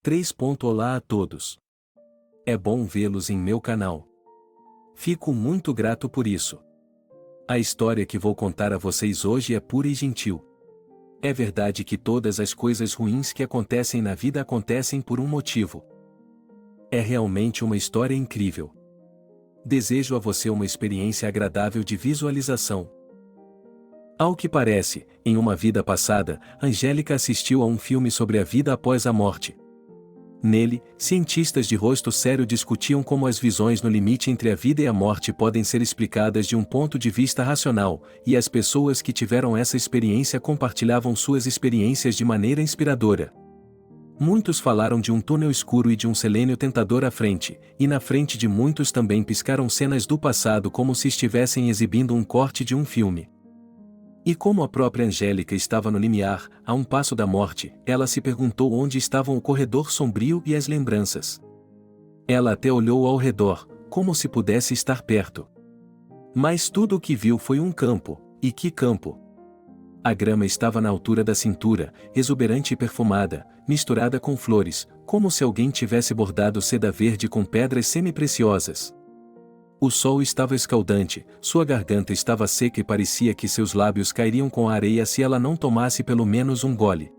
3. Olá a todos. É bom vê-los em meu canal. Fico muito grato por isso. A história que vou contar a vocês hoje é pura e gentil. É verdade que todas as coisas ruins que acontecem na vida acontecem por um motivo. É realmente uma história incrível. Desejo a você uma experiência agradável de visualização. Ao que parece, em uma vida passada, Angélica assistiu a um filme sobre a vida após a morte. Nele, cientistas de rosto sério discutiam como as visões no limite entre a vida e a morte podem ser explicadas de um ponto de vista racional, e as pessoas que tiveram essa experiência compartilhavam suas experiências de maneira inspiradora. Muitos falaram de um túnel escuro e de um selênio tentador à frente, e na frente de muitos também piscaram cenas do passado como se estivessem exibindo um corte de um filme. E como a própria Angélica estava no limiar, a um passo da morte, ela se perguntou onde estavam o corredor sombrio e as lembranças. Ela até olhou ao redor, como se pudesse estar perto. Mas tudo o que viu foi um campo, e que campo! A grama estava na altura da cintura, exuberante e perfumada, misturada com flores, como se alguém tivesse bordado seda verde com pedras semi-preciosas. O sol estava escaldante, sua garganta estava seca e parecia que seus lábios cairiam com a areia se ela não tomasse pelo menos um gole.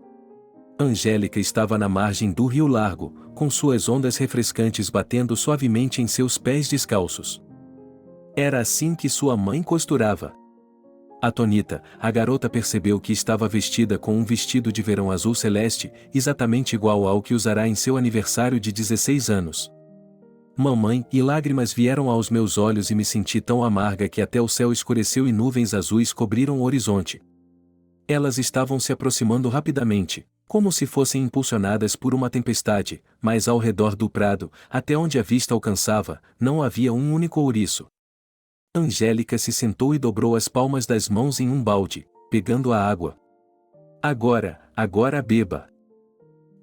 Angélica estava na margem do rio largo, com suas ondas refrescantes batendo suavemente em seus pés descalços. Era assim que sua mãe costurava. Atonita, a garota percebeu que estava vestida com um vestido de verão azul celeste, exatamente igual ao que usará em seu aniversário de 16 anos. Mamãe, e lágrimas vieram aos meus olhos e me senti tão amarga que até o céu escureceu e nuvens azuis cobriram o horizonte. Elas estavam se aproximando rapidamente, como se fossem impulsionadas por uma tempestade, mas ao redor do prado, até onde a vista alcançava, não havia um único ouriço. Angélica se sentou e dobrou as palmas das mãos em um balde, pegando a água. Agora beba.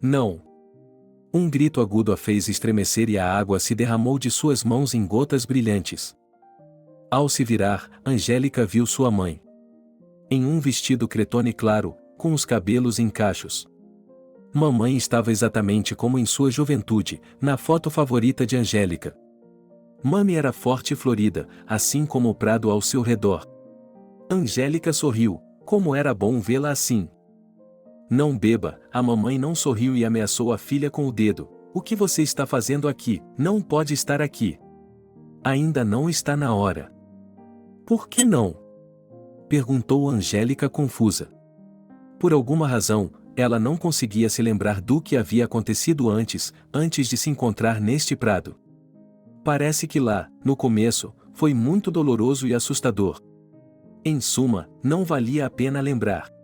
Não! Um grito agudo a fez estremecer e a água se derramou de suas mãos em gotas brilhantes. Ao se virar, Angélica viu sua mãe. Em um vestido cretone claro, com os cabelos em cachos. Mamãe estava exatamente como em sua juventude, na foto favorita de Angélica. Mami era forte e florida, assim como o prado ao seu redor. Angélica sorriu, como era bom vê-la assim. Não beba, a mamãe não sorriu e ameaçou a filha com o dedo. O que você está fazendo aqui? Não pode estar aqui. Ainda não está na hora. Por que não? Perguntou Angélica confusa. Por alguma razão, ela não conseguia se lembrar do que havia acontecido antes de se encontrar neste prado. Parece que lá, no começo, foi muito doloroso e assustador. Em suma, não valia a pena lembrar.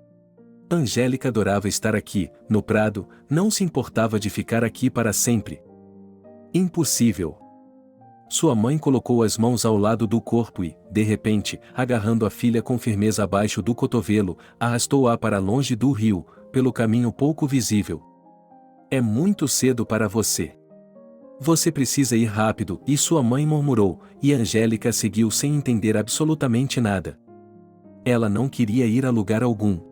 Angélica adorava estar aqui, no prado, não se importava de ficar aqui para sempre. Impossível. Sua mãe colocou as mãos ao lado do corpo e, de repente, agarrando a filha com firmeza abaixo do cotovelo, arrastou-a para longe do rio, pelo caminho pouco visível. É muito cedo para você. Você precisa ir rápido, e sua mãe murmurou, e Angélica seguiu sem entender absolutamente nada. Ela não queria ir a lugar algum.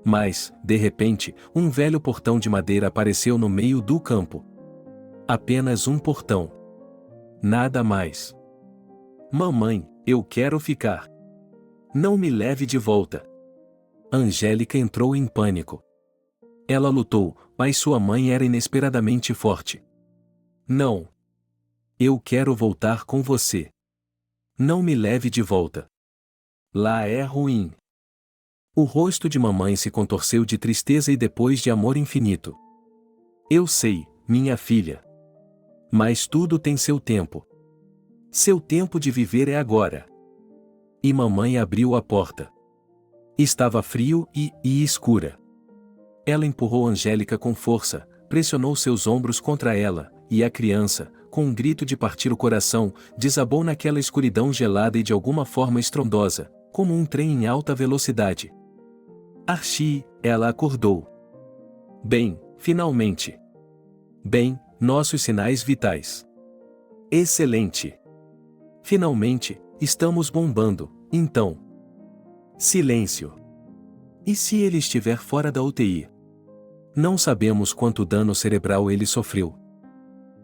Mas, de repente, um velho portão de madeira apareceu no meio do campo. Apenas um portão. Nada mais. Mamãe, eu quero ficar. Não me leve de volta. Angélica entrou em pânico. Ela lutou, mas sua mãe era inesperadamente forte. Não. Eu quero voltar com você. Não me leve de volta. Lá é ruim. O rosto de mamãe se contorceu de tristeza e depois de amor infinito. Eu sei, minha filha. Mas tudo tem seu tempo. Seu tempo de viver é agora. E mamãe abriu a porta. Estava frio e escura. Ela empurrou Angélica com força, pressionou seus ombros contra ela, e a criança, com um grito de partir o coração, desabou naquela escuridão gelada e de alguma forma estrondosa, como um trem em alta velocidade. Archie, ela acordou. Bem, finalmente. Bem, nossos sinais vitais. Excelente. Finalmente, estamos bombando, então. Silêncio. E se ele estiver fora da UTI? Não sabemos quanto dano cerebral ele sofreu.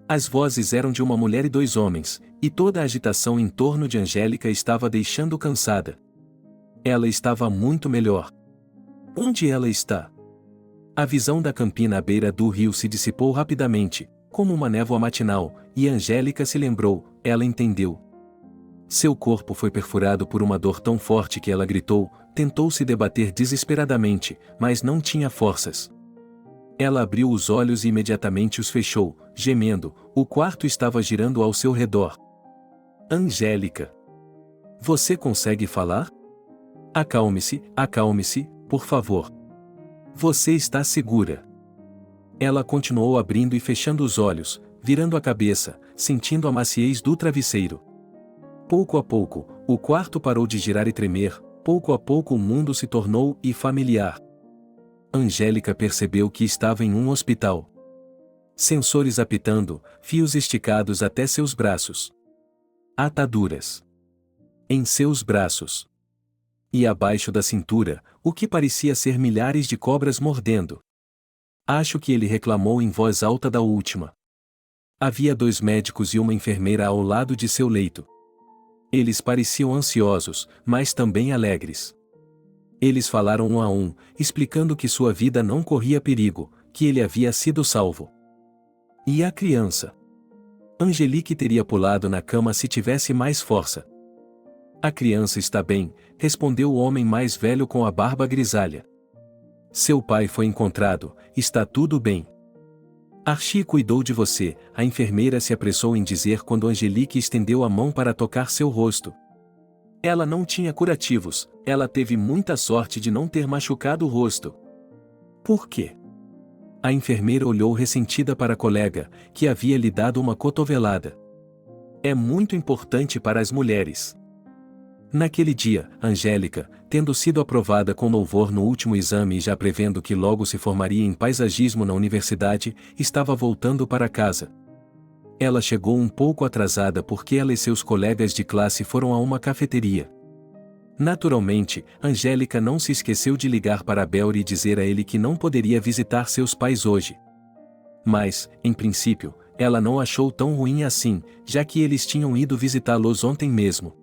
As vozes eram de uma mulher e dois homens, e toda a agitação em torno de Angélica estava deixando cansada. Ela estava muito melhor. Onde ela está? A visão da campina à beira do rio se dissipou rapidamente, como uma névoa matinal, e Angélica se lembrou, ela entendeu. Seu corpo foi perfurado por uma dor tão forte que ela gritou, tentou se debater desesperadamente, mas não tinha forças. Ela abriu os olhos e imediatamente os fechou, gemendo, o quarto estava girando ao seu redor. Angélica. Você consegue falar? Acalme-se, por favor. Você está segura. Ela continuou abrindo e fechando os olhos, virando a cabeça, sentindo a maciez do travesseiro. Pouco a pouco, o quarto parou de girar e tremer, pouco a pouco o mundo se tornou familiar. Angélica percebeu que estava em um hospital. Sensores apitando, fios esticados até seus braços. Ataduras. Em seus braços. E abaixo da cintura, o que parecia ser milhares de cobras mordendo. Acho que ele reclamou em voz alta da última. Havia 2 médicos e uma enfermeira ao lado de seu leito. Eles pareciam ansiosos, mas também alegres. Eles falaram um a um, explicando que sua vida não corria perigo, que ele havia sido salvo. E a criança? Angelique teria pulado na cama se tivesse mais força. A criança está bem, respondeu o homem mais velho com a barba grisalha. Seu pai foi encontrado, está tudo bem. Archie cuidou de você, a enfermeira se apressou em dizer quando Angelique estendeu a mão para tocar seu rosto. Ela não tinha curativos, ela teve muita sorte de não ter machucado o rosto. Por quê? A enfermeira olhou ressentida para a colega, que havia lhe dado uma cotovelada. É muito importante para as mulheres. Naquele dia, Angélica, tendo sido aprovada com louvor no último exame e já prevendo que logo se formaria em paisagismo na universidade, estava voltando para casa. Ela chegou um pouco atrasada porque ela e seus colegas de classe foram a uma cafeteria. Naturalmente, Angélica não se esqueceu de ligar para Belry e dizer a ele que não poderia visitar seus pais hoje. Mas, em princípio, ela não achou tão ruim assim, já que eles tinham ido visitá-los ontem mesmo.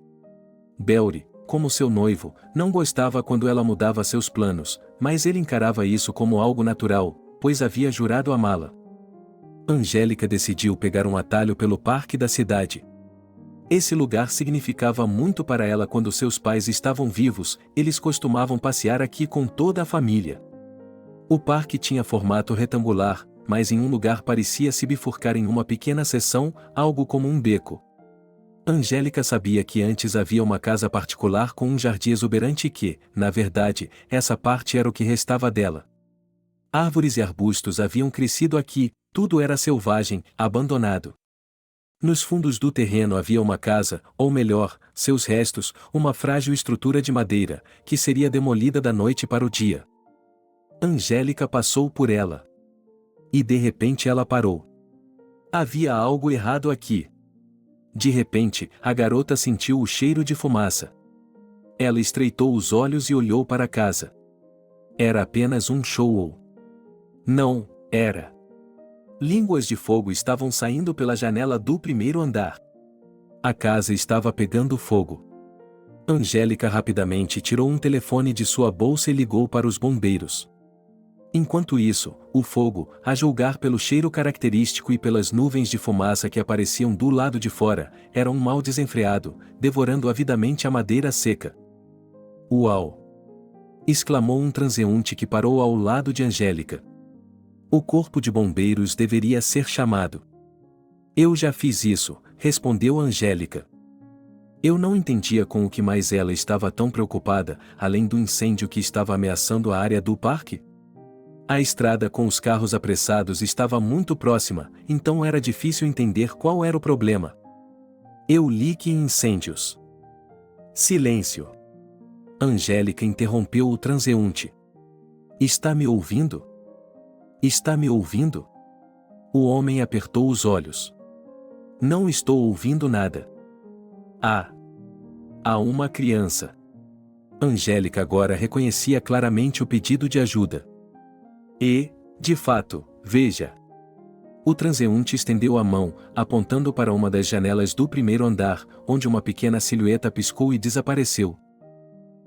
Belry, como seu noivo, não gostava quando ela mudava seus planos, mas ele encarava isso como algo natural, pois havia jurado amá-la. Angélica decidiu pegar um atalho pelo parque da cidade. Esse lugar significava muito para ela quando seus pais estavam vivos, eles costumavam passear aqui com toda a família. O parque tinha formato retangular, mas em um lugar parecia se bifurcar em uma pequena seção, algo como um beco. Angélica sabia que antes havia uma casa particular com um jardim exuberante e que, na verdade, essa parte era o que restava dela. Árvores e arbustos haviam crescido aqui, tudo era selvagem, abandonado. Nos fundos do terreno havia uma casa, ou melhor, seus restos, uma frágil estrutura de madeira, que seria demolida da noite para o dia. Angélica passou por ela. E de repente ela parou. Havia algo errado aqui. De repente, a garota sentiu o cheiro de fumaça. Ela estreitou os olhos e olhou para a casa. Era apenas um show. Não, era. Línguas de fogo estavam saindo pela janela do primeiro andar. A casa estava pegando fogo. Angélica rapidamente tirou um telefone de sua bolsa e ligou para os bombeiros. Enquanto isso, o fogo, a julgar pelo cheiro característico e pelas nuvens de fumaça que apareciam do lado de fora, era um mal desenfreado, devorando avidamente a madeira seca. Uau! Exclamou um transeunte que parou ao lado de Angélica. O corpo de bombeiros deveria ser chamado. Eu já fiz isso, respondeu Angélica. Eu não entendia com o que mais ela estava tão preocupada, além do incêndio que estava ameaçando a área do parque. A estrada com os carros apressados estava muito próxima, então era difícil entender qual era o problema. Eu li que incêndios. Silêncio. Angélica interrompeu o transeunte. Está me ouvindo? Está me ouvindo? O homem apertou os olhos. Não estou ouvindo nada. Há uma criança. Angélica agora reconhecia claramente o pedido de ajuda. De fato, veja. O transeunte estendeu a mão, apontando para uma das janelas do primeiro andar, onde uma pequena silhueta piscou e desapareceu.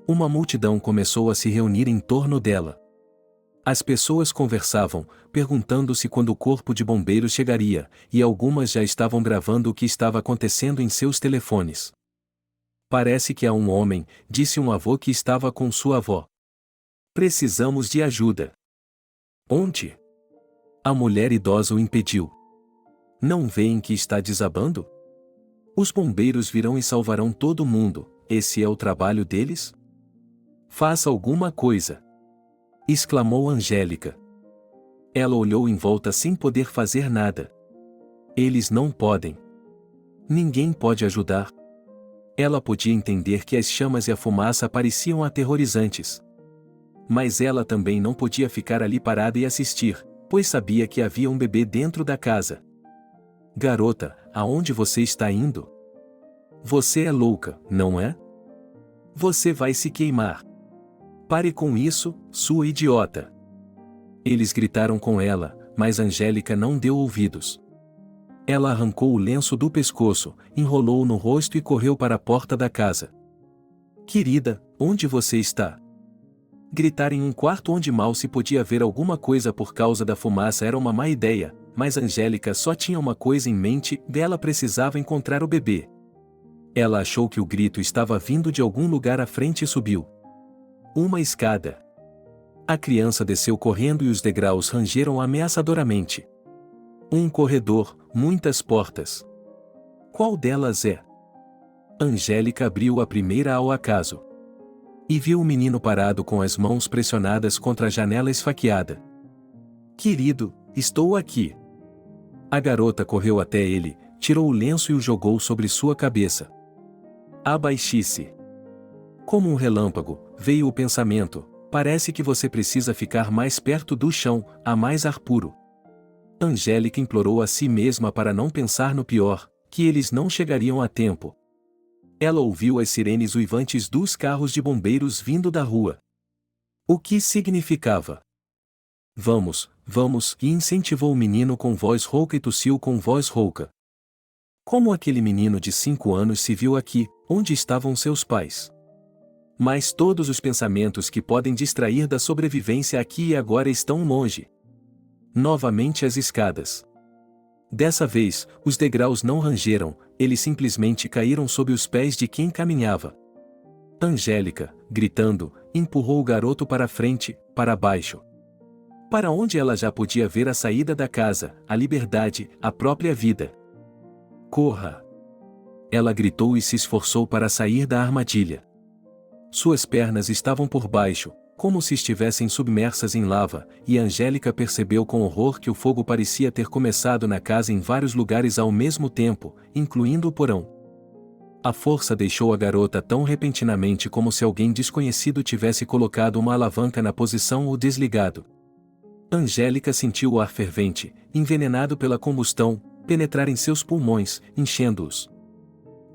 Uma multidão começou a se reunir em torno dela. As pessoas conversavam, perguntando-se quando o corpo de bombeiros chegaria, e algumas já estavam gravando o que estava acontecendo em seus telefones. Parece que há um homem, disse um avô que estava com sua avó. Precisamos de ajuda. Onde? A mulher idosa o impediu. Não veem que está desabando? Os bombeiros virão e salvarão todo mundo, esse é o trabalho deles? Faça alguma coisa! Exclamou Angélica. Ela olhou em volta sem poder fazer nada. Eles não podem. Ninguém pode ajudar. Ela podia entender que as chamas e a fumaça pareciam aterrorizantes. Mas ela também não podia ficar ali parada e assistir, pois sabia que havia um bebê dentro da casa. Garota, aonde você está indo? Você é louca, não é? Você vai se queimar. Pare com isso, sua idiota. Eles gritaram com ela, mas Angélica não deu ouvidos. Ela arrancou o lenço do pescoço, enrolou-o no rosto e correu para a porta da casa. Querida, onde você está? Gritar em um quarto onde mal se podia ver alguma coisa por causa da fumaça era uma má ideia, mas Angélica só tinha uma coisa em mente: ela precisava encontrar o bebê. Ela achou que o grito estava vindo de algum lugar à frente e subiu uma escada. A criança desceu correndo e os degraus rangeram ameaçadoramente. Um corredor, muitas portas. Qual delas é? Angélica abriu a primeira ao acaso. E viu o menino parado com as mãos pressionadas contra a janela esfaqueada. Querido, estou aqui. A garota correu até ele, tirou o lenço e o jogou sobre sua cabeça. Abaixe-se. Como um relâmpago, veio o pensamento: parece que você precisa ficar mais perto do chão, há mais ar puro. Angélica implorou a si mesma para não pensar no pior, que eles não chegariam a tempo. Ela ouviu as sirenes uivantes dos carros de bombeiros vindo da rua. O que significava? Vamos, vamos, e incentivou o menino com voz rouca e tossiu com voz rouca. Como aquele menino de 5 anos se viu aqui, onde estavam seus pais? Mas todos os pensamentos que podem distrair da sobrevivência aqui e agora estão longe. Novamente as escadas. Dessa vez, os degraus não rangeram, eles simplesmente caíram sob os pés de quem caminhava. Angélica, gritando, empurrou o garoto para frente, para baixo. Para onde ela já podia ver a saída da casa, a liberdade, a própria vida. Corra! Ela gritou e se esforçou para sair da armadilha. Suas pernas estavam por baixo, como se estivessem submersas em lava, e Angélica percebeu com horror que o fogo parecia ter começado na casa em vários lugares ao mesmo tempo, incluindo o porão. A força deixou a garota tão repentinamente como se alguém desconhecido tivesse colocado uma alavanca na posição ou desligado. Angélica sentiu o ar fervente, envenenado pela combustão, penetrar em seus pulmões, enchendo-os.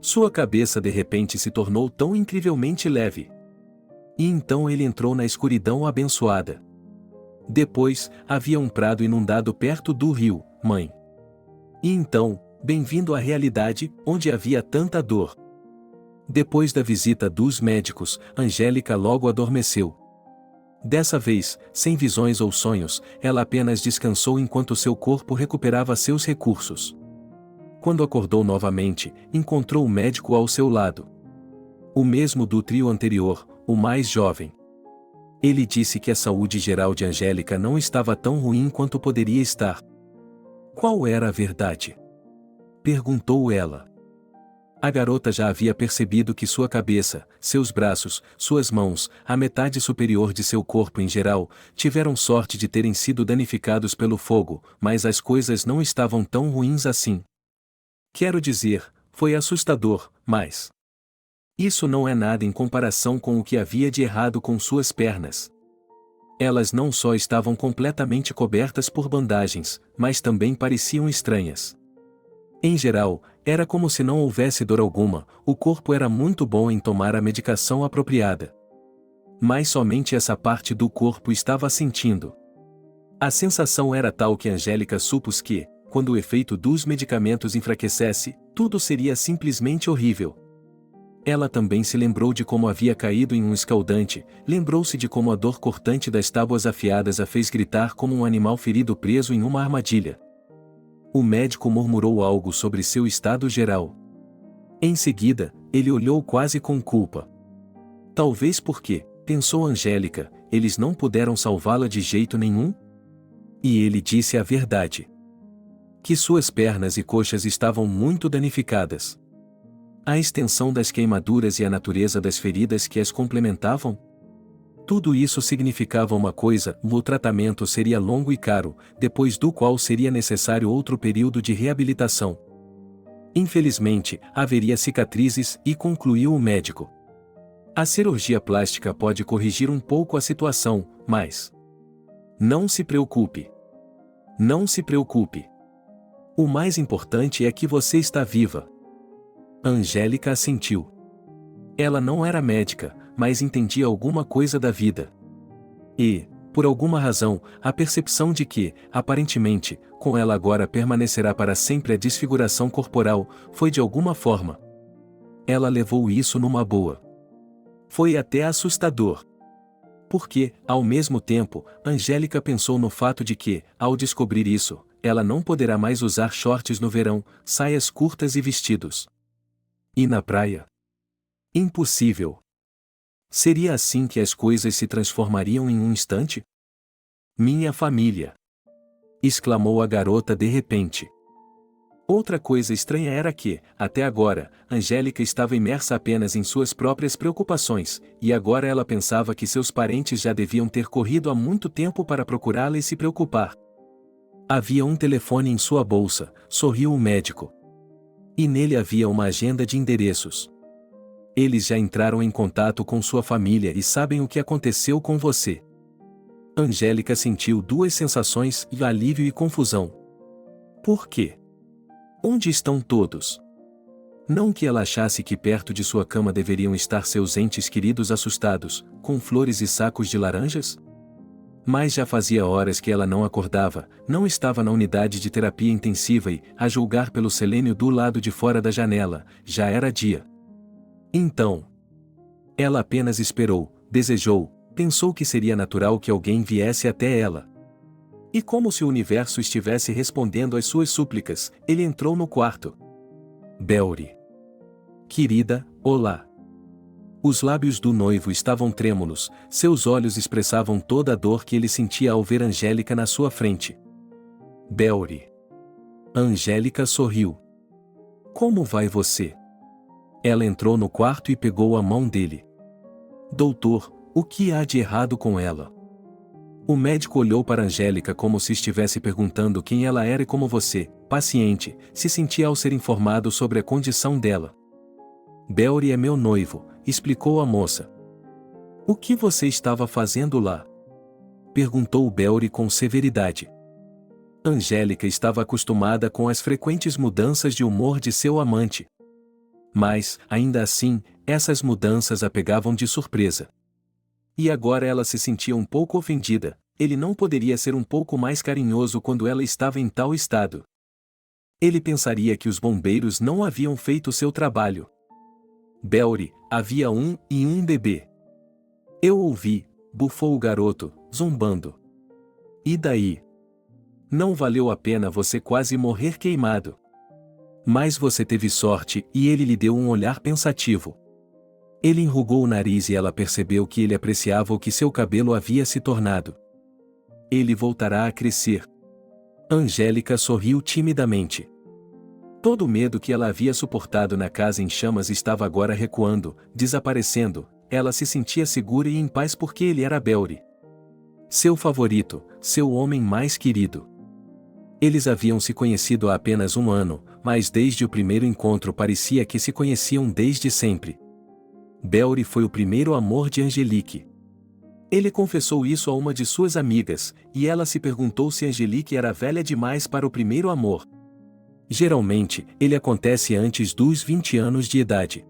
Sua cabeça de repente se tornou tão incrivelmente leve. E então ele entrou na escuridão abençoada. Depois, havia um prado inundado perto do rio, mãe. E então, bem-vindo à realidade, onde havia tanta dor. Depois da visita dos médicos, Angélica logo adormeceu. Dessa vez, sem visões ou sonhos, ela apenas descansou enquanto seu corpo recuperava seus recursos. Quando acordou novamente, encontrou o médico ao seu lado. O mesmo do trio anterior, o mais jovem. Ele disse que a saúde geral de Angélica não estava tão ruim quanto poderia estar. Qual era a verdade? Perguntou ela. A garota já havia percebido que sua cabeça, seus braços, suas mãos, a metade superior de seu corpo em geral, tiveram sorte de terem sido danificados pelo fogo, mas as coisas não estavam tão ruins assim. Quero dizer, foi assustador, mas isso não é nada em comparação com o que havia de errado com suas pernas. Elas não só estavam completamente cobertas por bandagens, mas também pareciam estranhas. Em geral, era como se não houvesse dor alguma, o corpo era muito bom em tomar a medicação apropriada. Mas somente essa parte do corpo estava sentindo. A sensação era tal que Angélica supôs que, quando o efeito dos medicamentos enfraquecesse, tudo seria simplesmente horrível. Ela também se lembrou de como havia caído em um escaldante, lembrou-se de como a dor cortante das tábuas afiadas a fez gritar como um animal ferido preso em uma armadilha. O médico murmurou algo sobre seu estado geral. Em seguida, ele olhou quase com culpa. Talvez porque, pensou Angélica, eles não puderam salvá-la de jeito nenhum? E ele disse a verdade. Que suas pernas e coxas estavam muito danificadas. A extensão das queimaduras e a natureza das feridas que as complementavam? Tudo isso significava uma coisa: o tratamento seria longo e caro, depois do qual seria necessário outro período de reabilitação. Infelizmente, haveria cicatrizes, e concluiu o médico. A cirurgia plástica pode corrigir um pouco a situação, mas... Não se preocupe. Não se preocupe. O mais importante é que você está viva. Angélica assentiu. Ela não era médica, mas entendia alguma coisa da vida. E, por alguma razão, a percepção de que, aparentemente, com ela agora permanecerá para sempre a desfiguração corporal, foi de alguma forma. Ela levou isso numa boa. Foi até assustador. Porque, ao mesmo tempo, Angélica pensou no fato de que, ao descobrir isso, ela não poderá mais usar shorts no verão, saias curtas e vestidos. E na praia? Impossível. Seria assim que as coisas se transformariam em um instante? Minha família! Exclamou a garota de repente. Outra coisa estranha era que, até agora, Angélica estava imersa apenas em suas próprias preocupações, e agora ela pensava que seus parentes já deviam ter corrido há muito tempo para procurá-la e se preocupar. Havia um telefone em sua bolsa, sorriu o médico. E nele havia uma agenda de endereços. Eles já entraram em contato com sua família e sabem o que aconteceu com você. Angélica sentiu duas sensações: alívio e confusão. Por quê? Onde estão todos? Não que ela achasse que perto de sua cama deveriam estar seus entes queridos assustados, com flores e sacos de laranjas? Mas já fazia horas que ela não acordava, não estava na unidade de terapia intensiva e, a julgar pelo selênio do lado de fora da janela, já era dia. Então, ela apenas esperou, desejou, pensou que seria natural que alguém viesse até ela. E como se o universo estivesse respondendo às suas súplicas, ele entrou no quarto. Belry. Querida, olá. Os lábios do noivo estavam trêmulos, seus olhos expressavam toda a dor que ele sentia ao ver Angélica na sua frente. Belry. Angélica sorriu. Como vai você? Ela entrou no quarto e pegou a mão dele. Doutor, o que há de errado com ela? O médico olhou para Angélica como se estivesse perguntando quem ela era e como você, paciente, se sentia ao ser informado sobre a condição dela. Belry é meu noivo, explicou a moça. O que você estava fazendo lá? Perguntou Belry com severidade. Angélica estava acostumada com as frequentes mudanças de humor de seu amante. Mas, ainda assim, essas mudanças a pegavam de surpresa. E agora ela se sentia um pouco ofendida. Ele não poderia ser um pouco mais carinhoso quando ela estava em tal estado. Ele pensaria que os bombeiros não haviam feito seu trabalho. Belry, havia um bebê. Eu ouvi, bufou o garoto, zombando. E daí? Não valeu a pena você quase morrer queimado. Mas você teve sorte, e ele lhe deu um olhar pensativo. Ele enrugou o nariz e ela percebeu que ele apreciava o que seu cabelo havia se tornado. Ele voltará a crescer. Angélica sorriu timidamente. Todo o medo que ela havia suportado na casa em chamas estava agora recuando, desaparecendo. Ela se sentia segura e em paz porque ele era Belry. Seu favorito, seu homem mais querido. Eles haviam se conhecido há apenas um ano, mas desde o primeiro encontro parecia que se conheciam desde sempre. Belry foi o primeiro amor de Angelique. Ele confessou isso a uma de suas amigas, e ela se perguntou se Angelique era velha demais para o primeiro amor. Geralmente, ele acontece antes dos 20 anos de idade.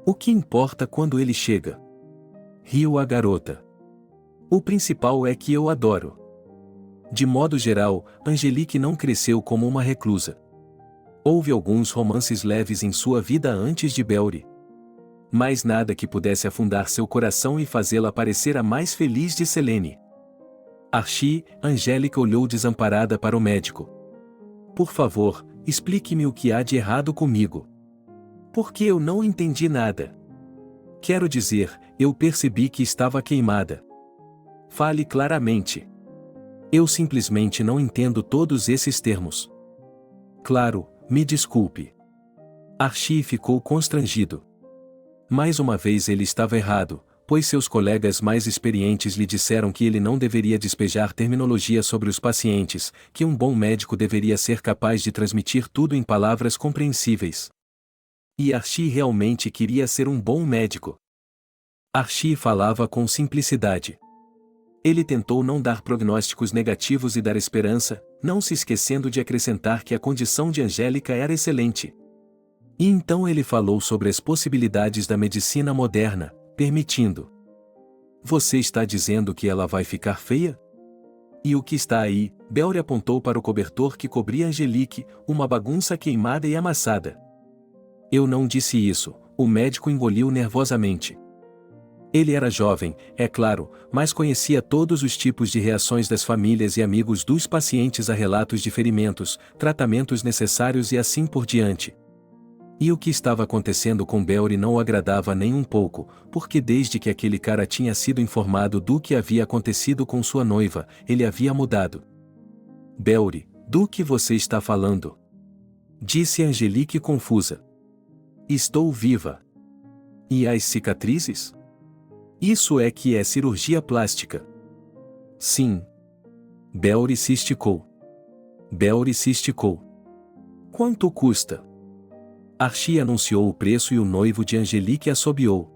O que importa quando ele chega? Riu a garota. O principal é que eu adoro. De modo geral, Angelique não cresceu como uma reclusa. Houve alguns romances leves em sua vida antes de Belry. Mas nada que pudesse afundar seu coração e fazê-la parecer a mais feliz de Selene. Archie, Angélica olhou desamparada para o médico. Por favor, explique-me o que há de errado comigo. Porque eu não entendi nada. Quero dizer, eu percebi que estava queimada. Fale claramente. Eu simplesmente não entendo todos esses termos. Claro, me desculpe. Archie ficou constrangido. Mais uma vez ele estava errado, pois seus colegas mais experientes lhe disseram que ele não deveria despejar terminologia sobre os pacientes, que um bom médico deveria ser capaz de transmitir tudo em palavras compreensíveis. E Archie realmente queria ser um bom médico. Archie falava com simplicidade. Ele tentou não dar prognósticos negativos e dar esperança, não se esquecendo de acrescentar que a condição de Angélica era excelente. E então ele falou sobre as possibilidades da medicina moderna, permitindo. Você está dizendo que ela vai ficar feia? E o que está aí? Belry apontou para o cobertor que cobria Angelique, uma bagunça queimada e amassada. Eu não disse isso, o médico engoliu nervosamente. Ele era jovem, é claro, mas conhecia todos os tipos de reações das famílias e amigos dos pacientes a relatos de ferimentos, tratamentos necessários e assim por diante. E o que estava acontecendo com Belry não o agradava nem um pouco, porque desde que aquele cara tinha sido informado do que havia acontecido com sua noiva, ele havia mudado. Belry, do que você está falando? Disse Angelique confusa. Estou viva. E as cicatrizes? Isso é que é cirurgia plástica. Sim. Belry se esticou. Belry se esticou. Quanto custa? Archie anunciou o preço e o noivo de Angelique assobiou.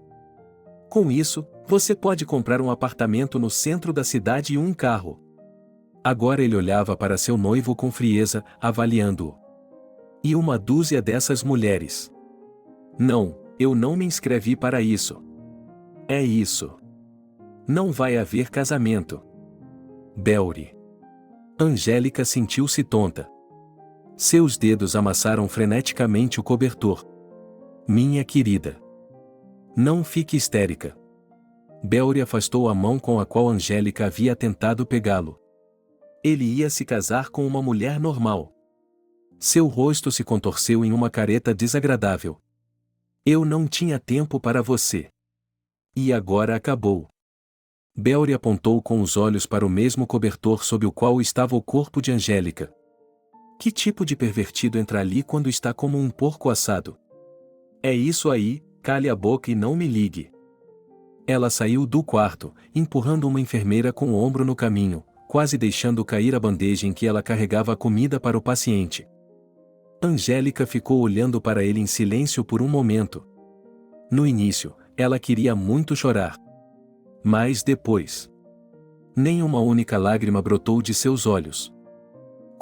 Com isso, você pode comprar um apartamento no centro da cidade e um carro. Agora ele olhava para seu noivo com frieza, avaliando-o. E uma dúzia dessas mulheres. Não, eu não me inscrevi para isso. É isso. Não vai haver casamento. Belry. Angélica sentiu-se tonta. Seus dedos amassaram freneticamente o cobertor. Minha querida. Não fique histérica. Belry afastou a mão com a qual Angélica havia tentado pegá-lo. Ele ia se casar com uma mulher normal. Seu rosto se contorceu em uma careta desagradável. Eu não tinha tempo para você. E agora acabou. Belry apontou com os olhos para o mesmo cobertor sob o qual estava o corpo de Angélica. Que tipo de pervertido entra ali quando está como um porco assado? É isso aí, cale a boca e não me ligue. Ela saiu do quarto, empurrando uma enfermeira com o ombro no caminho, quase deixando cair a bandeja em que ela carregava a comida para o paciente. Angélica ficou olhando para ele em silêncio por um momento. No início, ela queria muito chorar. Mas depois, nem uma única lágrima brotou de seus olhos.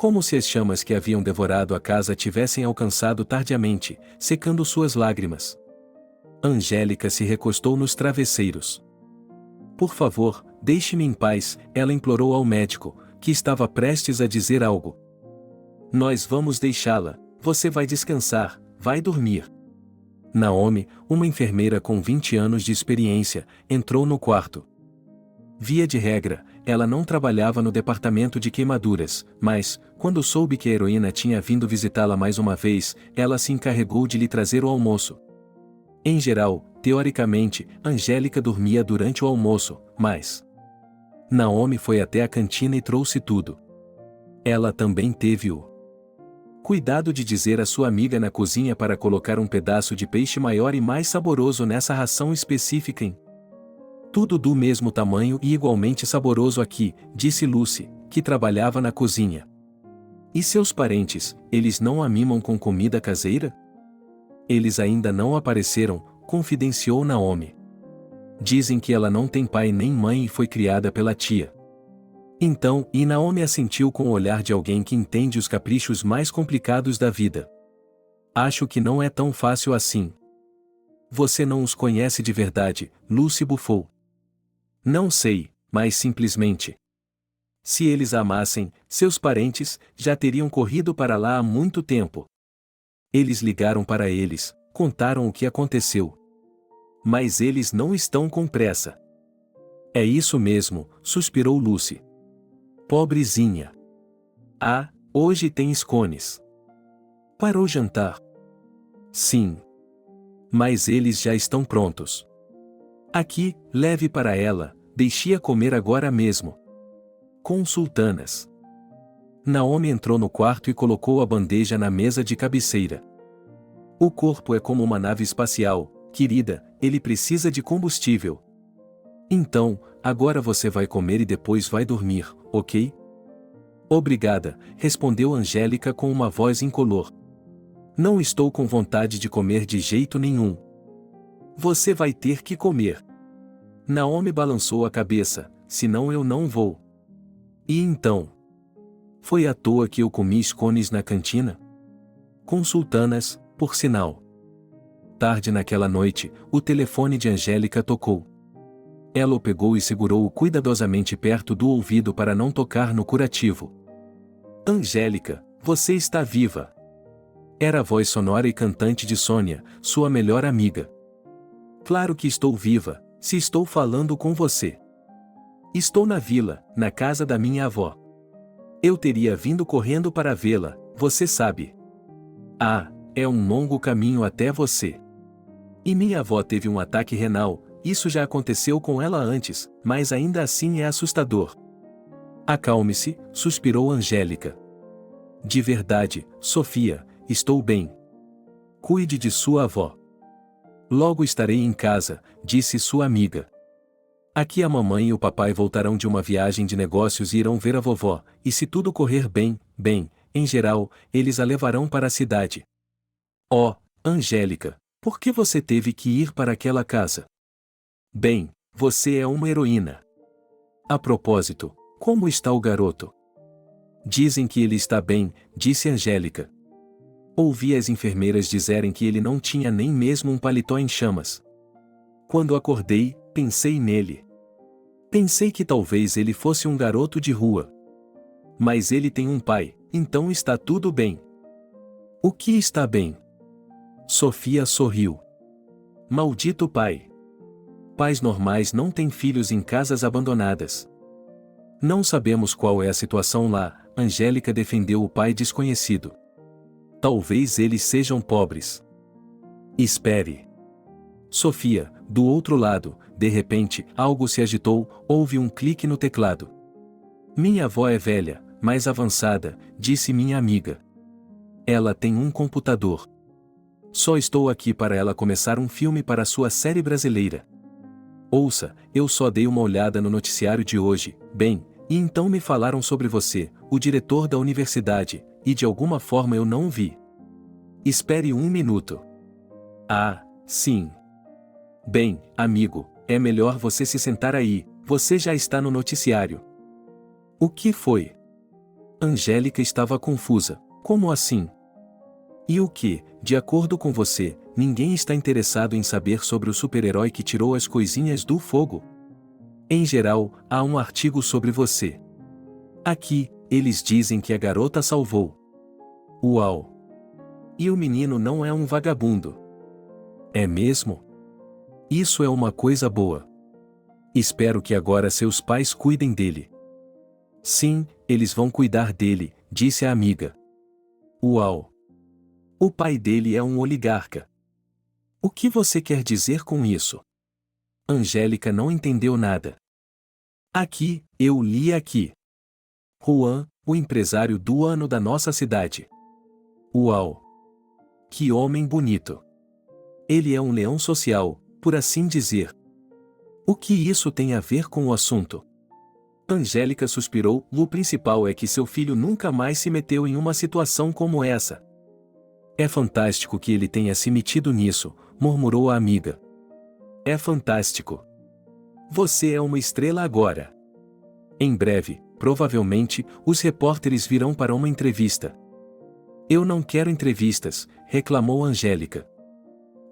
Como se as chamas que haviam devorado a casa tivessem alcançado tardiamente, secando suas lágrimas. Angélica se recostou nos travesseiros. Por favor, deixe-me em paz, ela implorou ao médico, que estava prestes a dizer algo. Nós vamos deixá-la, você vai descansar, vai dormir. Naomi, uma enfermeira com 20 anos de experiência, entrou no quarto. Via de regra, ela não trabalhava no departamento de queimaduras, mas, quando soube que a heroína tinha vindo visitá-la mais uma vez, ela se encarregou de lhe trazer o almoço. Em geral, teoricamente, Angélica dormia durante o almoço, mas Naomi foi até a cantina e trouxe tudo. Ela também teve o cuidado de dizer à sua amiga na cozinha para colocar um pedaço de peixe maior e mais saboroso nessa ração específica em tudo do mesmo tamanho e igualmente saboroso aqui, disse Lucy, que trabalhava na cozinha. E seus parentes, eles não a mimam com comida caseira? Eles ainda não apareceram, confidenciou Naomi. Dizem que ela não tem pai nem mãe e foi criada pela tia. Então, e Naomi assentiu com o olhar de alguém que entende os caprichos mais complicados da vida. Acho que não é tão fácil assim. Você não os conhece de verdade, Lucy bufou. Não sei, mas simplesmente Se eles a amassem, seus parentes já teriam corrido para lá há muito tempo. Eles ligaram para eles, contaram o que aconteceu. Mas eles não estão com pressa. É isso mesmo, suspirou Lucy. Pobrezinha. Ah, hoje tem scones. Para o jantar? Sim. Mas eles já estão prontos. Aqui, leve para ela, deixe-a comer agora mesmo. Com sultanas. Naomi entrou no quarto e colocou a bandeja na mesa de cabeceira. O corpo é como uma nave espacial, querida, ele precisa de combustível. Então, agora você vai comer e depois vai dormir, ok? Obrigada, respondeu Angélica com uma voz incolor. Não estou com vontade de comer de jeito nenhum. Você vai ter que comer. Naomi balançou a cabeça, senão eu não vou. E então? Foi à toa que eu comi scones na cantina? Com sultanas, por sinal. Tarde naquela noite, o telefone de Angélica tocou. Ela o pegou e segurou-o cuidadosamente perto do ouvido para não tocar no curativo. Angélica, você está viva. Era a voz sonora e cantante de Sônia, sua melhor amiga. Claro que estou viva, se estou falando com você. Estou na vila, na casa da minha avó. Eu teria vindo correndo para vê-la, você sabe. Ah, é um longo caminho até você. E minha avó teve um ataque renal, isso já aconteceu com ela antes, mas ainda assim é assustador. Acalme-se, suspirou Angélica. De verdade, Sofia, estou bem. Cuide de sua avó. Logo estarei em casa, disse sua amiga. Aqui a mamãe e o papai voltarão de uma viagem de negócios e irão ver a vovó, e se tudo correr bem, em geral, eles a levarão para a cidade. Oh, Angélica, por que você teve que ir para aquela casa? Bem, você é uma heroína. A propósito, como está o garoto? Dizem que ele está bem, disse Angélica. Ouvi as enfermeiras dizerem que ele não tinha nem mesmo um paletó em chamas. Quando acordei, pensei nele. Pensei que talvez ele fosse um garoto de rua. Mas ele tem um pai, então está tudo bem. O que está bem? Sofia sorriu. Maldito pai. Pais normais não têm filhos em casas abandonadas. Não sabemos qual é a situação lá, Angélica defendeu o pai desconhecido. Talvez eles sejam pobres. Espere. Sofia, do outro lado, de repente, algo se agitou, houve um clique no teclado. Minha avó é velha, mais avançada, disse minha amiga. Ela tem um computador. Só estou aqui para ela começar um filme para sua série brasileira. Ouça, eu só dei uma olhada no noticiário de hoje, e então me falaram sobre você, o diretor da universidade, e de alguma forma eu não vi. Espere um minuto. Ah, sim. Bem, amigo, é melhor você se sentar aí, você já está no noticiário. O que foi? Angélica estava confusa. Como assim? E o que, de acordo com você, ninguém está interessado em saber sobre o super-herói que tirou as coisinhas do fogo? Em geral, há um artigo sobre você. Aqui, eles dizem que a garota salvou. Uau! E o menino não é um vagabundo. É mesmo? Isso é uma coisa boa. Espero que agora seus pais cuidem dele. Sim, eles vão cuidar dele, disse a amiga. Uau! O pai dele é um oligarca. O que você quer dizer com isso? Angélica não entendeu nada. Aqui, eu li aqui. Juan, o empresário do ano da nossa cidade. Uau! Que homem bonito! Ele é um leão social, por assim dizer. O que isso tem a ver com o assunto? Angélica suspirou. O principal é que seu filho nunca mais se meteu em uma situação como essa. É fantástico que ele tenha se metido nisso, murmurou a amiga. É fantástico. Você é uma estrela agora. Em breve, provavelmente, os repórteres virão para uma entrevista. Eu não quero entrevistas, reclamou Angélica.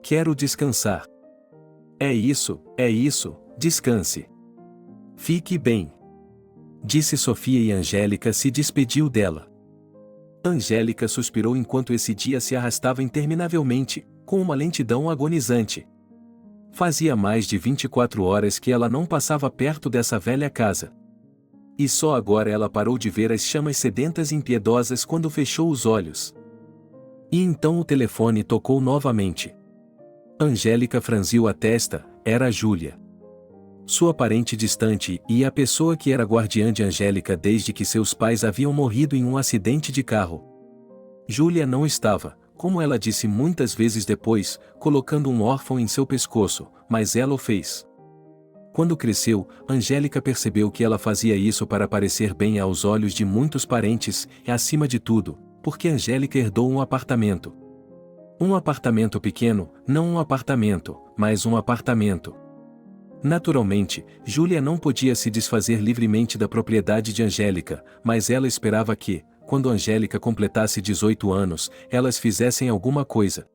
Quero descansar. É isso, descanse. Fique bem. disse Sofia e Angélica se despediu dela. Angélica suspirou enquanto esse dia se arrastava interminavelmente, com uma lentidão agonizante. Fazia mais de 24 horas que ela não passava perto dessa velha casa. E só agora ela parou de ver as chamas sedentas e impiedosas quando fechou os olhos. E então o telefone tocou novamente. Angélica franziu a testa, era Júlia. Sua parente distante e a pessoa que era guardiã de Angélica desde que seus pais haviam morrido em um acidente de carro. Júlia não estava, como ela disse muitas vezes depois, colocando um órfão em seu pescoço, mas ela o fez. Quando cresceu, Angélica percebeu que ela fazia isso para parecer bem aos olhos de muitos parentes e, acima de tudo, porque Angélica herdou um apartamento. Um apartamento pequeno, não um apartamento, mas um apartamento. Naturalmente, Júlia não podia se desfazer livremente da propriedade de Angélica, mas ela esperava que, quando Angélica completasse 18 anos, elas fizessem alguma coisa.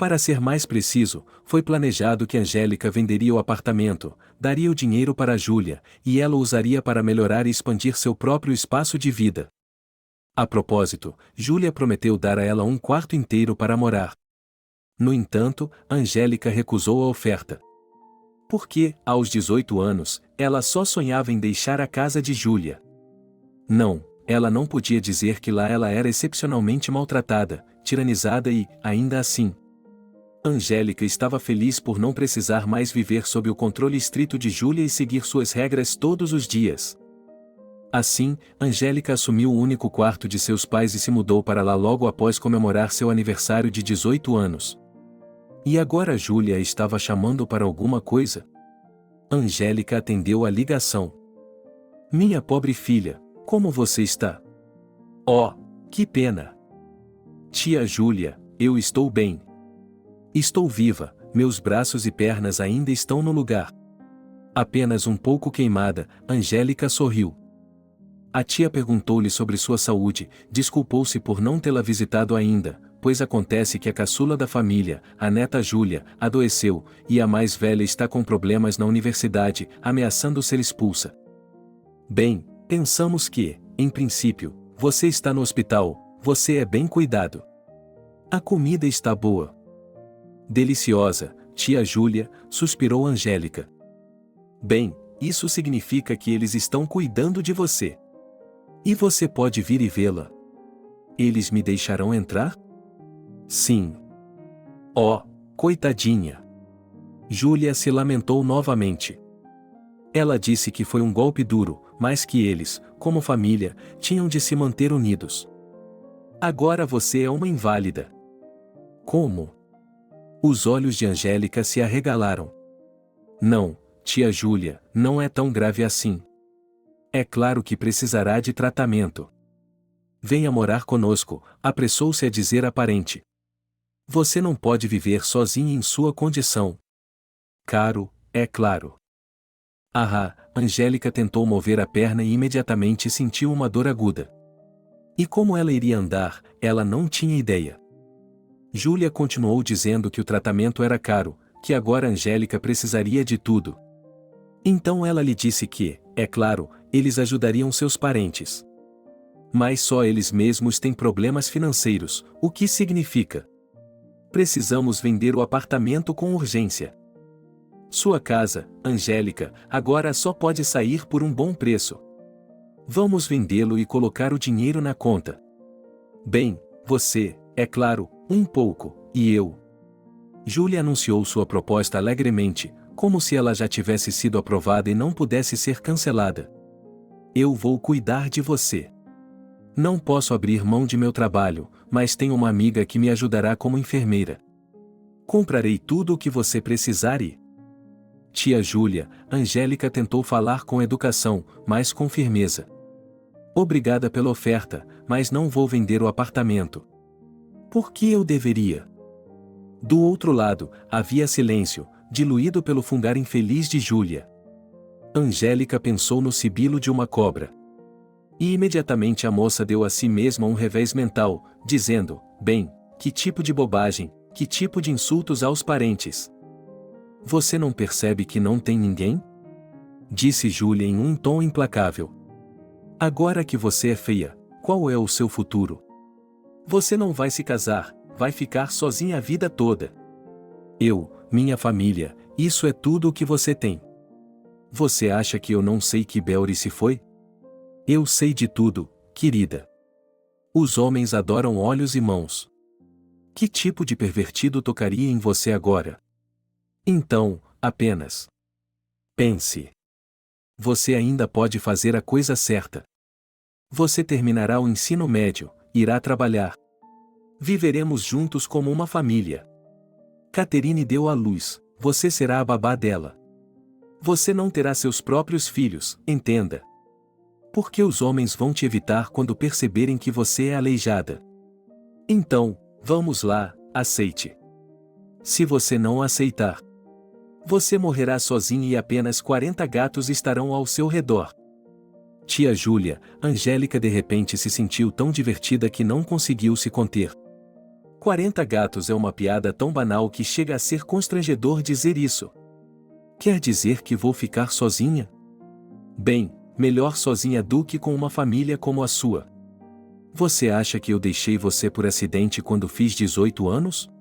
Para ser mais preciso, foi planejado que Angélica venderia o apartamento, daria o dinheiro para Júlia, e ela o usaria para melhorar e expandir seu próprio espaço de vida. A propósito, Júlia prometeu dar a ela um quarto inteiro para morar. No entanto, Angélica recusou a oferta. Porque, aos 18 anos, ela só sonhava em deixar a casa de Júlia. Não, ela não podia dizer que lá ela era excepcionalmente maltratada, tiranizada e, ainda assim, Angélica estava feliz por não precisar mais viver sob o controle estrito de Júlia e seguir suas regras todos os dias. Assim, Angélica assumiu o único quarto de seus pais e se mudou para lá logo após comemorar seu aniversário de 18 anos. E agora Júlia estava chamando para alguma coisa? Angélica atendeu a ligação. Minha pobre filha, como você está? Oh, que pena! Tia Júlia, eu estou bem. Estou viva, meus braços e pernas ainda estão no lugar. Apenas um pouco queimada, Angélica sorriu. A tia perguntou-lhe sobre sua saúde, desculpou-se por não tê-la visitado ainda, pois acontece que a caçula da família, a neta Júlia, adoeceu, e a mais velha está com problemas na universidade, ameaçando ser expulsa. Bem, pensamos que, em princípio, você está no hospital, você é bem cuidado. A comida está boa. Deliciosa, tia Júlia, suspirou Angélica. Bem, isso significa que eles estão cuidando de você. E você pode vir e vê-la. Eles me deixarão entrar? Sim. Oh, coitadinha. Júlia se lamentou novamente. Ela disse que foi um golpe duro, mas que eles, como família, tinham de se manter unidos. Agora você é uma inválida. Como? Os olhos de Angélica se arregalaram. Não, tia Júlia, não é tão grave assim. É claro que precisará de tratamento. Venha morar conosco, apressou-se a dizer a parente. Você não pode viver sozinha em sua condição. Caro, é claro. Angélica tentou mover a perna e imediatamente sentiu uma dor aguda. E como ela iria andar, ela não tinha ideia. Júlia continuou dizendo que o tratamento era caro, que agora Angélica precisaria de tudo. Então ela lhe disse que, é claro, eles ajudariam seus parentes. Mas só eles mesmos têm problemas financeiros, o que significa? Precisamos vender o apartamento com urgência. Sua casa, Angélica, agora só pode sair por um bom preço. Vamos vendê-lo e colocar o dinheiro na conta. Bem, você, é claro, um pouco, e eu. Júlia anunciou sua proposta alegremente, como se ela já tivesse sido aprovada e não pudesse ser cancelada. Eu vou cuidar de você. Não posso abrir mão de meu trabalho, mas tenho uma amiga que me ajudará como enfermeira. Comprarei tudo o que você precisar e... Tia Júlia, Angélica tentou falar com educação, mas com firmeza. Obrigada pela oferta, mas não vou vender o apartamento. Por que eu deveria? Do outro lado, havia silêncio, diluído pelo fungar infeliz de Júlia. Angélica pensou no sibilo de uma cobra. E imediatamente a moça deu a si mesma um revés mental, dizendo, bem, que tipo de bobagem, que tipo de insultos aos parentes. Você não percebe que não tem ninguém? Disse Júlia em um tom implacável. Agora que você é feia, qual é o seu futuro? Você não vai se casar, vai ficar sozinha a vida toda. Eu, minha família, isso é tudo o que você tem. Você acha que eu não sei que Belry se foi? Eu sei de tudo, querida. Os homens adoram olhos e mãos. Que tipo de pervertido tocaria em você agora? Então, apenas pense. Você ainda pode fazer a coisa certa. Você terminará o ensino médio, irá trabalhar. Viveremos juntos como uma família. Catherine deu à luz, você será a babá dela. Você não terá seus próprios filhos, entenda. Porque os homens vão te evitar quando perceberem que você é aleijada. Então, vamos lá, aceite. Se você não aceitar, você morrerá sozinha e apenas 40 gatos estarão ao seu redor. Tia Júlia, Angélica de repente se sentiu tão divertida que não conseguiu se conter. 40 gatos é uma piada tão banal que chega a ser constrangedor dizer isso. Quer dizer que vou ficar sozinha? Bem, melhor sozinha do que com uma família como a sua. Você acha que eu deixei você por acidente quando fiz 18 anos?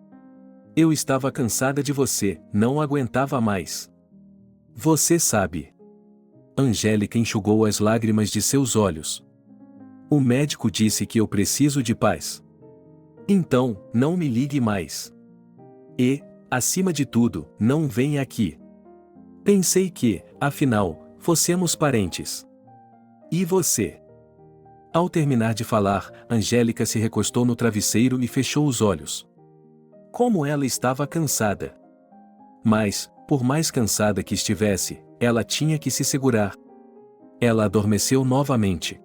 Eu estava cansada de você, não aguentava mais. Você sabe. Angélica enxugou as lágrimas de seus olhos. O médico disse que eu preciso de paz. Então, não me ligue mais. E, acima de tudo, não venha aqui. Pensei que, afinal, fossemos parentes. E você? Ao terminar de falar, Angélica se recostou no travesseiro e fechou os olhos. Como ela estava cansada. Mas, por mais cansada que estivesse, ela tinha que se segurar. Ela adormeceu novamente.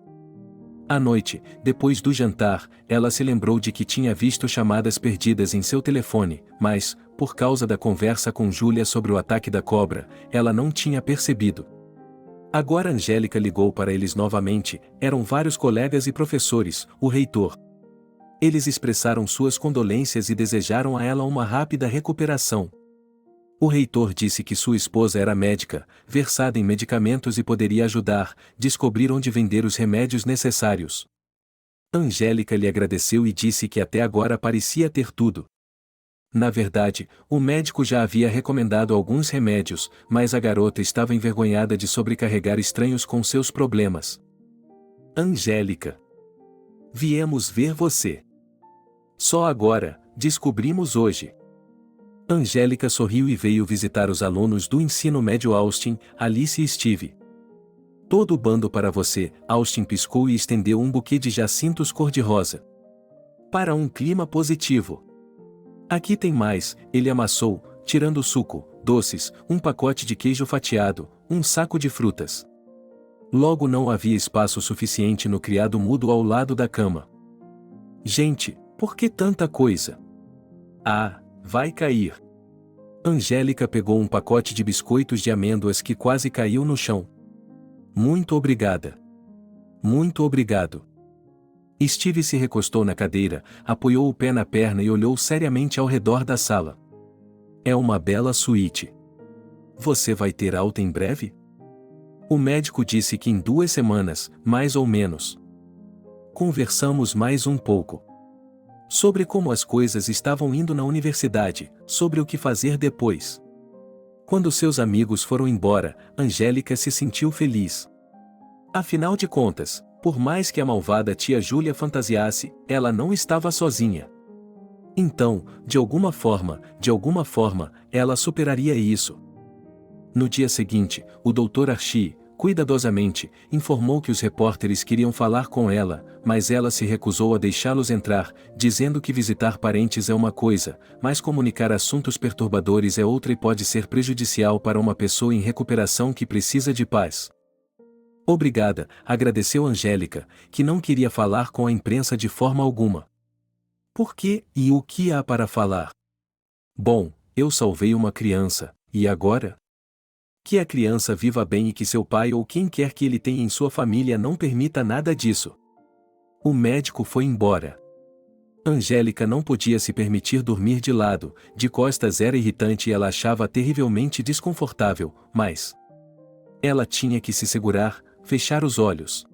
À noite, depois do jantar, ela se lembrou de que tinha visto chamadas perdidas em seu telefone, mas, por causa da conversa com Júlia sobre o ataque da cobra, ela não tinha percebido. Agora Angélica ligou para eles novamente, eram vários colegas e professores, o reitor. Eles expressaram suas condolências e desejaram a ela uma rápida recuperação. O reitor disse que sua esposa era médica, versada em medicamentos e poderia ajudar, descobrir onde vender os remédios necessários. Angélica lhe agradeceu e disse que até agora parecia ter tudo. Na verdade, o médico já havia recomendado alguns remédios, mas a garota estava envergonhada de sobrecarregar estranhos com seus problemas. Angélica. Viemos ver você. Só agora, descobrimos hoje. Angélica sorriu e veio visitar os alunos do ensino médio Austin, Alice e Steve. Todo o bando para você, Austin piscou e estendeu um buquê de jacintos cor-de-rosa. Para um clima positivo. Aqui tem mais, ele amassou, tirando o suco, doces, um pacote de queijo fatiado, um saco de frutas. Logo não havia espaço suficiente no criado mudo ao lado da cama. Gente, por que tanta coisa? Ah, vai cair. Angélica pegou um pacote de biscoitos de amêndoas que quase caiu no chão. Muito obrigada. Muito obrigado. Steve se recostou na cadeira, apoiou o pé na perna e olhou seriamente ao redor da sala. É uma bela suíte. Você vai ter alta em breve? O médico disse que em 2 semanas, mais ou menos. Conversamos mais um pouco. Sobre como as coisas estavam indo na universidade, sobre o que fazer depois. Quando seus amigos foram embora, Angélica se sentiu feliz. Afinal de contas, por mais que a malvada tia Júlia fantasiasse, ela não estava sozinha. Então, de alguma forma, ela superaria isso. No dia seguinte, o Dr. Archie, cuidadosamente, informou que os repórteres queriam falar com ela, mas ela se recusou a deixá-los entrar, dizendo que visitar parentes é uma coisa, mas comunicar assuntos perturbadores é outra e pode ser prejudicial para uma pessoa em recuperação que precisa de paz. Obrigada, agradeceu Angélica, que não queria falar com a imprensa de forma alguma. Por quê e o que há para falar? Bom, eu salvei uma criança, e agora? Que a criança viva bem e que seu pai ou quem quer que ele tenha em sua família não permita nada disso. O médico foi embora. Angélica não podia se permitir dormir de lado, de costas era irritante e ela achava terrivelmente desconfortável, mas ela tinha que se segurar, fechar os olhos.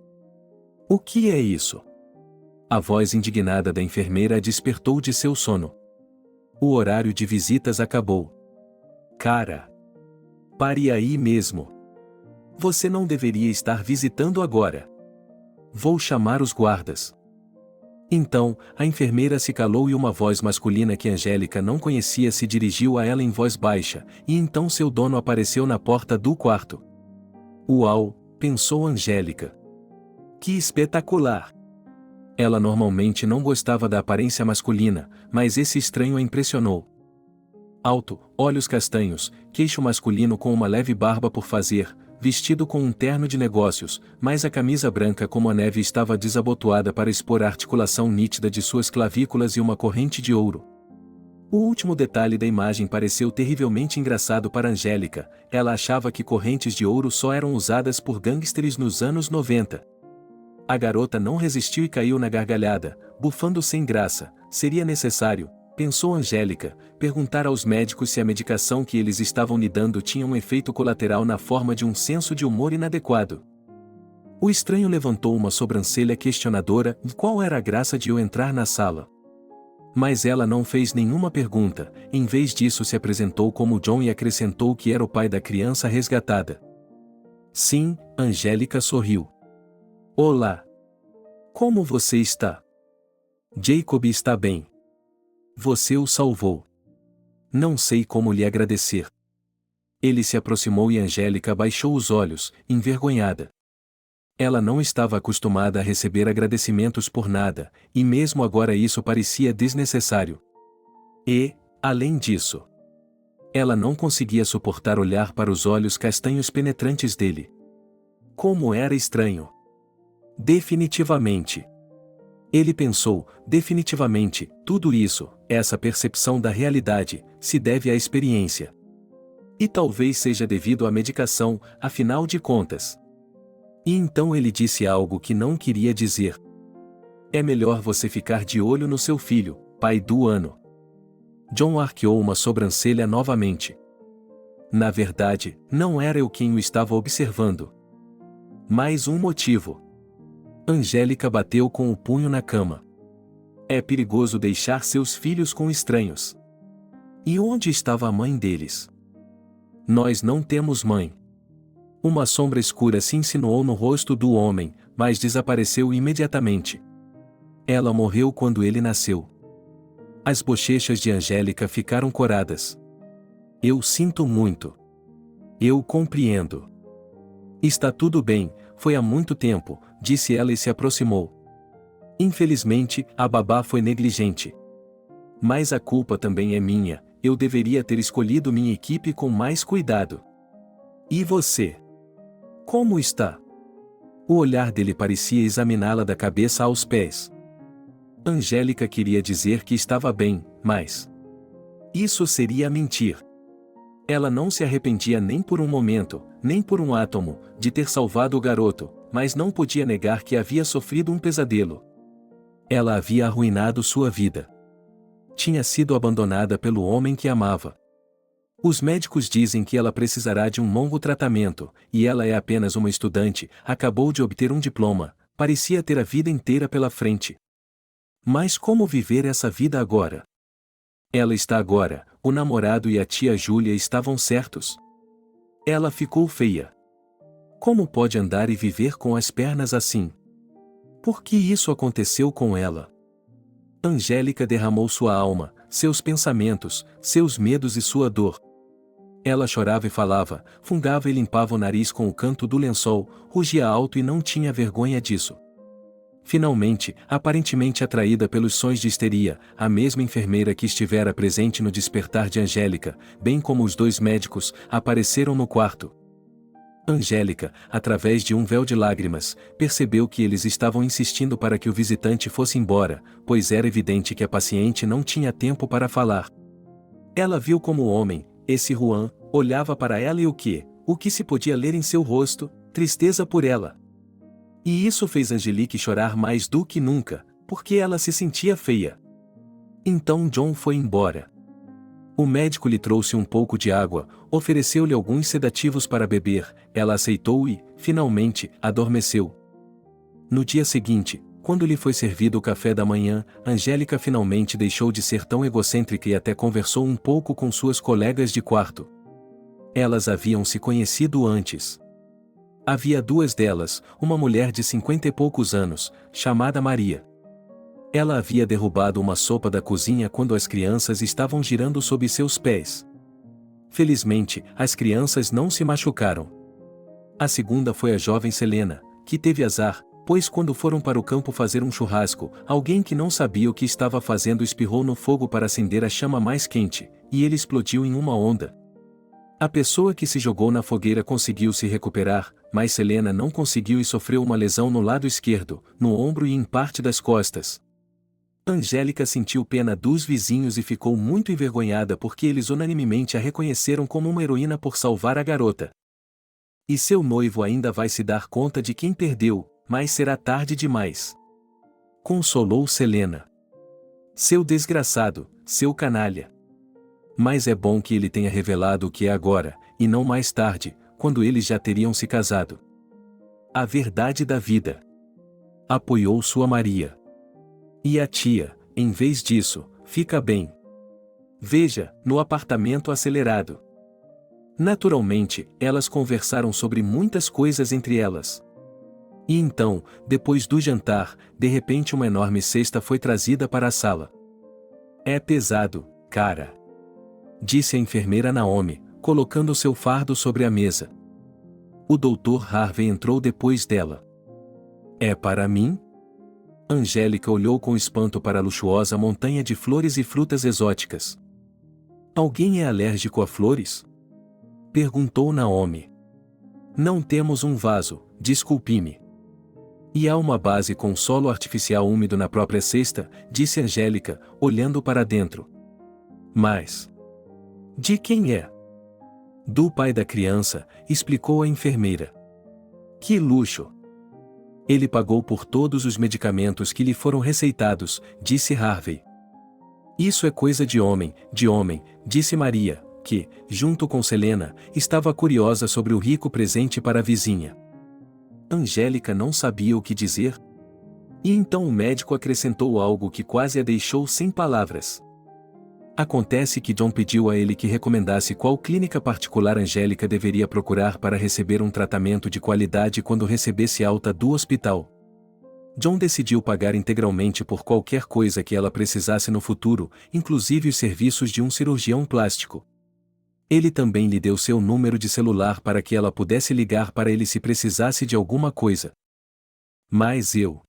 O que é isso? A voz indignada da enfermeira a despertou de seu sono. O horário de visitas acabou. Cara! Pare aí mesmo. Você não deveria estar visitando agora. Vou chamar os guardas. Então, a enfermeira se calou e uma voz masculina que Angélica não conhecia se dirigiu a ela em voz baixa, e então seu dono apareceu na porta do quarto. Uau, pensou Angélica. Que espetacular! Ela normalmente não gostava da aparência masculina, mas esse estranho a impressionou. Alto, olhos castanhos, queixo masculino com uma leve barba por fazer, vestido com um terno de negócios, mas a camisa branca como a neve estava desabotoada para expor a articulação nítida de suas clavículas e uma corrente de ouro. O último detalhe da imagem pareceu terrivelmente engraçado para Angélica, ela achava que correntes de ouro só eram usadas por gangsters nos anos 90. A garota não resistiu e caiu na gargalhada, bufando sem graça. Seria necessário, pensou Angélica, perguntar aos médicos se a medicação que eles estavam lhe dando tinha um efeito colateral na forma de um senso de humor inadequado. O estranho levantou uma sobrancelha questionadora, e qual era a graça de eu entrar na sala? Mas ela não fez nenhuma pergunta, em vez disso se apresentou como John e acrescentou que era o pai da criança resgatada. Sim, Angélica sorriu. Olá! Como você está? Jacob está bem. Você o salvou. Não sei como lhe agradecer. Ele se aproximou e Angélica baixou os olhos, envergonhada. Ela não estava acostumada a receber agradecimentos por nada, e mesmo agora isso parecia desnecessário. E, além disso, ela não conseguia suportar olhar para os olhos castanhos penetrantes dele. Como era estranho! Definitivamente. Ele pensou, definitivamente, tudo isso, essa percepção da realidade, se deve à experiência. E talvez seja devido à medicação, afinal de contas. E então ele disse algo que não queria dizer. É melhor você ficar de olho no seu filho, pai do ano. John arqueou uma sobrancelha novamente. Na verdade, não era eu quem o estava observando. Mais um motivo. Angélica bateu com o punho na cama. É perigoso deixar seus filhos com estranhos. E onde estava a mãe deles? Nós não temos mãe. Uma sombra escura se insinuou no rosto do homem, mas desapareceu imediatamente. Ela morreu quando ele nasceu. As bochechas de Angélica ficaram coradas. Eu sinto muito. Eu compreendo. Está tudo bem, foi há muito tempo, disse ela e se aproximou. Infelizmente, a babá foi negligente. Mas a culpa também é minha, eu deveria ter escolhido minha equipe com mais cuidado. E você? Como está? O olhar dele parecia examiná-la da cabeça aos pés. Angélica queria dizer que estava bem, mas isso seria mentir. Ela não se arrependia nem por um momento, nem por um átomo, de ter salvado o garoto, mas não podia negar que havia sofrido um pesadelo. Ela havia arruinado sua vida. Tinha sido abandonada pelo homem que amava. Os médicos dizem que ela precisará de um longo tratamento, e ela é apenas uma estudante, acabou de obter um diploma, parecia ter a vida inteira pela frente. Mas como viver essa vida agora? Ela está agora, o namorado e a tia Júlia estavam certos. Ela ficou feia. Como pode andar e viver com as pernas assim? Por que isso aconteceu com ela? Angélica derramou sua alma, seus pensamentos, seus medos e sua dor. Ela chorava e falava, fungava e limpava o nariz com o canto do lençol, rugia alto e não tinha vergonha disso. Finalmente, aparentemente atraída pelos sons de histeria, a mesma enfermeira que estivera presente no despertar de Angélica, bem como os dois médicos, apareceram no quarto. Angélica, através de um véu de lágrimas, percebeu que eles estavam insistindo para que o visitante fosse embora, pois era evidente que a paciente não tinha tempo para falar. Ela viu como o homem, esse Juan, olhava para ela e o que se podia ler em seu rosto, tristeza por ela. E isso fez Angelique chorar mais do que nunca, porque ela se sentia feia. Então John foi embora. O médico lhe trouxe um pouco de água, ofereceu-lhe alguns sedativos para beber, ela aceitou e, finalmente, adormeceu. No dia seguinte, quando lhe foi servido o café da manhã, Angélica finalmente deixou de ser tão egocêntrica e até conversou um pouco com suas colegas de quarto. Elas haviam se conhecido antes. Havia duas delas, uma mulher de 50 e poucos anos, chamada Maria. Ela havia derrubado uma sopa da cozinha quando as crianças estavam girando sob seus pés. Felizmente, as crianças não se machucaram. A segunda foi a jovem Selena, que teve azar, pois quando foram para o campo fazer um churrasco, alguém que não sabia o que estava fazendo espirrou no fogo para acender a chama mais quente, e ele explodiu em uma onda. A pessoa que se jogou na fogueira conseguiu se recuperar, mas Selena não conseguiu e sofreu uma lesão no lado esquerdo, no ombro e em parte das costas. Angélica sentiu pena dos vizinhos e ficou muito envergonhada porque eles unanimemente a reconheceram como uma heroína por salvar a garota. E seu noivo ainda vai se dar conta de quem perdeu, mas será tarde demais. Consolou Selena. Seu desgraçado, seu canalha. Mas é bom que ele tenha revelado o que é agora, e não mais tarde, quando eles já teriam se casado. A verdade da vida. Apoiou sua Maria. E a tia, em vez disso, fica bem. Veja, no apartamento acelerado. Naturalmente, elas conversaram sobre muitas coisas entre elas. E então, depois do jantar, de repente uma enorme cesta foi trazida para a sala. É pesado, cara. Disse a enfermeira Naomi, colocando seu fardo sobre a mesa. O Dr. Harvey entrou depois dela. É para mim? Angélica olhou com espanto para a luxuosa montanha de flores e frutas exóticas. Alguém é alérgico a flores? Perguntou Naomi. Não temos um vaso, desculpe-me. E há uma base com solo artificial úmido na própria cesta, disse Angélica, olhando para dentro. Mas... de quem é? Do pai da criança, explicou a enfermeira. Que luxo! Ele pagou por todos os medicamentos que lhe foram receitados, disse Harvey. Isso é coisa de homem, disse Maria, que, junto com Selena, estava curiosa sobre o rico presente para a vizinha. Angélica não sabia o que dizer. E então o médico acrescentou algo que quase a deixou sem palavras. Acontece que John pediu a ele que recomendasse qual clínica particular Angélica deveria procurar para receber um tratamento de qualidade quando recebesse alta do hospital. John decidiu pagar integralmente por qualquer coisa que ela precisasse no futuro, inclusive os serviços de um cirurgião plástico. Ele também lhe deu seu número de celular para que ela pudesse ligar para ele se precisasse de alguma coisa. Mas eu,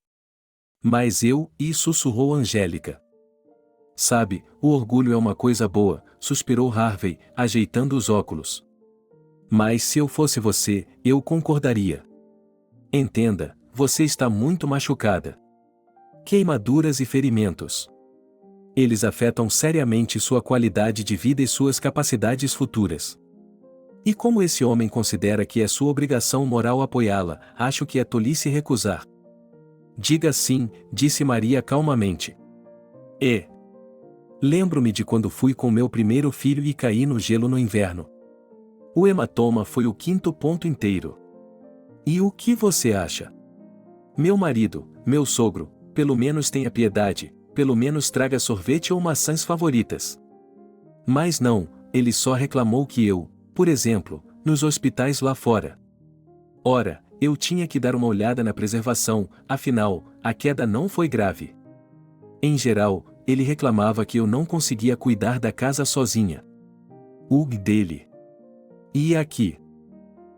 e sussurrou Angélica. Sabe, o orgulho é uma coisa boa, suspirou Harvey, ajeitando os óculos. Mas se eu fosse você, eu concordaria. Entenda, você está muito machucada. Queimaduras e ferimentos. Eles afetam seriamente sua qualidade de vida e suas capacidades futuras. E como esse homem considera que é sua obrigação moral apoiá-la, acho que é tolice recusar. Diga sim, disse Maria calmamente. Lembro-me de quando fui com meu primeiro filho e caí no gelo no inverno. O hematoma foi o 5º ponto inteiro. E o que você acha? Meu marido, meu sogro, pelo menos tenha piedade, pelo menos traga sorvete ou maçãs favoritas. Mas não, ele só reclamou que eu, por exemplo, nos hospitais lá fora. Ora, eu tinha que dar uma olhada na preservação, afinal, a queda não foi grave. Em geral, ele reclamava que eu não conseguia cuidar da casa sozinha. Dele. E aqui?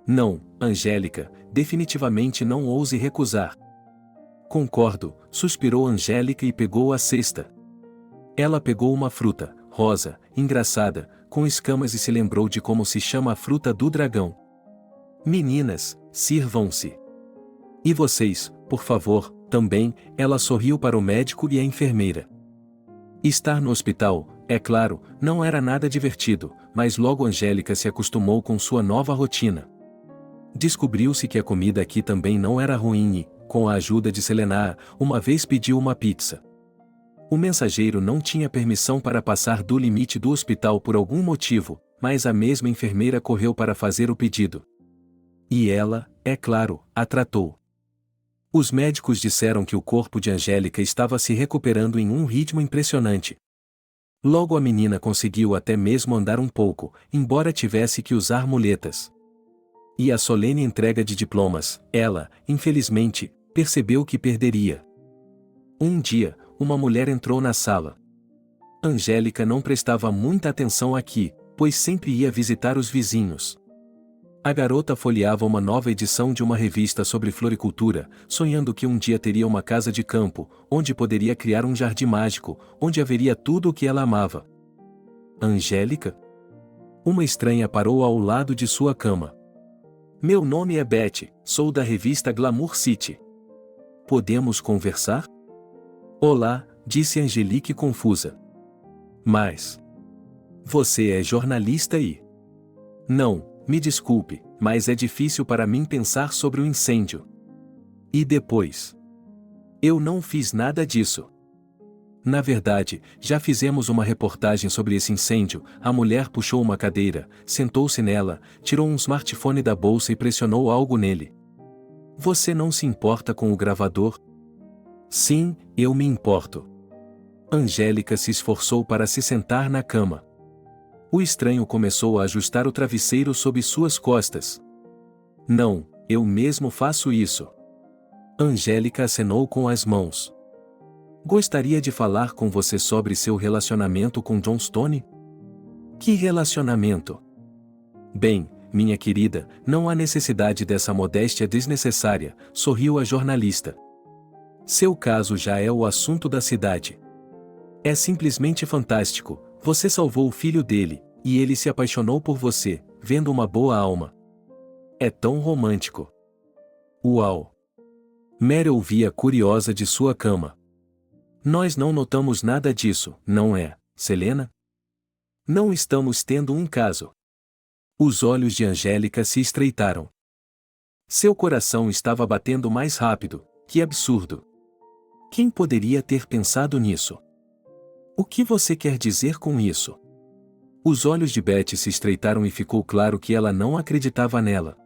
Não, Angélica, definitivamente não ouse recusar. Concordo, suspirou Angélica e pegou a cesta. Ela pegou uma fruta, rosa, engraçada, com escamas e se lembrou de como se chama a fruta do dragão. Meninas, sirvam-se. E vocês, por favor, também, ela sorriu para o médico e a enfermeira. Estar no hospital, é claro, não era nada divertido, mas logo Angélica se acostumou com sua nova rotina. Descobriu-se que a comida aqui também não era ruim e, com a ajuda de Selena, uma vez pediu uma pizza. O mensageiro não tinha permissão para passar do limite do hospital por algum motivo, mas a mesma enfermeira correu para fazer o pedido. E ela, é claro, a tratou. Os médicos disseram que o corpo de Angélica estava se recuperando em um ritmo impressionante. Logo a menina conseguiu até mesmo andar um pouco, embora tivesse que usar muletas. E a solene entrega de diplomas, ela, infelizmente, percebeu que perderia. Um dia, uma mulher entrou na sala. Angélica não prestava muita atenção aqui, pois sempre ia visitar os vizinhos. A garota folheava uma nova edição de uma revista sobre floricultura, sonhando que um dia teria uma casa de campo, onde poderia criar um jardim mágico, onde haveria tudo o que ela amava. Angélica? Uma estranha parou ao lado de sua cama. Meu nome é Betty, sou da revista Glamour City. Podemos conversar? Olá, disse Angelique confusa. Mas... você é jornalista e... Não, me desculpe, mas é difícil para mim pensar sobre o incêndio. E depois? Eu não fiz nada disso. Na verdade, já fizemos uma reportagem sobre esse incêndio. A mulher puxou uma cadeira, sentou-se nela, tirou um smartphone da bolsa e pressionou algo nele. Você não se importa com o gravador? Sim, eu me importo. Angélica se esforçou para se sentar na cama. O estranho começou a ajustar o travesseiro sob suas costas. Não, eu mesmo faço isso. Angélica acenou com as mãos. Gostaria de falar com você sobre seu relacionamento com John Stone? Que relacionamento? Bem, minha querida, não há necessidade dessa modéstia desnecessária, sorriu a jornalista. Seu caso já é o assunto da cidade. É simplesmente fantástico, você salvou o filho dele, e ele se apaixonou por você, vendo uma boa alma. É tão romântico. Uau! Mary ouvia curiosa de sua cama. Nós não notamos nada disso, não é, Selena? Não estamos tendo um caso. Os olhos de Angélica se estreitaram. Seu coração estava batendo mais rápido, que absurdo. Quem poderia ter pensado nisso? O que você quer dizer com isso? Os olhos de Betty se estreitaram e ficou claro que ela não acreditava nela.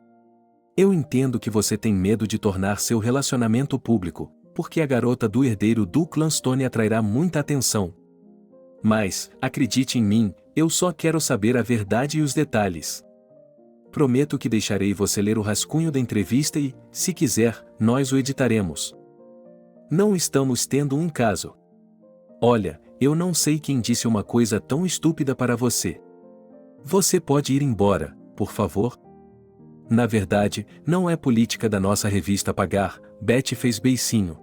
Eu entendo que você tem medo de tornar seu relacionamento público, porque a garota do herdeiro do clã Stone atrairá muita atenção. Mas, acredite em mim, eu só quero saber a verdade e os detalhes. Prometo que deixarei você ler o rascunho da entrevista e, se quiser, nós o editaremos. Não estamos tendo um caso. Olha, eu não sei quem disse uma coisa tão estúpida para você. Você pode ir embora, por favor? Na verdade, não é política da nossa revista pagar, Betty fez beicinho.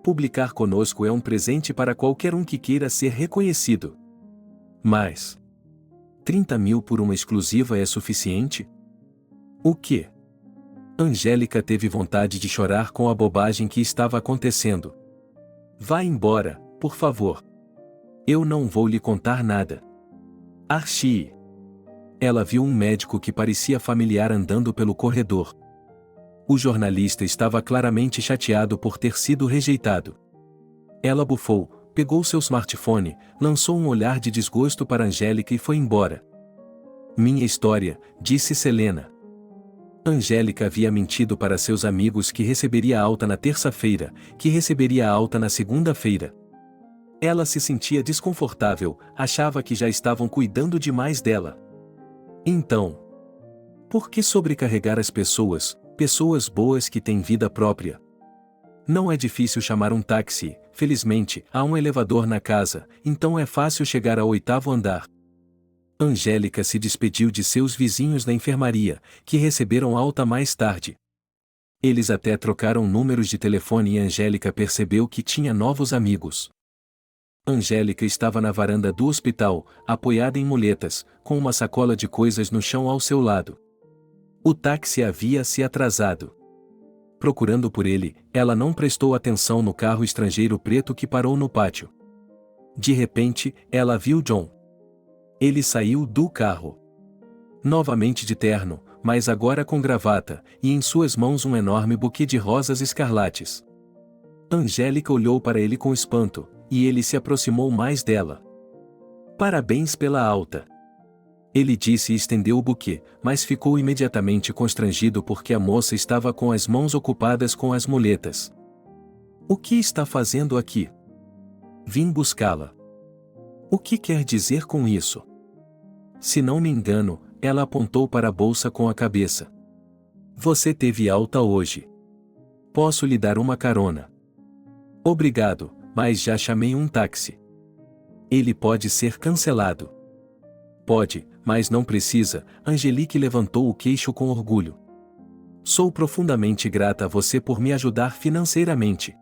Publicar conosco é um presente para qualquer um que queira ser reconhecido. Mas... 30 mil por uma exclusiva é suficiente? O quê? Angélica teve vontade de chorar com a bobagem que estava acontecendo. Vá embora, por favor. Eu não vou lhe contar nada. Archie. Ela viu um médico que parecia familiar andando pelo corredor. O jornalista estava claramente chateado por ter sido rejeitado. Ela bufou, pegou seu smartphone, lançou um olhar de desgosto para Angélica e foi embora. Minha história, disse Selena. Angélica havia mentido para seus amigos que receberia alta na terça-feira, que receberia alta na segunda-feira. Ela se sentia desconfortável, achava que já estavam cuidando demais dela. Então, por que sobrecarregar as pessoas, pessoas boas que têm vida própria? Não é difícil chamar um táxi, felizmente, há um elevador na casa, então é fácil chegar ao 8º andar. Angélica se despediu de seus vizinhos da enfermaria, que receberam alta mais tarde. Eles até trocaram números de telefone e Angélica percebeu que tinha novos amigos. Angélica estava na varanda do hospital, apoiada em muletas, com uma sacola de coisas no chão ao seu lado. O táxi havia se atrasado. Procurando por ele, ela não prestou atenção no carro estrangeiro preto que parou no pátio. De repente, ela viu John. Ele saiu do carro. Novamente de terno, mas agora com gravata, e em suas mãos um enorme buquê de rosas escarlates. Angélica olhou para ele com espanto, e ele se aproximou mais dela. Parabéns pela alta. Ele disse e estendeu o buquê, mas ficou imediatamente constrangido porque a moça estava com as mãos ocupadas com as muletas. O que está fazendo aqui? Vim buscá-la. O que quer dizer com isso? Se não me engano, ela apontou para a bolsa com a cabeça. Você teve alta hoje. Posso lhe dar uma carona? Obrigado, mas já chamei um táxi. Ele pode ser cancelado. Pode, mas não precisa. Angelique levantou o queixo com orgulho. Sou profundamente grata a você por me ajudar financeiramente.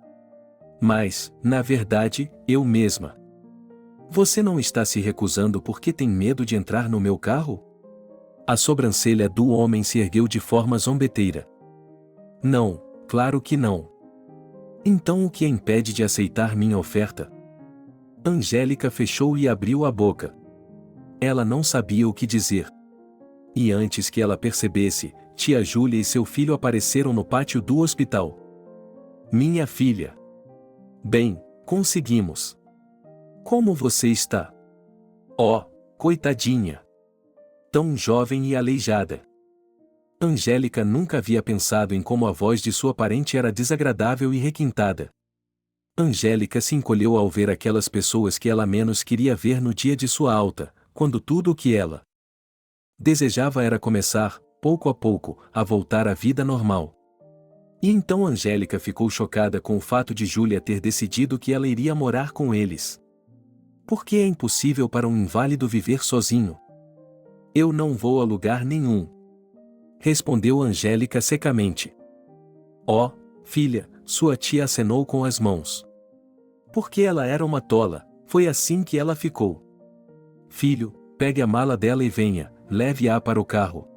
Mas, na verdade, eu mesma. Você não está se recusando porque tem medo de entrar no meu carro? A sobrancelha do homem se ergueu de forma zombeteira. Não, claro que não. Então o que a impede de aceitar minha oferta? Angélica fechou e abriu a boca. Ela não sabia o que dizer. E antes que ela percebesse, tia Júlia e seu filho apareceram no pátio do hospital. Minha filha. Bem, conseguimos. Como você está? Oh, coitadinha. Tão jovem e aleijada. Angélica nunca havia pensado em como a voz de sua parente era desagradável e requintada. Angélica se encolheu ao ver aquelas pessoas que ela menos queria ver no dia de sua alta, quando tudo o que ela desejava era começar, pouco a pouco, a voltar à vida normal. E então Angélica ficou chocada com o fato de Júlia ter decidido que ela iria morar com eles. Por que é impossível para um inválido viver sozinho? Eu não vou a lugar nenhum. Respondeu Angélica secamente. Oh, filha, sua tia acenou com as mãos. Porque ela era uma tola, foi assim que ela ficou. Filho, pegue a mala dela e venha, leve-a para o carro.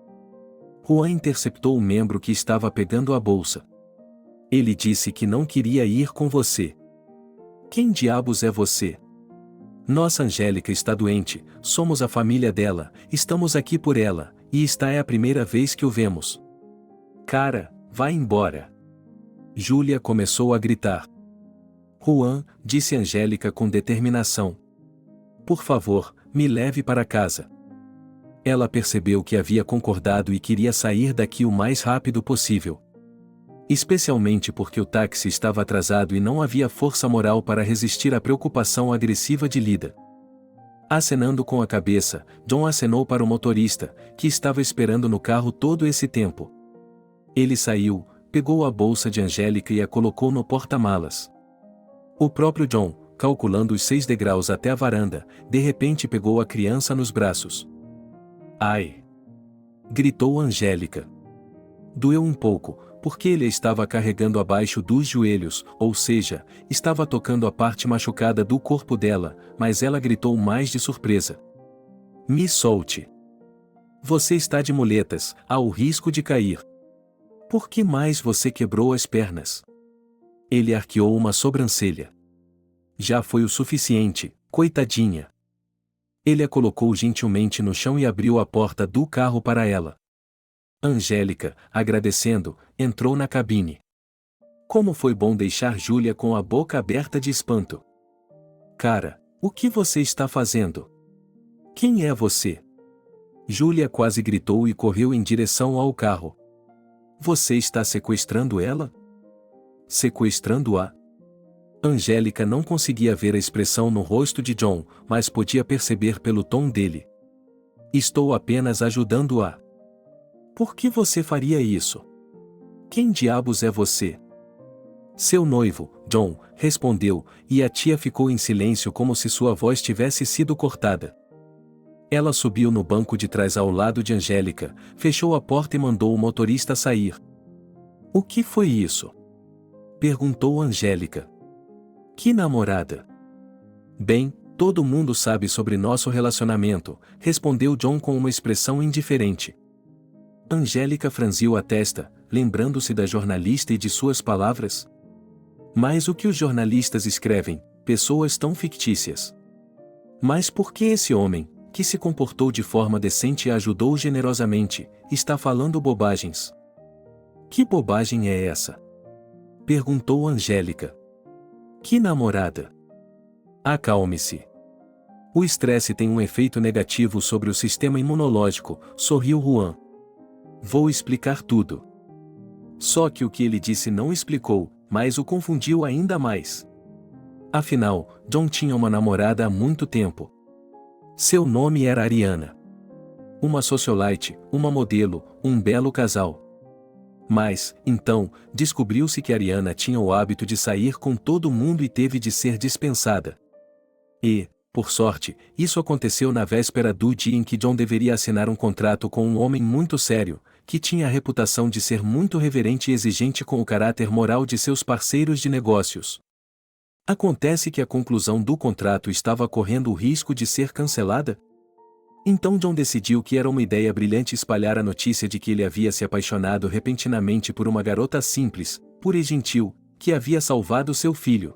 Juan interceptou o membro que estava pegando a bolsa. Ele disse que não queria ir com você. Quem diabos é você? Nossa Angélica está doente, somos a família dela, estamos aqui por ela, e esta é a primeira vez que o vemos. Cara, vai embora. Júlia começou a gritar. Juan, disse Angélica com determinação. Por favor, me leve para casa. Ela percebeu que havia concordado e queria sair daqui o mais rápido possível. Especialmente porque o táxi estava atrasado e não havia força moral para resistir à preocupação agressiva de Lida. Acenando com a cabeça, John acenou para o motorista, que estava esperando no carro todo esse tempo. Ele saiu, pegou a bolsa de Angélica e a colocou no porta-malas. O próprio John, calculando os 6 degraus até a varanda, de repente pegou a criança nos braços. Ai! Gritou Angélica. Doeu um pouco, porque ele a estava carregando abaixo dos joelhos, ou seja, estava tocando a parte machucada do corpo dela, mas ela gritou mais de surpresa. Me solte! Você está de muletas, há o risco de cair. Por que mais você quebrou as pernas? Ele arqueou uma sobrancelha. Já foi o suficiente, coitadinha. Ele a colocou gentilmente no chão e abriu a porta do carro para ela. Angélica, agradecendo, entrou na cabine. Como foi bom deixar Júlia com a boca aberta de espanto. Cara, o que você está fazendo? Quem é você? Júlia quase gritou e correu em direção ao carro. Você está sequestrando ela? Sequestrando-a? Angélica não conseguia ver a expressão no rosto de John, mas podia perceber pelo tom dele. Estou apenas ajudando-a. Por que você faria isso? Quem diabos é você? Seu noivo, John, respondeu, e a tia ficou em silêncio como se sua voz tivesse sido cortada. Ela subiu no banco de trás ao lado de Angélica, fechou a porta e mandou o motorista sair. O que foi isso? Perguntou Angélica. Que namorada? Bem, todo mundo sabe sobre nosso relacionamento, respondeu John com uma expressão indiferente. Angélica franziu a testa, lembrando-se da jornalista e de suas palavras. Mas o que os jornalistas escrevem, pessoas tão fictícias. Mas por que esse homem, que se comportou de forma decente e a ajudou generosamente, está falando bobagens? Que bobagem é essa? Perguntou Angélica. Que namorada? Acalme-se. O estresse tem um efeito negativo sobre o sistema imunológico, sorriu Juan. Vou explicar tudo. Só que o que ele disse não explicou, mas o confundiu ainda mais. Afinal, John tinha uma namorada há muito tempo. Seu nome era Ariana. Uma socialite, uma modelo, um belo casal. Mas, então, descobriu-se que Ariana tinha o hábito de sair com todo mundo e teve de ser dispensada. E, por sorte, isso aconteceu na véspera do dia em que John deveria assinar um contrato com um homem muito sério, que tinha a reputação de ser muito reverente e exigente com o caráter moral de seus parceiros de negócios. Acontece que a conclusão do contrato estava correndo o risco de ser cancelada? Então John decidiu que era uma ideia brilhante espalhar a notícia de que ele havia se apaixonado repentinamente por uma garota simples, pura e gentil, que havia salvado seu filho.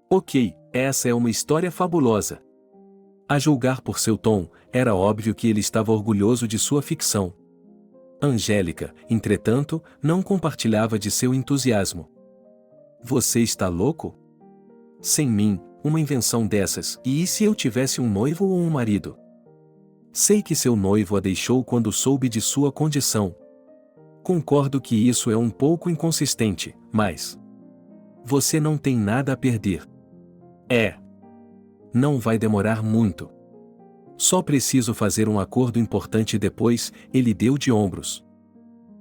Ok, essa é uma história fabulosa. A julgar por seu tom, era óbvio que ele estava orgulhoso de sua ficção. Angélica, entretanto, não compartilhava de seu entusiasmo. Você está louco? Sem mim, uma invenção dessas, e se eu tivesse um noivo ou um marido? Sei que seu noivo a deixou quando soube de sua condição. Concordo que isso é um pouco inconsistente, mas... Você não tem nada a perder. Não vai demorar muito. Só preciso fazer um acordo importante e depois, ele deu de ombros.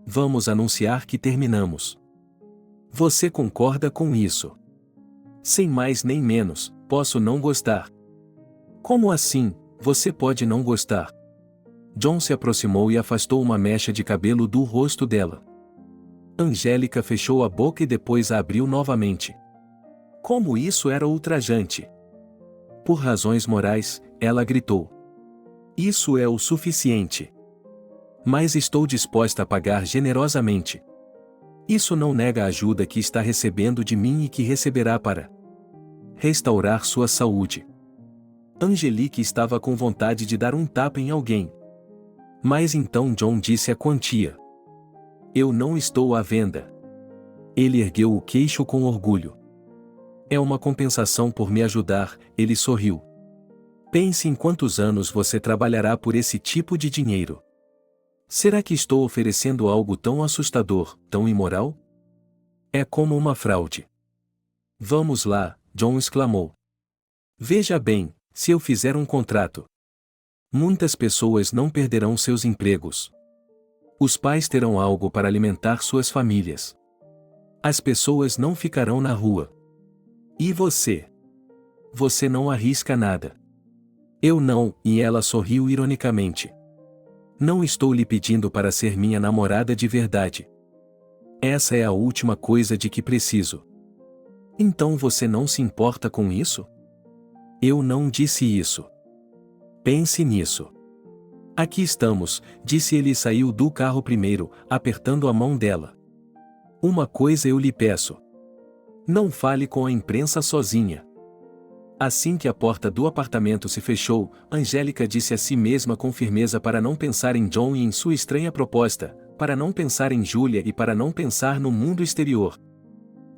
Vamos anunciar que terminamos. Você concorda com isso? Sem mais nem menos, posso não gostar. Como assim, você pode não gostar? John se aproximou e afastou uma mecha de cabelo do rosto dela. Angélica fechou a boca e depois a abriu novamente. Como isso era ultrajante! Por razões morais, ela gritou. Isso é o suficiente. Mas estou disposta a pagar generosamente. Isso não nega a ajuda que está recebendo de mim e que receberá para restaurar sua saúde. Angelique estava com vontade de dar um tapa em alguém. Mas então John disse a quantia. Eu não estou à venda. Ele ergueu o queixo com orgulho. É uma compensação por me ajudar, ele sorriu. Pense em quantos anos você trabalhará por esse tipo de dinheiro. Será que estou oferecendo algo tão assustador, tão imoral? É como uma fraude. Vamos lá, John exclamou. Veja bem, se eu fizer um contrato. Muitas pessoas não perderão seus empregos. Os pais terão algo para alimentar suas famílias. As pessoas não ficarão na rua. E você? Você não arrisca nada. Eu não, e ela sorriu ironicamente. Não estou lhe pedindo para ser minha namorada de verdade. Essa é a última coisa de que preciso. Então você não se importa com isso? Eu não disse isso. Pense nisso. Aqui estamos, disse ele e saiu do carro primeiro, apertando a mão dela. Uma coisa eu lhe peço. Não fale com a imprensa sozinha. Assim que a porta do apartamento se fechou, Angélica disse a si mesma com firmeza para não pensar em John e em sua estranha proposta, para não pensar em Julia e para não pensar no mundo exterior.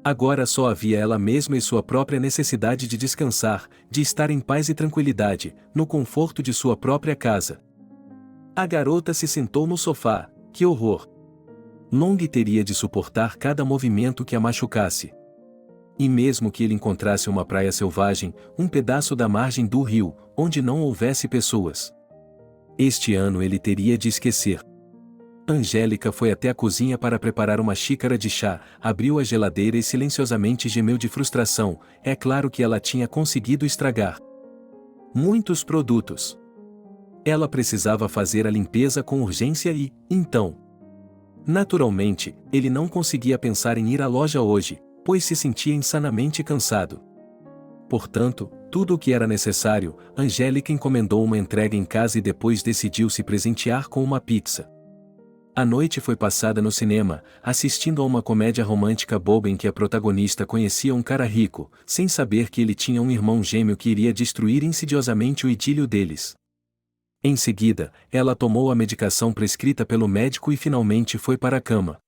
Agora só havia ela mesma e sua própria necessidade de descansar, de estar em paz e tranquilidade, no conforto de sua própria casa. A garota se sentou no sofá. Que horror! Long teria de suportar cada movimento que a machucasse. E mesmo que ele encontrasse uma praia selvagem, um pedaço da margem do rio, onde não houvesse pessoas. Este ano ele teria de esquecer. Angélica foi até a cozinha para preparar uma xícara de chá, abriu a geladeira e silenciosamente gemeu de frustração. É claro que ela tinha conseguido estragar muitos produtos. Ela precisava fazer a limpeza com urgência e, então... Naturalmente, ele não conseguia pensar em ir à loja hoje, pois se sentia insanamente cansado. Portanto, tudo o que era necessário, Angélica encomendou uma entrega em casa e depois decidiu se presentear com uma pizza. A noite foi passada no cinema, assistindo a uma comédia romântica boba em que a protagonista conhecia um cara rico, sem saber que ele tinha um irmão gêmeo que iria destruir insidiosamente o idílio deles. Em seguida, ela tomou a medicação prescrita pelo médico e finalmente foi para a cama.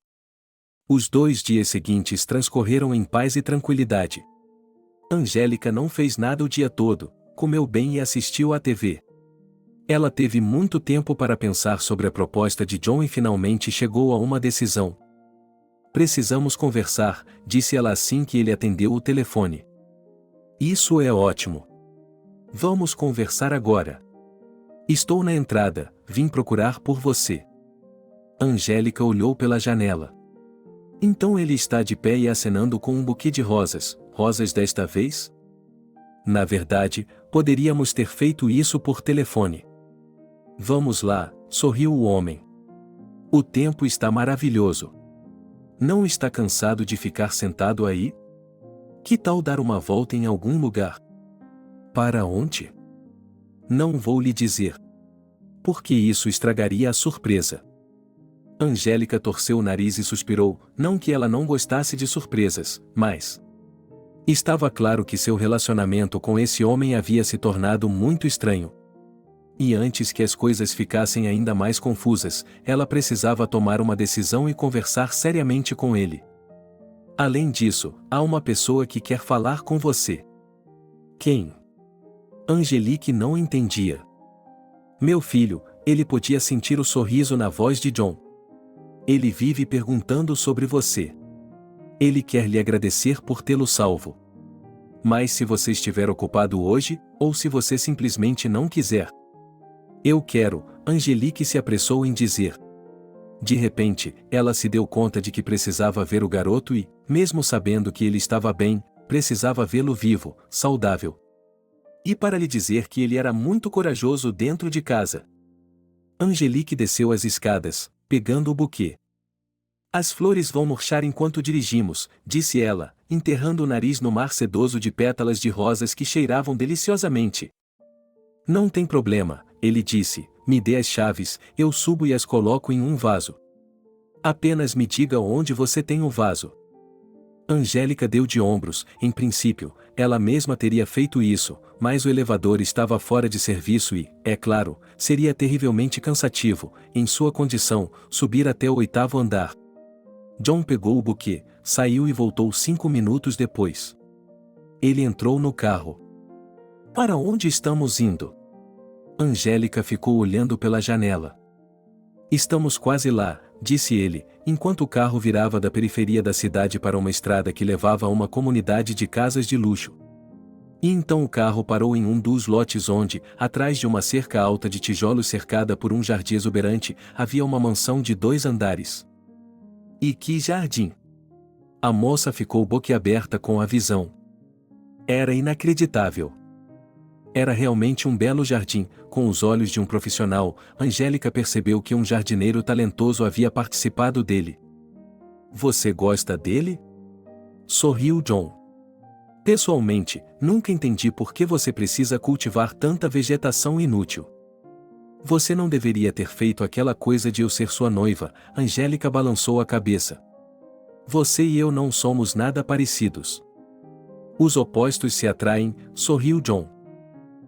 Os 2 dias seguintes transcorreram em paz e tranquilidade. Angélica não fez nada o dia todo, comeu bem e assistiu à TV. Ela teve muito tempo para pensar sobre a proposta de John e finalmente chegou a uma decisão. Precisamos conversar, disse ela assim que ele atendeu o telefone. Isso é ótimo. Vamos conversar agora. Estou na entrada, vim procurar por você. Angélica olhou pela janela. Então ele está de pé e acenando com um buquê de rosas, rosas desta vez? Na verdade, poderíamos ter feito isso por telefone. Vamos lá, sorriu o homem. O tempo está maravilhoso. Não está cansado de ficar sentado aí? Que tal dar uma volta em algum lugar? Para onde? Não vou lhe dizer. Porque isso estragaria a surpresa. Angélica torceu o nariz e suspirou, não que ela não gostasse de surpresas, mas... Estava claro que seu relacionamento com esse homem havia se tornado muito estranho. E antes que as coisas ficassem ainda mais confusas, ela precisava tomar uma decisão e conversar seriamente com ele. Além disso, há uma pessoa que quer falar com você. Quem? Angelique não entendia. Meu filho, ele podia sentir o sorriso na voz de John. Ele vive perguntando sobre você. Ele quer lhe agradecer por tê-lo salvo. Mas se você estiver ocupado hoje, ou se você simplesmente não quiser. Eu quero, Angelique se apressou em dizer. De repente, ela se deu conta de que precisava ver o garoto e, mesmo sabendo que ele estava bem, precisava vê-lo vivo, saudável. E para lhe dizer que ele era muito corajoso dentro de casa. Angelique desceu as escadas, pegando o buquê. As flores vão murchar enquanto dirigimos, disse ela, enterrando o nariz no mar sedoso de pétalas de rosas que cheiravam deliciosamente. Não tem problema, ele disse, me dê as chaves, eu subo e as coloco em um vaso. Apenas me diga onde você tem o vaso. Angélica deu de ombros, em princípio, ela mesma teria feito isso, mas o elevador estava fora de serviço e, é claro, seria terrivelmente cansativo, em sua condição, subir até o 8º andar. John pegou o buquê, saiu e voltou 5 minutos depois. Ele entrou no carro. Para onde estamos indo? Angélica ficou olhando pela janela. Estamos quase lá, disse ele, enquanto o carro virava da periferia da cidade para uma estrada que levava a uma comunidade de casas de luxo. E então o carro parou em um dos lotes onde, atrás de uma cerca alta de tijolos cercada por um jardim exuberante, havia uma mansão de 2 andares. E que jardim! A moça ficou boquiaberta com a visão. Era inacreditável. Era realmente um belo jardim, com os olhos de um profissional. Angélica percebeu que um jardineiro talentoso havia participado dele. Você gosta dele? Sorriu John. Pessoalmente, nunca entendi por que você precisa cultivar tanta vegetação inútil. Você não deveria ter feito aquela coisa de eu ser sua noiva, Angélica balançou a cabeça. Você e eu não somos nada parecidos. Os opostos se atraem, sorriu John.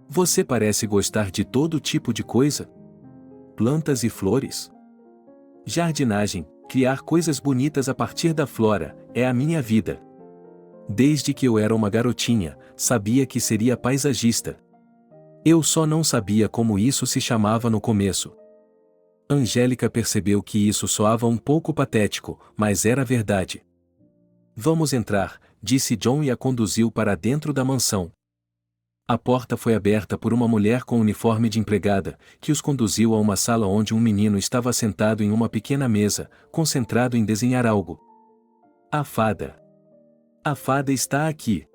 Você parece gostar de todo tipo de coisa. Plantas e flores. Jardinagem, criar coisas bonitas a partir da flora, é a minha vida. Desde que eu era uma garotinha, sabia que seria paisagista. Eu só não sabia como isso se chamava no começo. Angélica percebeu que isso soava um pouco patético, mas era verdade. Vamos entrar, disse John e a conduziu para dentro da mansão. A porta foi aberta por uma mulher com uniforme de empregada, que os conduziu a uma sala onde um menino estava sentado em uma pequena mesa, concentrado em desenhar algo. A fada. A fada está aqui.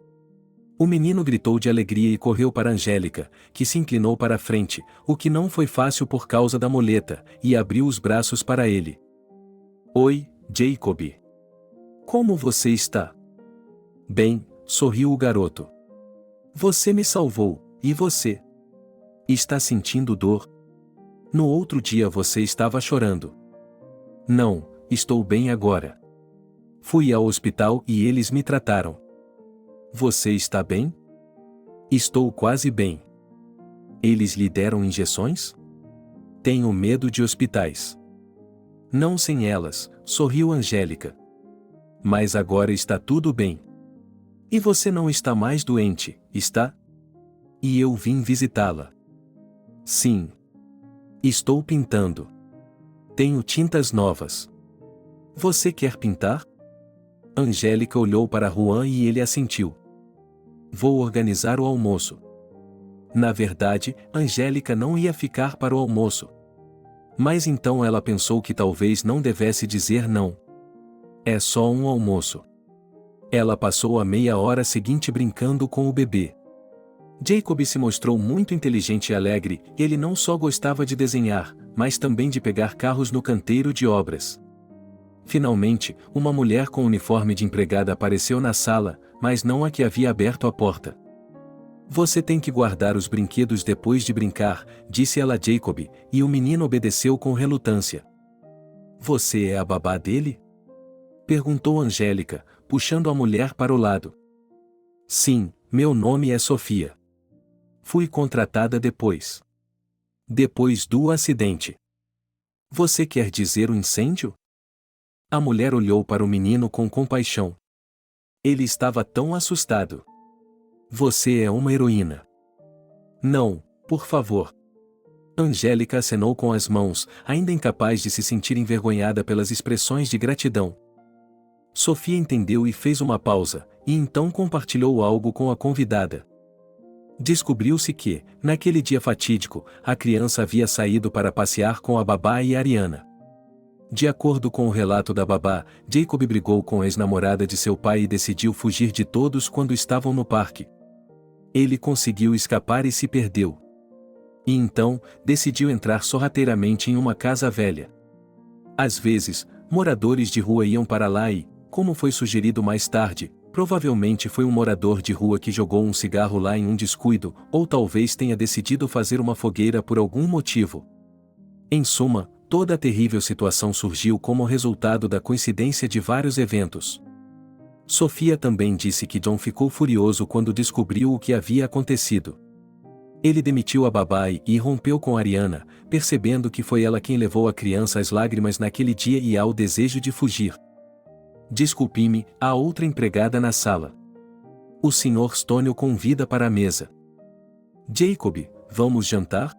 O menino gritou de alegria e correu para Angélica, que se inclinou para a frente, o que não foi fácil por causa da muleta, e abriu os braços para ele. Oi, Jacob. Como você está? Bem, sorriu o garoto. Você me salvou, e você? Está sentindo dor? No outro dia você estava chorando. Não, estou bem agora. Fui ao hospital e eles me trataram. Você está bem? Estou quase bem. Eles lhe deram injeções? Tenho medo de hospitais. Não sem elas, sorriu Angélica. Mas agora está tudo bem. E você não está mais doente, está? E eu vim visitá-la. Sim. Estou pintando. Tenho tintas novas. Você quer pintar? Angélica olhou para Juan e ele assentiu. Vou organizar o almoço. Na verdade, Angélica não ia ficar para o almoço. Mas então ela pensou que talvez não devesse dizer não. É só um almoço. Ela passou a meia hora seguinte brincando com o bebê. Jacob se mostrou muito inteligente e alegre, ele não só gostava de desenhar, mas também de pegar carros no canteiro de obras. Finalmente, uma mulher com uniforme de empregada apareceu na sala, mas não a que havia aberto a porta. Você tem que guardar os brinquedos depois de brincar, disse ela a Jacob, e o menino obedeceu com relutância. Você é a babá dele? Perguntou Angélica, puxando a mulher para o lado. Sim, meu nome é Sofia. Fui contratada depois. Depois do acidente. Você quer dizer o incêndio? A mulher olhou para o menino com compaixão. Ele estava tão assustado. Você é uma heroína. Não, por favor. Angélica acenou com as mãos, ainda incapaz de se sentir envergonhada pelas expressões de gratidão. Sofia entendeu e fez uma pausa, e então compartilhou algo com a convidada. Descobriu-se que, naquele dia fatídico, a criança havia saído para passear com a babá e Ariana. De acordo com o relato da babá, Jacob brigou com a ex-namorada de seu pai e decidiu fugir de todos quando estavam no parque. Ele conseguiu escapar e se perdeu. E então, decidiu entrar sorrateiramente em uma casa velha. Às vezes, moradores de rua iam para lá e, como foi sugerido mais tarde, provavelmente foi um morador de rua que jogou um cigarro lá em um descuido, ou talvez tenha decidido fazer uma fogueira por algum motivo. Em suma, toda a terrível situação surgiu como resultado da coincidência de vários eventos. Sofia também disse que John ficou furioso quando descobriu o que havia acontecido. Ele demitiu a babá e rompeu com Ariana, percebendo que foi ela quem levou a criança às lágrimas naquele dia e ao desejo de fugir. Desculpe-me, há outra empregada na sala. O Sr. Stone o convida para a mesa. Jacob, vamos jantar?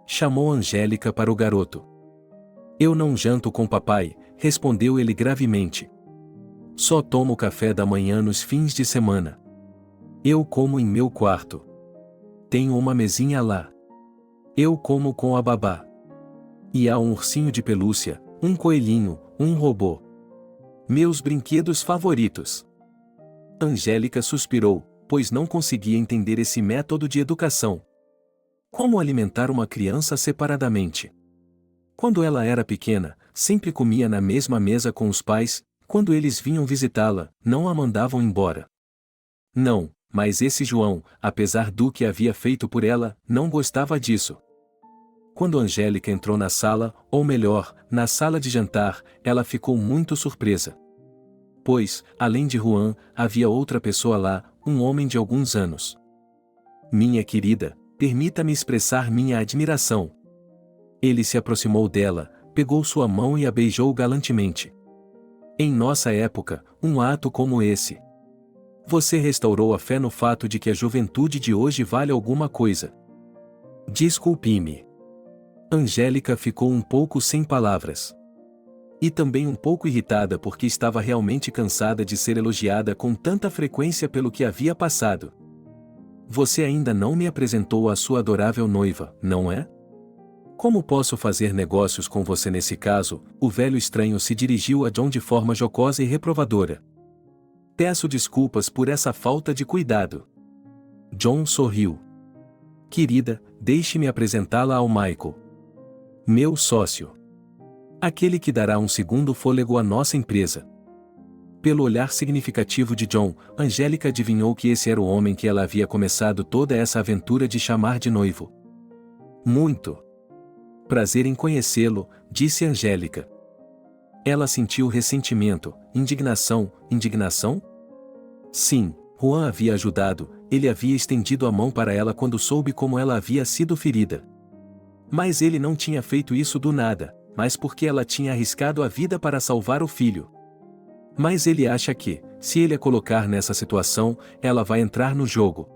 Chamou Angélica para o garoto. Eu não janto com papai, respondeu ele gravemente. Só tomo café da manhã nos fins de semana. Eu como em meu quarto. Tenho uma mesinha lá. Eu como com a babá. E há um ursinho de pelúcia, um coelhinho, um robô. Meus brinquedos favoritos. Angélica suspirou, pois não conseguia entender esse método de educação. Como alimentar uma criança separadamente? Quando ela era pequena, sempre comia na mesma mesa com os pais, quando eles vinham visitá-la, não a mandavam embora. Não, mas esse João, apesar do que havia feito por ela, não gostava disso. Quando Angélica entrou na sala, ou melhor, na sala de jantar, ela ficou muito surpresa. Pois, além de Juan, havia outra pessoa lá, um homem de alguns anos. Minha querida, permita-me expressar minha admiração. Ele se aproximou dela, pegou sua mão e a beijou galantemente. Em nossa época, um ato como esse. Você restaurou a fé no fato de que a juventude de hoje vale alguma coisa. Desculpe-me. Angélica ficou um pouco sem palavras. E também um pouco irritada porque estava realmente cansada de ser elogiada com tanta frequência pelo que havia passado. Você ainda não me apresentou a sua adorável noiva, não é? Como posso fazer negócios com você nesse caso? O velho estranho se dirigiu a John de forma jocosa e reprovadora. Peço desculpas por essa falta de cuidado. John sorriu. Querida, deixe-me apresentá-la ao Michael. Meu sócio. Aquele que dará um segundo fôlego à nossa empresa. Pelo olhar significativo de John, Angélica adivinhou que esse era o homem que ela havia começado toda essa aventura de chamar de noivo. Muito. Prazer em conhecê-lo, disse Angélica. Ela sentiu ressentimento, indignação? Sim, Juan havia ajudado, ele havia estendido a mão para ela quando soube como ela havia sido ferida. Mas ele não tinha feito isso do nada, mas porque ela tinha arriscado a vida para salvar o filho. Mas ele acha que, se ele a colocar nessa situação, ela vai entrar no jogo.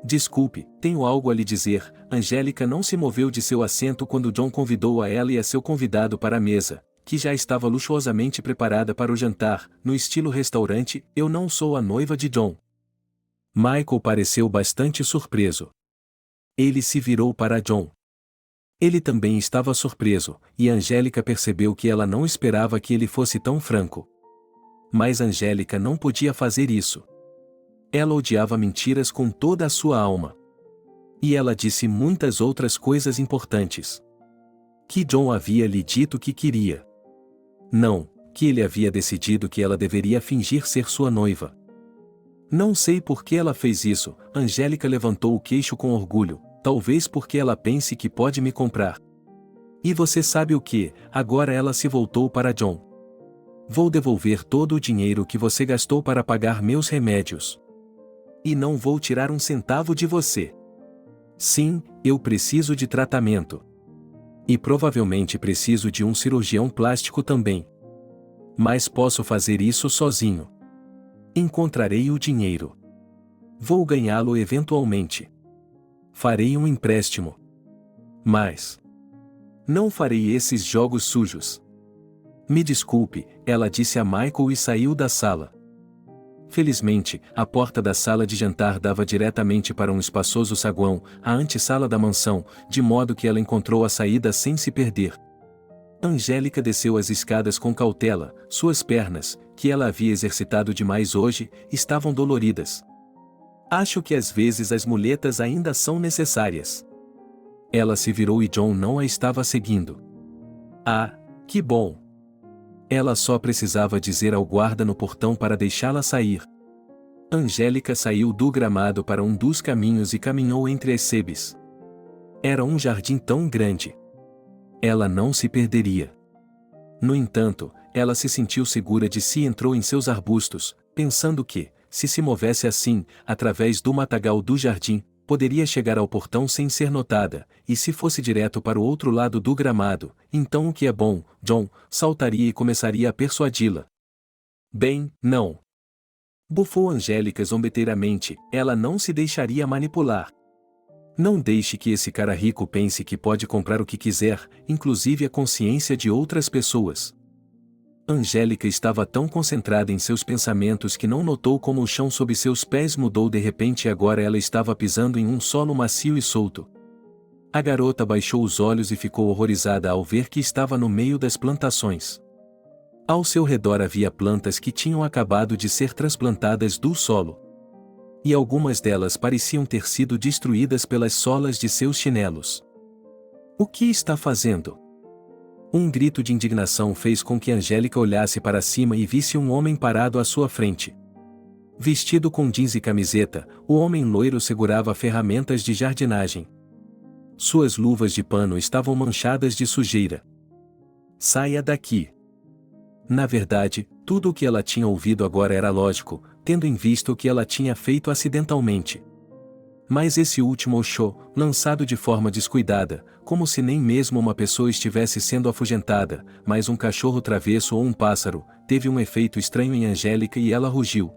Desculpe, tenho algo a lhe dizer. Angélica não se moveu de seu assento quando John convidou a ela e a seu convidado para a mesa, que já estava luxuosamente preparada para o jantar, no estilo restaurante. Eu não sou a noiva de John. Michael pareceu bastante surpreso. Ele se virou para John. Ele também estava surpreso, e Angélica percebeu que ela não esperava que ele fosse tão franco. Mas Angélica não podia fazer isso. Ela odiava mentiras com toda a sua alma. E ela disse muitas outras coisas importantes. Que John havia lhe dito que queria. Não, que ele havia decidido que ela deveria fingir ser sua noiva. Não sei por que ela fez isso. Angélica levantou o queixo com orgulho. Talvez porque ela pense que pode me comprar. E você sabe o que? Agora ela se voltou para John. Vou devolver todo o dinheiro que você gastou para pagar meus remédios. E não vou tirar um centavo de você. Sim, eu preciso de tratamento. E provavelmente preciso de um cirurgião plástico também. Mas posso fazer isso sozinho. Encontrarei o dinheiro. Vou ganhá-lo eventualmente. Farei um empréstimo. Mas não farei esses jogos sujos. Me desculpe, ela disse a Michael e saiu da sala. Felizmente, a porta da sala de jantar dava diretamente para um espaçoso saguão, a antessala da mansão, de modo que ela encontrou a saída sem se perder. Angélica desceu as escadas com cautela. Suas pernas, que ela havia exercitado demais hoje, estavam doloridas. Acho que às vezes as muletas ainda são necessárias. Ela se virou e John não a estava seguindo. Ah, que bom! Ela só precisava dizer ao guarda no portão para deixá-la sair. Angélica saiu do gramado para um dos caminhos e caminhou entre as sebes. Era um jardim tão grande. Ela não se perderia. No entanto, ela se sentiu segura de si e entrou em seus arbustos, pensando que, se movesse assim, através do matagal do jardim, poderia chegar ao portão sem ser notada, e se fosse direto para o outro lado do gramado, então o que é bom, John, saltaria e começaria a persuadi-la. Bem, não. Bufou Angélica zombeteiramente, ela não se deixaria manipular. Não deixe que esse cara rico pense que pode comprar o que quiser, inclusive a consciência de outras pessoas. Angélica estava tão concentrada em seus pensamentos que não notou como o chão sob seus pés mudou de repente e agora ela estava pisando em um solo macio e solto. A garota baixou os olhos e ficou horrorizada ao ver que estava no meio das plantações. Ao seu redor havia plantas que tinham acabado de ser transplantadas do solo. E algumas delas pareciam ter sido destruídas pelas solas de seus chinelos. O que está fazendo? Um grito de indignação fez com que Angélica olhasse para cima e visse um homem parado à sua frente. Vestido com jeans e camiseta, o homem loiro segurava ferramentas de jardinagem. Suas luvas de pano estavam manchadas de sujeira. Saia daqui! Na verdade, tudo o que ela tinha ouvido agora era lógico, tendo em vista o que ela tinha feito acidentalmente. Mas esse último Osho, lançado de forma descuidada, como se nem mesmo uma pessoa estivesse sendo afugentada, mas um cachorro travesso ou um pássaro, teve um efeito estranho em Angélica e ela rugiu.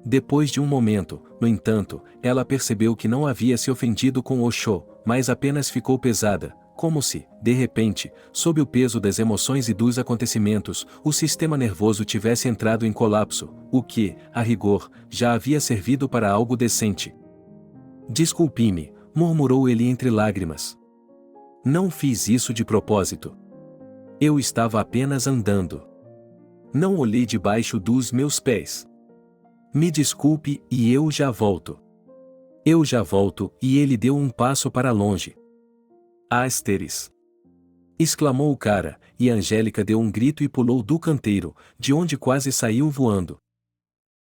Depois de um momento, no entanto, ela percebeu que não havia se ofendido com Osho, mas apenas ficou pesada, como se, de repente, sob o peso das emoções e dos acontecimentos, o sistema nervoso tivesse entrado em colapso, o que, a rigor, já havia servido para algo decente. Desculpe-me, murmurou ele entre lágrimas. Não fiz isso de propósito. Eu estava apenas andando. Não olhei debaixo dos meus pés. Me desculpe e eu já volto. Eu já volto, e ele deu um passo para longe. Asteris! Exclamou o cara, e Angélica deu um grito e pulou do canteiro, de onde quase saiu voando.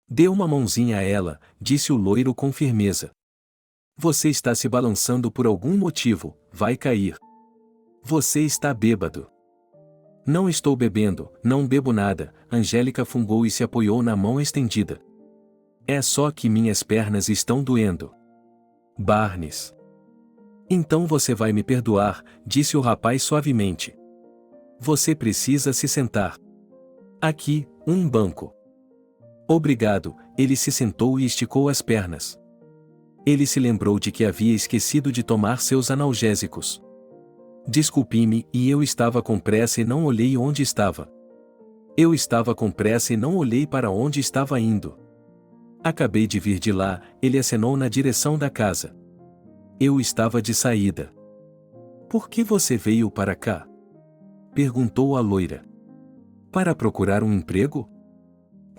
Dê uma mãozinha a ela, disse o loiro com firmeza. Você está se balançando por algum motivo, vai cair. Você está bêbado. Não estou bebendo, não bebo nada, Angélica fungou e se apoiou na mão estendida. É só que minhas pernas estão doendo. Barnes. Então você vai me perdoar, disse o rapaz suavemente. Você precisa se sentar. Aqui, um banco. Obrigado, ele se sentou e esticou as pernas. Ele se lembrou de que havia esquecido de tomar seus analgésicos. Desculpe-me, e eu estava com pressa e não olhei onde estava. Eu estava com pressa e não olhei para onde estava indo. Acabei de vir de lá, ele acenou na direção da casa. Eu estava de saída. Por que você veio para cá? Perguntou a loira. Para procurar um emprego?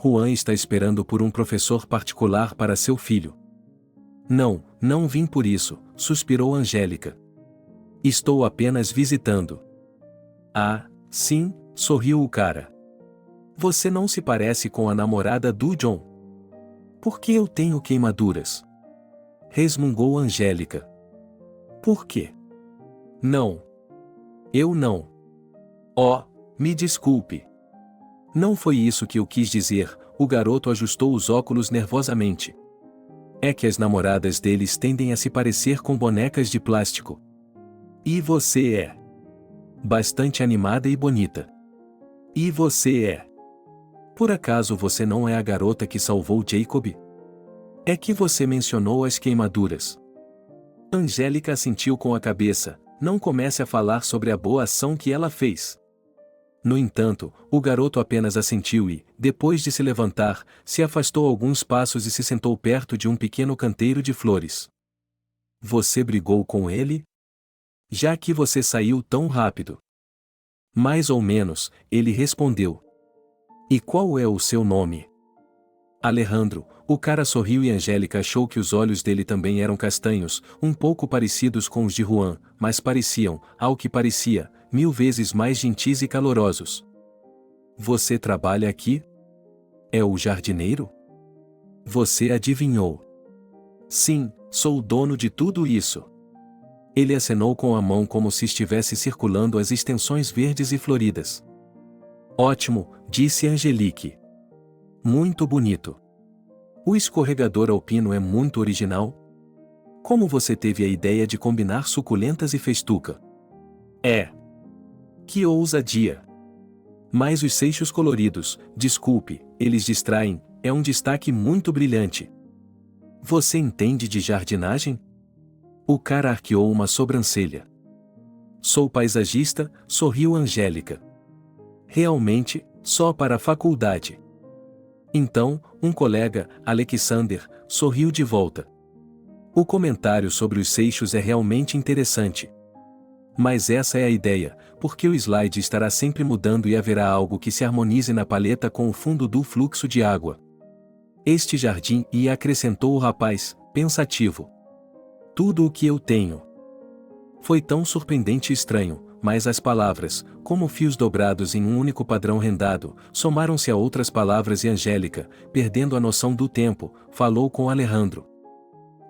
Juan está esperando por um professor particular para seu filho. Não, não vim por isso, suspirou Angélica. Estou apenas visitando. Ah, sim, sorriu o cara. Você não se parece com a namorada do John. Por que eu tenho queimaduras? Resmungou Angélica. Por quê? Não. Eu não. Oh, me desculpe. Não foi isso que eu quis dizer, o garoto ajustou os óculos nervosamente. É que as namoradas deles tendem a se parecer com bonecas de plástico. E você é bastante animada e bonita. E você é. Por acaso você não é a garota que salvou Jacob? É que você mencionou as queimaduras. Angélica assentiu com a cabeça, não comece a falar sobre a boa ação que ela fez. No entanto, o garoto apenas assentiu e, depois de se levantar, se afastou alguns passos e se sentou perto de um pequeno canteiro de flores. Você brigou com ele? Já que você saiu tão rápido. Mais ou menos, ele respondeu. E qual é o seu nome? Alejandro. O cara sorriu e Angélica achou que os olhos dele também eram castanhos, um pouco parecidos com os de Juan, mas pareciam, ao que parecia, 1000 vezes mais gentis e calorosos. Você trabalha aqui? É o jardineiro? Você adivinhou. Sim, sou o dono de tudo isso. Ele acenou com a mão como se estivesse circulando as extensões verdes e floridas. Ótimo, disse Angelique. Muito bonito. O escorregador alpino é muito original. Como você teve a ideia de combinar suculentas e festuca? É. Que ousadia! Mas os seixos coloridos, desculpe, eles distraem, é um destaque muito brilhante. Você entende de jardinagem? O cara arqueou uma sobrancelha. Sou paisagista, sorriu Angélica. Realmente, só para a faculdade. Então, um colega, Alexander, sorriu de volta. O comentário sobre os seixos é realmente interessante. Mas essa é a ideia, porque o slide estará sempre mudando e haverá algo que se harmonize na paleta com o fundo do fluxo de água. Este jardim, e acrescentou o rapaz, pensativo. Tudo o que eu tenho. Foi tão surpreendente e estranho, mas as palavras, como fios dobrados em um único padrão rendado, somaram-se a outras palavras e Angélica, perdendo a noção do tempo, falou com Alejandro.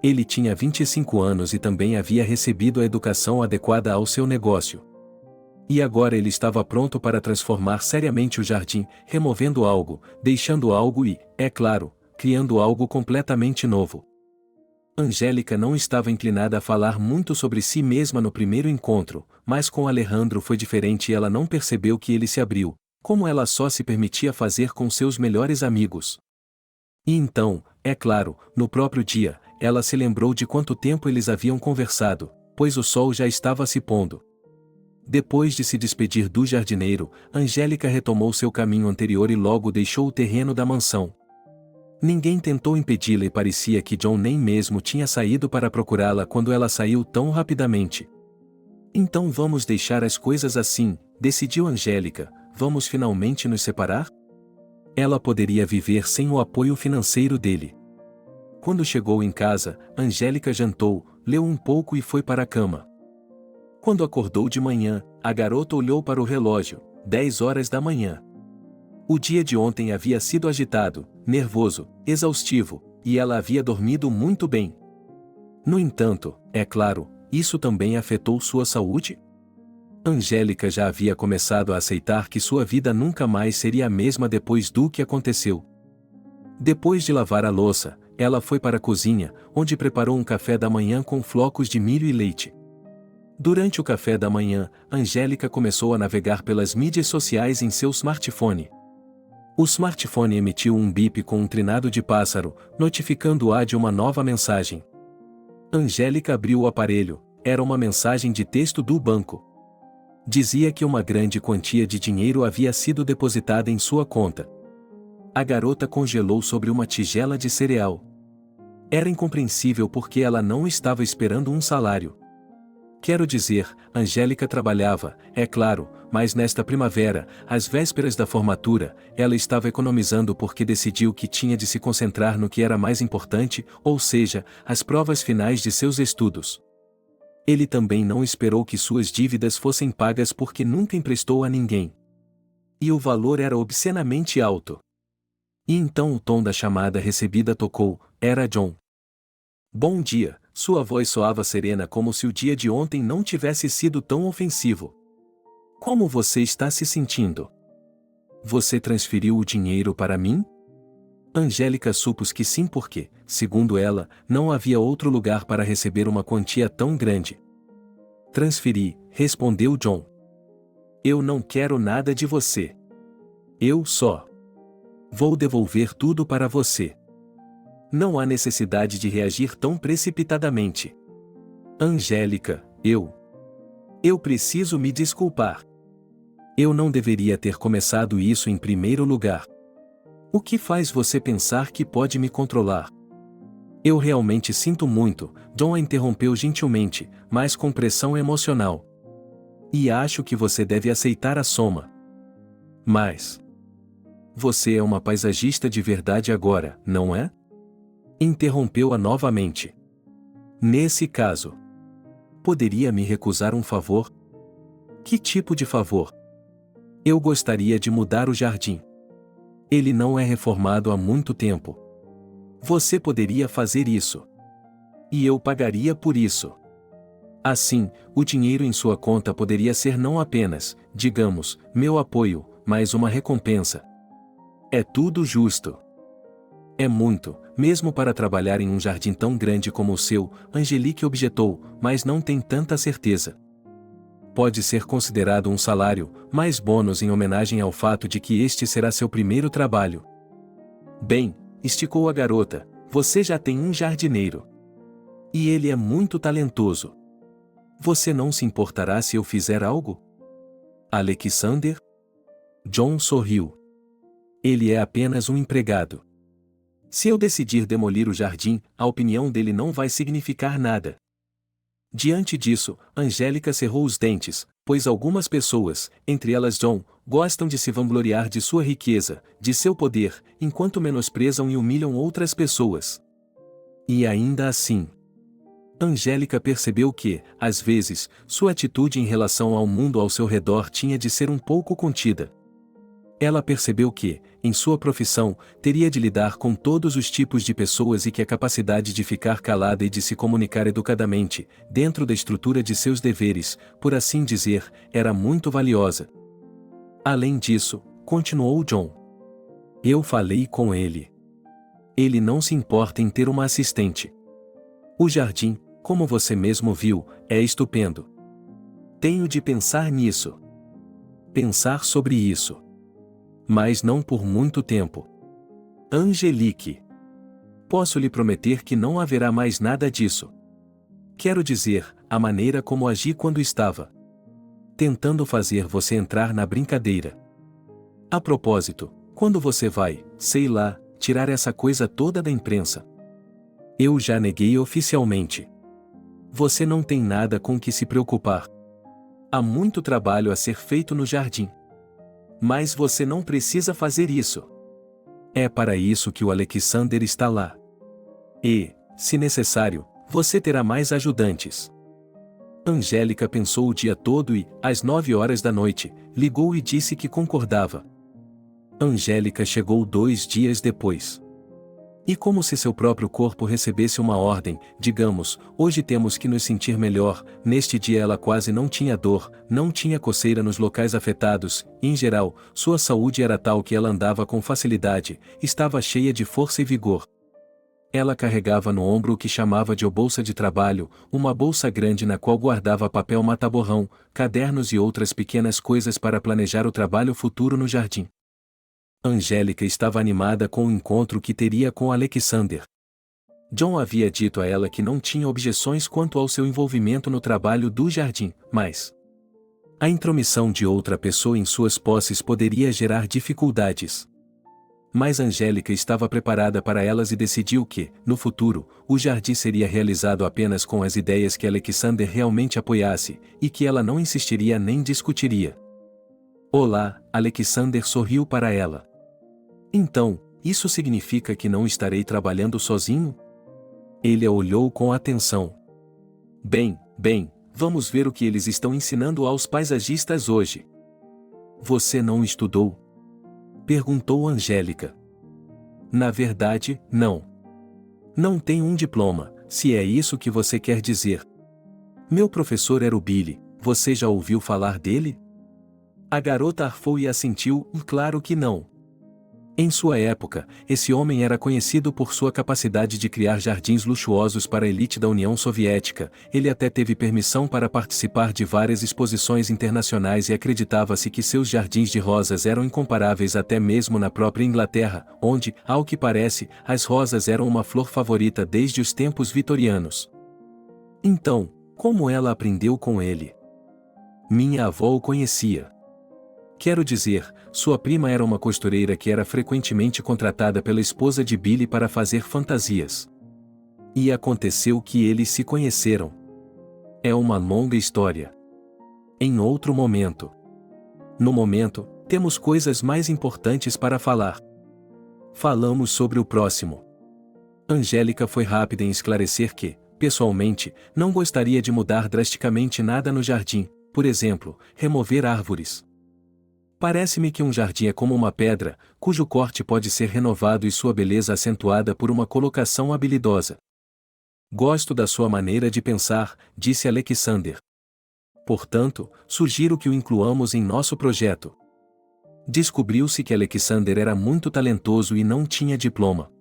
Ele tinha 25 anos e também havia recebido a educação adequada ao seu negócio. E agora ele estava pronto para transformar seriamente o jardim, removendo algo, deixando algo e, é claro, criando algo completamente novo. Angélica não estava inclinada a falar muito sobre si mesma no primeiro encontro, mas com Alejandro foi diferente e ela não percebeu que ele se abriu, como ela só se permitia fazer com seus melhores amigos. E então, é claro, no próprio dia, ela se lembrou de quanto tempo eles haviam conversado, pois o sol já estava se pondo. Depois de se despedir do jardineiro, Angélica retomou seu caminho anterior e logo deixou o terreno da mansão. Ninguém tentou impedi-la e parecia que John nem mesmo tinha saído para procurá-la quando ela saiu tão rapidamente. Então vamos deixar as coisas assim, decidiu Angélica, vamos finalmente nos separar? Ela poderia viver sem o apoio financeiro dele. Quando chegou em casa, Angélica jantou, leu um pouco e foi para a cama. Quando acordou de manhã, a garota olhou para o relógio, 10 horas da manhã. O dia de ontem havia sido agitado, nervoso, exaustivo, e ela havia dormido muito bem. No entanto, é claro, isso também afetou sua saúde? Angélica já havia começado a aceitar que sua vida nunca mais seria a mesma depois do que aconteceu. Depois de lavar a louça, ela foi para a cozinha, onde preparou um café da manhã com flocos de milho e leite. Durante o café da manhã, Angélica começou a navegar pelas mídias sociais em seu smartphone. O smartphone emitiu um bip com um trinado de pássaro, notificando-a de uma nova mensagem. Angélica abriu o aparelho. Era uma mensagem de texto do banco. Dizia que uma grande quantia de dinheiro havia sido depositada em sua conta. A garota congelou sobre uma tigela de cereal. Era incompreensível porque ela não estava esperando um salário. Quero dizer, Angélica trabalhava, é claro, mas nesta primavera, às vésperas da formatura, ela estava economizando porque decidiu que tinha de se concentrar no que era mais importante, ou seja, as provas finais de seus estudos. Ele também não esperou que suas dívidas fossem pagas porque nunca emprestou a ninguém. E o valor era obscenamente alto. E então o tom da chamada recebida tocou, era John. Bom dia, sua voz soava serena como se o dia de ontem não tivesse sido tão ofensivo. Como você está se sentindo? Você transferiu o dinheiro para mim? Angélica supôs que sim porque, segundo ela, não havia outro lugar para receber uma quantia tão grande. Transferi, respondeu John. Eu não quero nada de você. Eu só vou devolver tudo para você. Não há necessidade de reagir tão precipitadamente. Angélica, eu preciso me desculpar. Eu não deveria ter começado isso em primeiro lugar. O que faz você pensar que pode me controlar? Eu realmente sinto muito, John a interrompeu gentilmente, mas com pressão emocional. E acho que você deve aceitar a soma. Mas você é uma paisagista de verdade agora, não é? Interrompeu-a novamente. Nesse caso, poderia me recusar um favor? Que tipo de favor? Eu gostaria de mudar o jardim. Ele não é reformado há muito tempo. Você poderia fazer isso. E eu pagaria por isso. Assim, o dinheiro em sua conta poderia ser não apenas, digamos, meu apoio, mas uma recompensa. É tudo justo. É muito, mesmo para trabalhar em um jardim tão grande como o seu, Angelique objetou, mas não tem tanta certeza. Pode ser considerado um salário, mais bônus em homenagem ao fato de que este será seu primeiro trabalho. Bem, esticou a garota, você já tem um jardineiro. E ele é muito talentoso. Você não se importará se eu fizer algo? Alexander? John sorriu. Ele é apenas um empregado. Se eu decidir demolir o jardim, a opinião dele não vai significar nada. Diante disso, Angélica cerrou os dentes, pois algumas pessoas, entre elas John, gostam de se vangloriar de sua riqueza, de seu poder, enquanto menosprezam e humilham outras pessoas. E ainda assim, Angélica percebeu que, às vezes, sua atitude em relação ao mundo ao seu redor tinha de ser um pouco contida. Ela percebeu que, em sua profissão, teria de lidar com todos os tipos de pessoas e que a capacidade de ficar calada e de se comunicar educadamente, dentro da estrutura de seus deveres, por assim dizer, era muito valiosa. Além disso, continuou John. Eu falei com ele. Ele não se importa em ter uma assistente. O jardim, como você mesmo viu, é estupendo. Tenho de pensar nisso. Pensar sobre isso. Mas não por muito tempo. Angelique. Posso lhe prometer que não haverá mais nada disso. Quero dizer, a maneira como agi quando estava tentando fazer você entrar na brincadeira. A propósito, quando você vai, sei lá, tirar essa coisa toda da imprensa? Eu já neguei oficialmente. Você não tem nada com que se preocupar. Há muito trabalho a ser feito no jardim. Mas você não precisa fazer isso. É para isso que o Alexander está lá. E, se necessário, você terá mais ajudantes. Angélica pensou o dia todo e, às 9 horas da noite, ligou e disse que concordava. Angélica chegou 2 dias depois. E como se seu próprio corpo recebesse uma ordem, digamos, hoje temos que nos sentir melhor, neste dia ela quase não tinha dor, não tinha coceira nos locais afetados, em geral, sua saúde era tal que ela andava com facilidade, estava cheia de força e vigor. Ela carregava no ombro o que chamava de bolsa de trabalho, uma bolsa grande na qual guardava papel mata-borrão, cadernos e outras pequenas coisas para planejar o trabalho futuro no jardim. Angélica estava animada com o encontro que teria com Alexander. John havia dito a ela que não tinha objeções quanto ao seu envolvimento no trabalho do jardim, mas a intromissão de outra pessoa em suas posses poderia gerar dificuldades. Mas Angélica estava preparada para elas e decidiu que, no futuro, o jardim seria realizado apenas com as ideias que Alexander realmente apoiasse, e que ela não insistiria nem discutiria. Olá, Alexander sorriu para ela. Então, isso significa que não estarei trabalhando sozinho? Ele a olhou com atenção. Bem, vamos ver o que eles estão ensinando aos paisagistas hoje. Você não estudou? Perguntou Angélica. Na verdade, não. Não tenho um diploma, se é isso que você quer dizer. Meu professor era o Billy, você já ouviu falar dele? A garota arfou e assentiu, claro que não. Em sua época, esse homem era conhecido por sua capacidade de criar jardins luxuosos para a elite da União Soviética. Ele até teve permissão para participar de várias exposições internacionais e acreditava-se que seus jardins de rosas eram incomparáveis até mesmo na própria Inglaterra, onde, ao que parece, as rosas eram uma flor favorita desde os tempos vitorianos. Então, como ela aprendeu com ele? Minha avó o conhecia. Quero dizer, sua prima era uma costureira que era frequentemente contratada pela esposa de Billy para fazer fantasias. E aconteceu que eles se conheceram. É uma longa história. Em outro momento. No momento, temos coisas mais importantes para falar. Falamos sobre o próximo. Angélica foi rápida em esclarecer que, pessoalmente, não gostaria de mudar drasticamente nada no jardim, por exemplo, remover árvores. Parece-me que um jardim é como uma pedra, cujo corte pode ser renovado e sua beleza acentuada por uma colocação habilidosa. Gosto da sua maneira de pensar, disse Alexander. Portanto, sugiro que o incluamos em nosso projeto. Descobriu-se que Alexander era muito talentoso e não tinha diploma.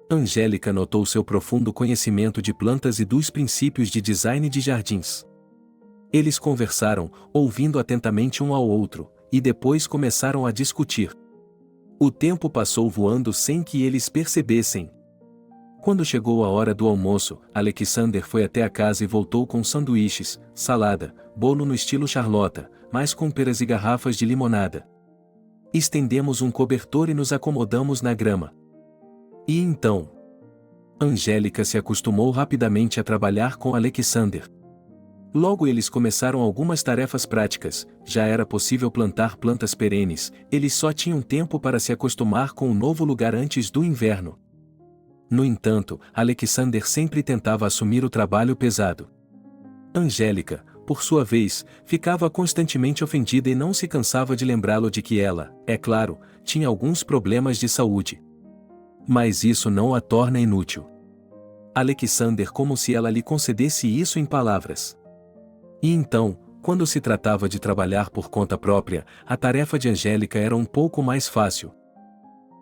Angélica notou seu profundo conhecimento de plantas e dos princípios de design de jardins. Eles conversaram, ouvindo atentamente um ao outro, e depois começaram a discutir. O tempo passou voando sem que eles percebessem. Quando chegou a hora do almoço, Alexander foi até a casa e voltou com sanduíches, salada, bolo no estilo Charlotta, mas com peras e garrafas de limonada. Estendemos um cobertor e nos acomodamos na grama. E então? Angélica se acostumou rapidamente a trabalhar com Alexander. Logo eles começaram algumas tarefas práticas, já era possível plantar plantas perenes, eles só tinham tempo para se acostumar com o novo lugar antes do inverno. No entanto, Alexander sempre tentava assumir o trabalho pesado. Angélica, por sua vez, ficava constantemente ofendida e não se cansava de lembrá-lo de que ela, é claro, tinha alguns problemas de saúde. Mas isso não a torna inútil. Alexander como se ela lhe concedesse isso em palavras. E então, quando se tratava de trabalhar por conta própria, a tarefa de Angélica era um pouco mais fácil.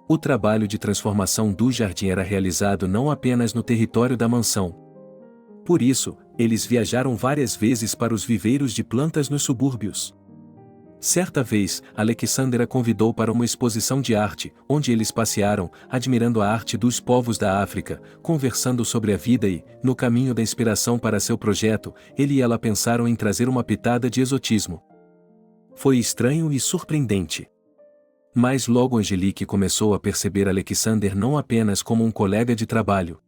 O trabalho de transformação do jardim era realizado não apenas no território da mansão. Por isso, eles viajaram várias vezes para os viveiros de plantas nos subúrbios. Certa vez, Alexander a convidou para uma exposição de arte, onde eles passearam, admirando a arte dos povos da África, conversando sobre a vida e, no caminho da inspiração para seu projeto, ele e ela pensaram em trazer uma pitada de exotismo. Foi estranho e surpreendente. Mas logo Angelique começou a perceber Alexander não apenas como um colega de trabalho.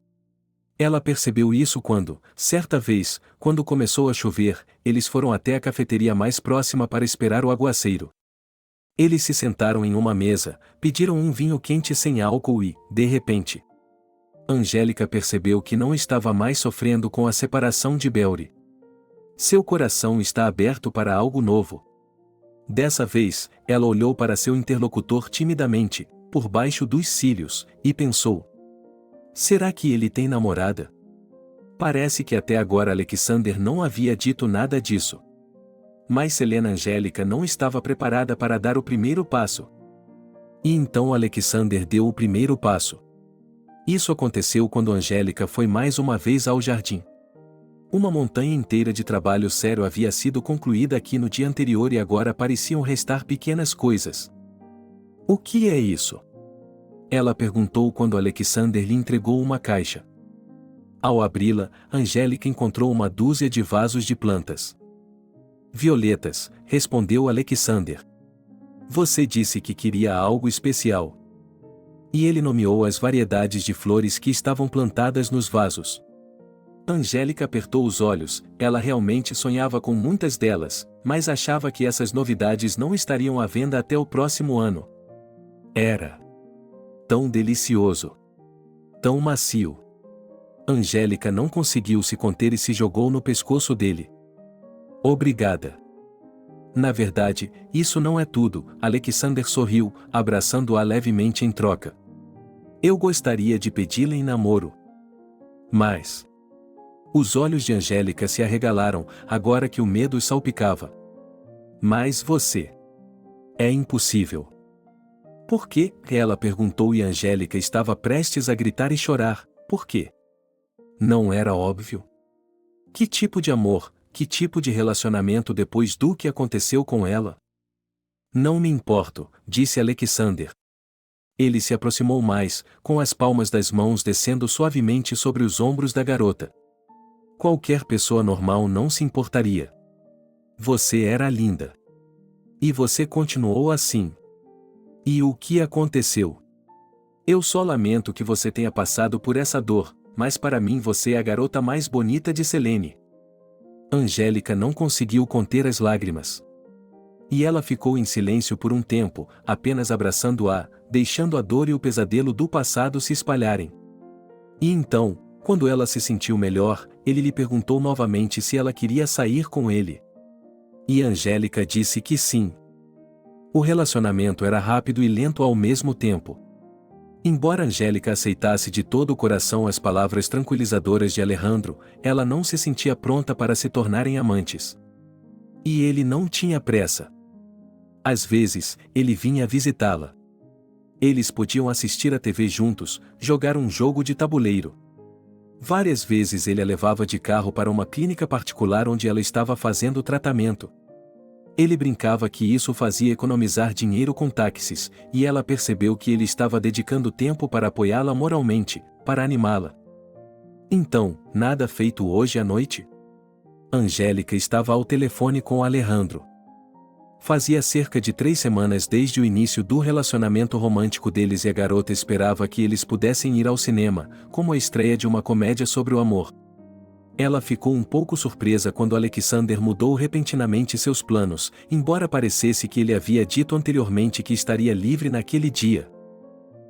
Ela percebeu isso quando, certa vez, quando começou a chover, eles foram até a cafeteria mais próxima para esperar o aguaceiro. Eles se sentaram em uma mesa, pediram um vinho quente sem álcool e, de repente, Angélica percebeu que não estava mais sofrendo com a separação de Belry. Seu coração está aberto para algo novo. Dessa vez, ela olhou para seu interlocutor timidamente, por baixo dos cílios, e pensou: será que ele tem namorada? Parece que até agora Alexander não havia dito nada disso. Mas Selena Angélica não estava preparada para dar o primeiro passo. E então Alexander deu o primeiro passo. Isso aconteceu quando Angélica foi mais uma vez ao jardim. Uma montanha inteira de trabalho sério havia sido concluída aqui no dia anterior e agora pareciam restar pequenas coisas. O que é isso? Ela perguntou quando Alexander lhe entregou uma caixa. Ao abri-la, Angélica encontrou uma dúzia de vasos de plantas. Violetas, respondeu Alexander. Você disse que queria algo especial. E ele nomeou as variedades de flores que estavam plantadas nos vasos. Angélica apertou os olhos, ela realmente sonhava com muitas delas, mas achava que essas novidades não estariam à venda até o próximo ano. Era tão delicioso, tão macio. Angélica não conseguiu se conter e se jogou no pescoço dele. Obrigada. Na verdade, isso não é tudo, Alexander sorriu, abraçando-a levemente em troca. Eu gostaria de pedi-la em namoro. Mas... Os olhos de Angélica se arregalaram, agora que o medo os salpicava. Mas você... É impossível. Por quê? Ela perguntou e Angélica estava prestes a gritar e chorar. Por quê? Não era óbvio? Que tipo de amor, que tipo de relacionamento depois do que aconteceu com ela? Não me importo, disse Alexander. Ele se aproximou mais, com as palmas das mãos descendo suavemente sobre os ombros da garota. Qualquer pessoa normal não se importaria. Você era linda. E você continuou assim. E o que aconteceu? Eu só lamento que você tenha passado por essa dor, mas para mim você é a garota mais bonita de Selene. Angélica não conseguiu conter as lágrimas. E ela ficou em silêncio por um tempo, apenas abraçando-a, deixando a dor e o pesadelo do passado se espalharem. E então, quando ela se sentiu melhor, ele lhe perguntou novamente se ela queria sair com ele. E Angélica disse que sim. O relacionamento era rápido e lento ao mesmo tempo. Embora Angélica aceitasse de todo o coração as palavras tranquilizadoras de Alejandro, ela não se sentia pronta para se tornarem amantes. E ele não tinha pressa. Às vezes, ele vinha visitá-la. Eles podiam assistir à TV juntos, jogar um jogo de tabuleiro. Várias vezes ele a levava de carro para uma clínica particular onde ela estava fazendo tratamento. Ele brincava que isso fazia economizar dinheiro com táxis, e ela percebeu que ele estava dedicando tempo para apoiá-la moralmente, para animá-la. Então, nada feito hoje à noite? Angélica estava ao telefone com Alejandro. Fazia cerca de 3 semanas desde o início do relacionamento romântico deles e a garota esperava que eles pudessem ir ao cinema, como a estreia de uma comédia sobre o amor. Ela ficou um pouco surpresa quando Alexander mudou repentinamente seus planos, embora parecesse que ele havia dito anteriormente que estaria livre naquele dia.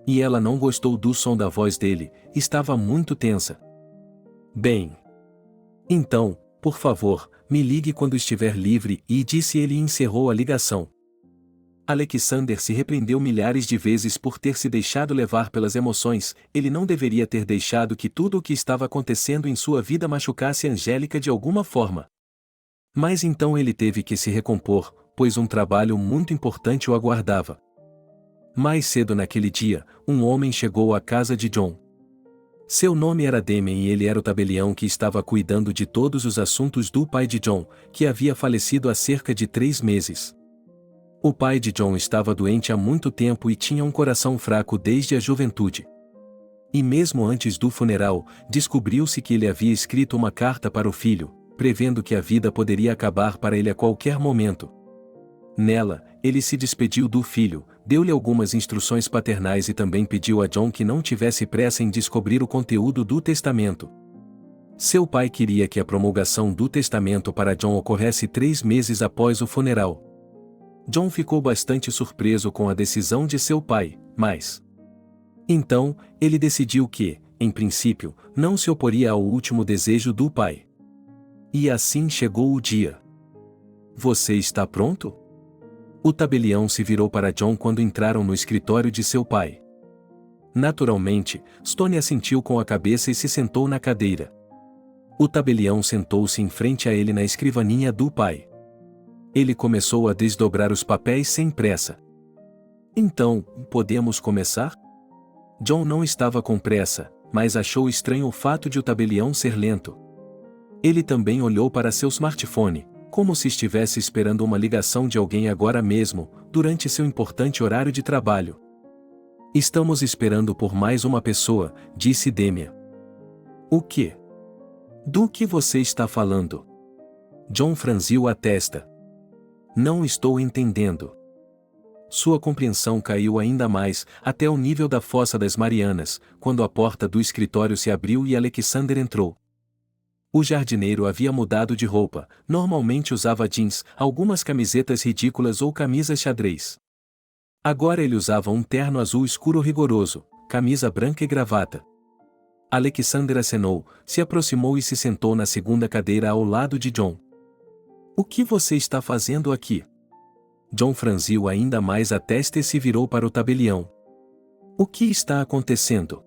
E ela não gostou do som da voz dele, estava muito tensa. Bem. Então, por favor, me ligue quando estiver livre, e disse ele e encerrou a ligação. Alexander se repreendeu milhares de vezes por ter se deixado levar pelas emoções, ele não deveria ter deixado que tudo o que estava acontecendo em sua vida machucasse Angélica de alguma forma. Mas então ele teve que se recompor, pois um trabalho muito importante o aguardava. Mais cedo naquele dia, um homem chegou à casa de John. Seu nome era Damien e ele era o tabelião que estava cuidando de todos os assuntos do pai de John, que havia falecido há cerca de 3 meses. O pai de John estava doente há muito tempo e tinha um coração fraco desde a juventude. E mesmo antes do funeral, descobriu-se que ele havia escrito uma carta para o filho, prevendo que a vida poderia acabar para ele a qualquer momento. Nela, ele se despediu do filho, deu-lhe algumas instruções paternais e também pediu a John que não tivesse pressa em descobrir o conteúdo do testamento. Seu pai queria que a promulgação do testamento para John ocorresse 3 meses após o funeral. John ficou bastante surpreso com a decisão de seu pai, mas... Então, ele decidiu que, em princípio, não se oporia ao último desejo do pai. E assim chegou o dia. Você está pronto? O tabelião se virou para John quando entraram no escritório de seu pai. Naturalmente, Stone assentiu com a cabeça e se sentou na cadeira. O tabelião sentou-se em frente a ele na escrivaninha do pai. Ele começou a desdobrar os papéis sem pressa. Então, podemos começar? John não estava com pressa, mas achou estranho o fato de o tabelião ser lento. Ele também olhou para seu smartphone, como se estivesse esperando uma ligação de alguém agora mesmo, durante seu importante horário de trabalho. Estamos esperando por mais uma pessoa, disse Damien. O quê? Do que você está falando? John franziu a testa. Não estou entendendo. Sua compreensão caiu ainda mais, até o nível da Fossa das Marianas, quando a porta do escritório se abriu e Alexander entrou. O jardineiro havia mudado de roupa, normalmente usava jeans, algumas camisetas ridículas ou camisas xadrez. Agora ele usava um terno azul escuro rigoroso, camisa branca e gravata. Alexander acenou, se aproximou e se sentou na segunda cadeira ao lado de John. O que você está fazendo aqui? John franziu ainda mais a testa e se virou para o tabelião. O que está acontecendo?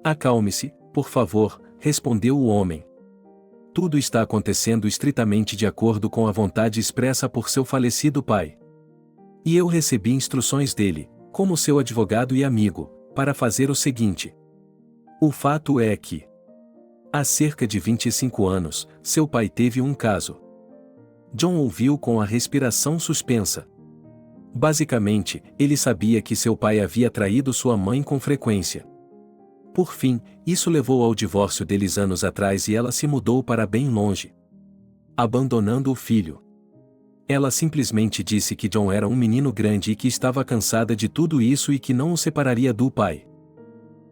Acalme-se, por favor, respondeu o homem. Tudo está acontecendo estritamente de acordo com a vontade expressa por seu falecido pai. E eu recebi instruções dele, como seu advogado e amigo, para fazer o seguinte. O fato é que, há cerca de 25 anos, seu pai teve um caso. John ouviu com a respiração suspensa. Basicamente, ele sabia que seu pai havia traído sua mãe com frequência. Por fim, isso levou ao divórcio deles anos atrás e ela se mudou para bem longe, abandonando o filho. Ela simplesmente disse que John era um menino grande e que estava cansada de tudo isso e que não o separaria do pai.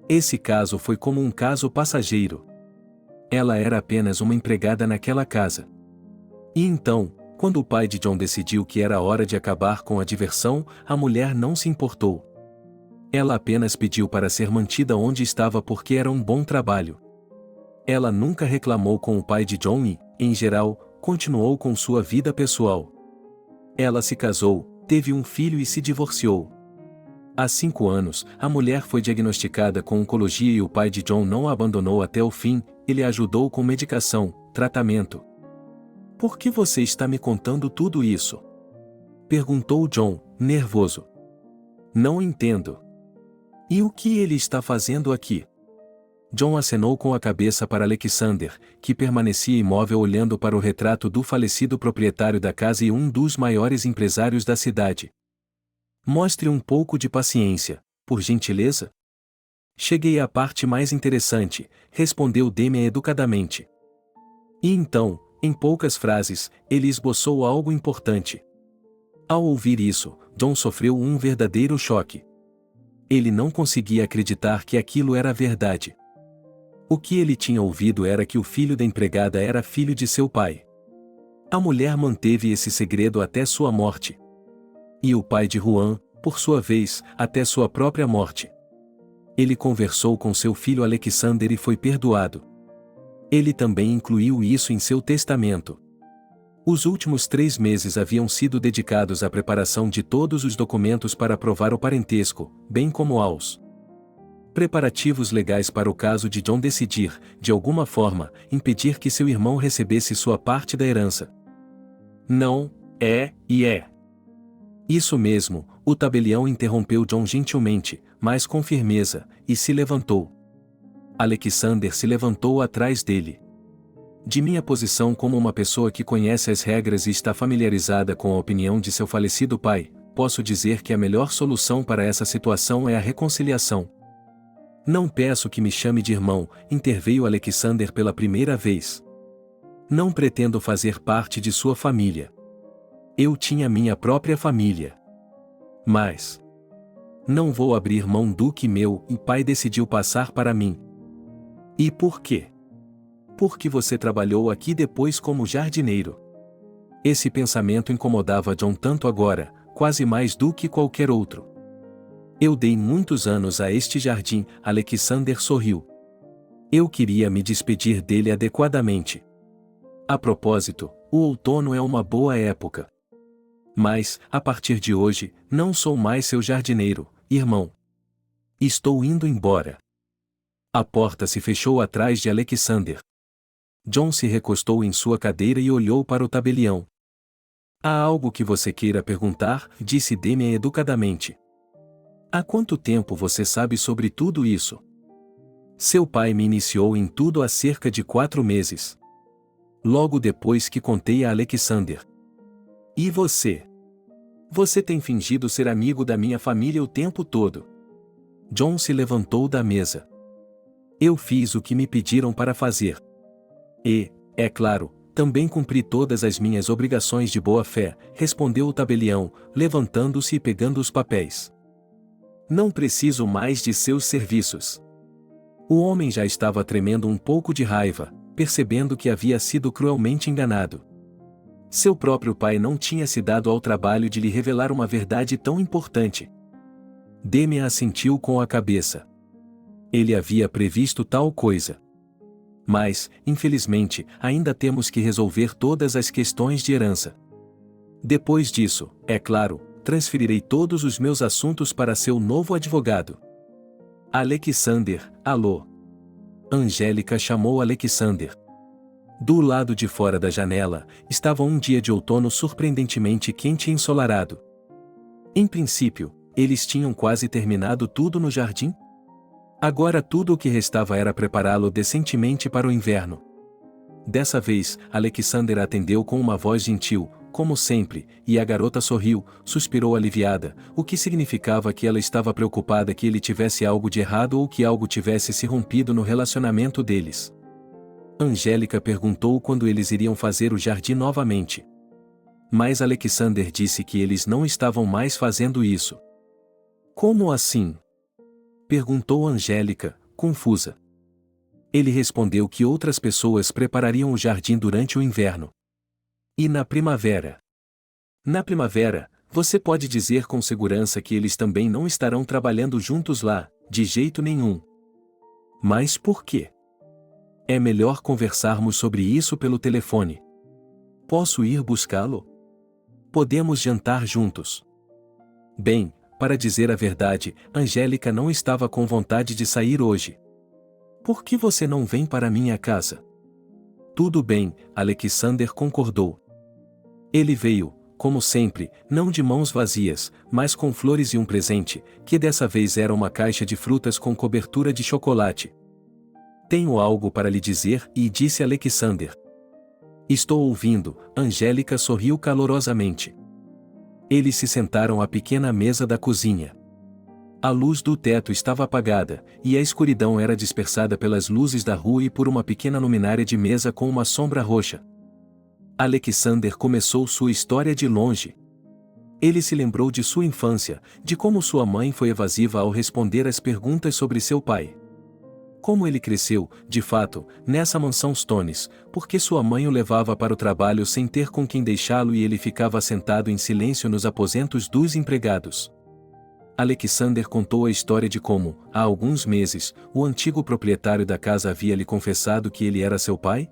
Esse caso foi como um caso passageiro. Ela era apenas uma empregada naquela casa. E então, quando o pai de John decidiu que era hora de acabar com a diversão, a mulher não se importou. Ela apenas pediu para ser mantida onde estava porque era um bom trabalho. Ela nunca reclamou com o pai de John e, em geral, continuou com sua vida pessoal. Ela se casou, teve um filho e se divorciou. Há 5 anos, a mulher foi diagnosticada com oncologia e o pai de John não a abandonou até o fim, ele a ajudou com medicação, tratamento. Por que você está me contando tudo isso? Perguntou John, nervoso. Não entendo. E o que ele está fazendo aqui? John acenou com a cabeça para Alexander, que permanecia imóvel olhando para o retrato do falecido proprietário da casa e um dos maiores empresários da cidade. Mostre um pouco de paciência, por gentileza. Cheguei à parte mais interessante, respondeu Damian educadamente. E então, em poucas frases, ele esboçou algo importante. Ao ouvir isso, John sofreu um verdadeiro choque. Ele não conseguia acreditar que aquilo era verdade. O que ele tinha ouvido era que o filho da empregada era filho de seu pai. A mulher manteve esse segredo até sua morte. E o pai de Juan, por sua vez, até sua própria morte. Ele conversou com seu filho Alexander e foi perdoado. Ele também incluiu isso em seu testamento. Os últimos 3 meses haviam sido dedicados à preparação de todos os documentos para provar o parentesco, bem como aos preparativos legais para o caso de John decidir, de alguma forma, impedir que seu irmão recebesse sua parte da herança. Não, é. Isso mesmo, o tabelião interrompeu John gentilmente, mas com firmeza, e se levantou. Alexander se levantou atrás dele. De minha posição como uma pessoa que conhece as regras e está familiarizada com a opinião de seu falecido pai, posso dizer que a melhor solução para essa situação é a reconciliação. Não peço que me chame de irmão, interveio Alexander pela primeira vez. Não pretendo fazer parte de sua família. Eu tinha minha própria família. Mas não vou abrir mão do que meu pai decidiu passar para mim. E por quê? Porque você trabalhou aqui depois como jardineiro. Esse pensamento incomodava John tanto agora, quase mais do que qualquer outro. Eu dei muitos anos a este jardim, Alexander sorriu. Eu queria me despedir dele adequadamente. A propósito, o outono é uma boa época. Mas, a partir de hoje, não sou mais seu jardineiro, irmão. Estou indo embora. A porta se fechou atrás de Alexander. John se recostou em sua cadeira e olhou para o tabelião. Há algo que você queira perguntar? Disse Damian educadamente. Há quanto tempo você sabe sobre tudo isso? Seu pai me iniciou em tudo há cerca de 4 meses. Logo depois que contei a Alexander. E você? Você tem fingido ser amigo da minha família o tempo todo. John se levantou da mesa. Eu fiz o que me pediram para fazer. E, é claro, também cumpri todas as minhas obrigações de boa-fé, respondeu o tabelião, levantando-se e pegando os papéis. Não preciso mais de seus serviços. O homem já estava tremendo um pouco de raiva, percebendo que havia sido cruelmente enganado. Seu próprio pai não tinha se dado ao trabalho de lhe revelar uma verdade tão importante. Demian assentiu com a cabeça. Ele havia previsto tal coisa. Mas, infelizmente, ainda temos que resolver todas as questões de herança. Depois disso, é claro, transferirei todos os meus assuntos para seu novo advogado. Alexander, alô. Angélica chamou Alexander. Do lado de fora da janela, estava um dia de outono surpreendentemente quente e ensolarado. Em princípio, eles tinham quase terminado tudo no jardim. Agora tudo o que restava era prepará-lo decentemente para o inverno. Dessa vez, Alexander atendeu com uma voz gentil, como sempre, e a garota sorriu, suspirou aliviada, o que significava que ela estava preocupada que ele tivesse algo de errado ou que algo tivesse se rompido no relacionamento deles. Angélica perguntou quando eles iriam fazer o jardim novamente. Mas Alexander disse que eles não estavam mais fazendo isso. Como assim? Perguntou Angélica, confusa. Ele respondeu que outras pessoas preparariam o jardim durante o inverno. E na primavera? Na primavera, você pode dizer com segurança que eles também não estarão trabalhando juntos lá, de jeito nenhum. Mas por quê? É melhor conversarmos sobre isso pelo telefone. Posso ir buscá-lo? Podemos jantar juntos. Bem, para dizer a verdade, Angélica não estava com vontade de sair hoje. Por que você não vem para minha casa? Tudo bem, Alexander concordou. Ele veio, como sempre, não de mãos vazias, mas com flores e um presente, que dessa vez era uma caixa de frutas com cobertura de chocolate. Tenho algo para lhe dizer, e disse Alexander. Estou ouvindo, Angélica sorriu calorosamente. Eles se sentaram à pequena mesa da cozinha. A luz do teto estava apagada, e a escuridão era dispersada pelas luzes da rua e por uma pequena luminária de mesa com uma sombra roxa. Alexander começou sua história de longe. Ele se lembrou de sua infância, de como sua mãe foi evasiva ao responder às perguntas sobre seu pai. Como ele cresceu, de fato, nessa mansão Stones, porque sua mãe o levava para o trabalho sem ter com quem deixá-lo e ele ficava sentado em silêncio nos aposentos dos empregados. Alexander contou a história de como, há alguns meses, o antigo proprietário da casa havia lhe confessado que ele era seu pai?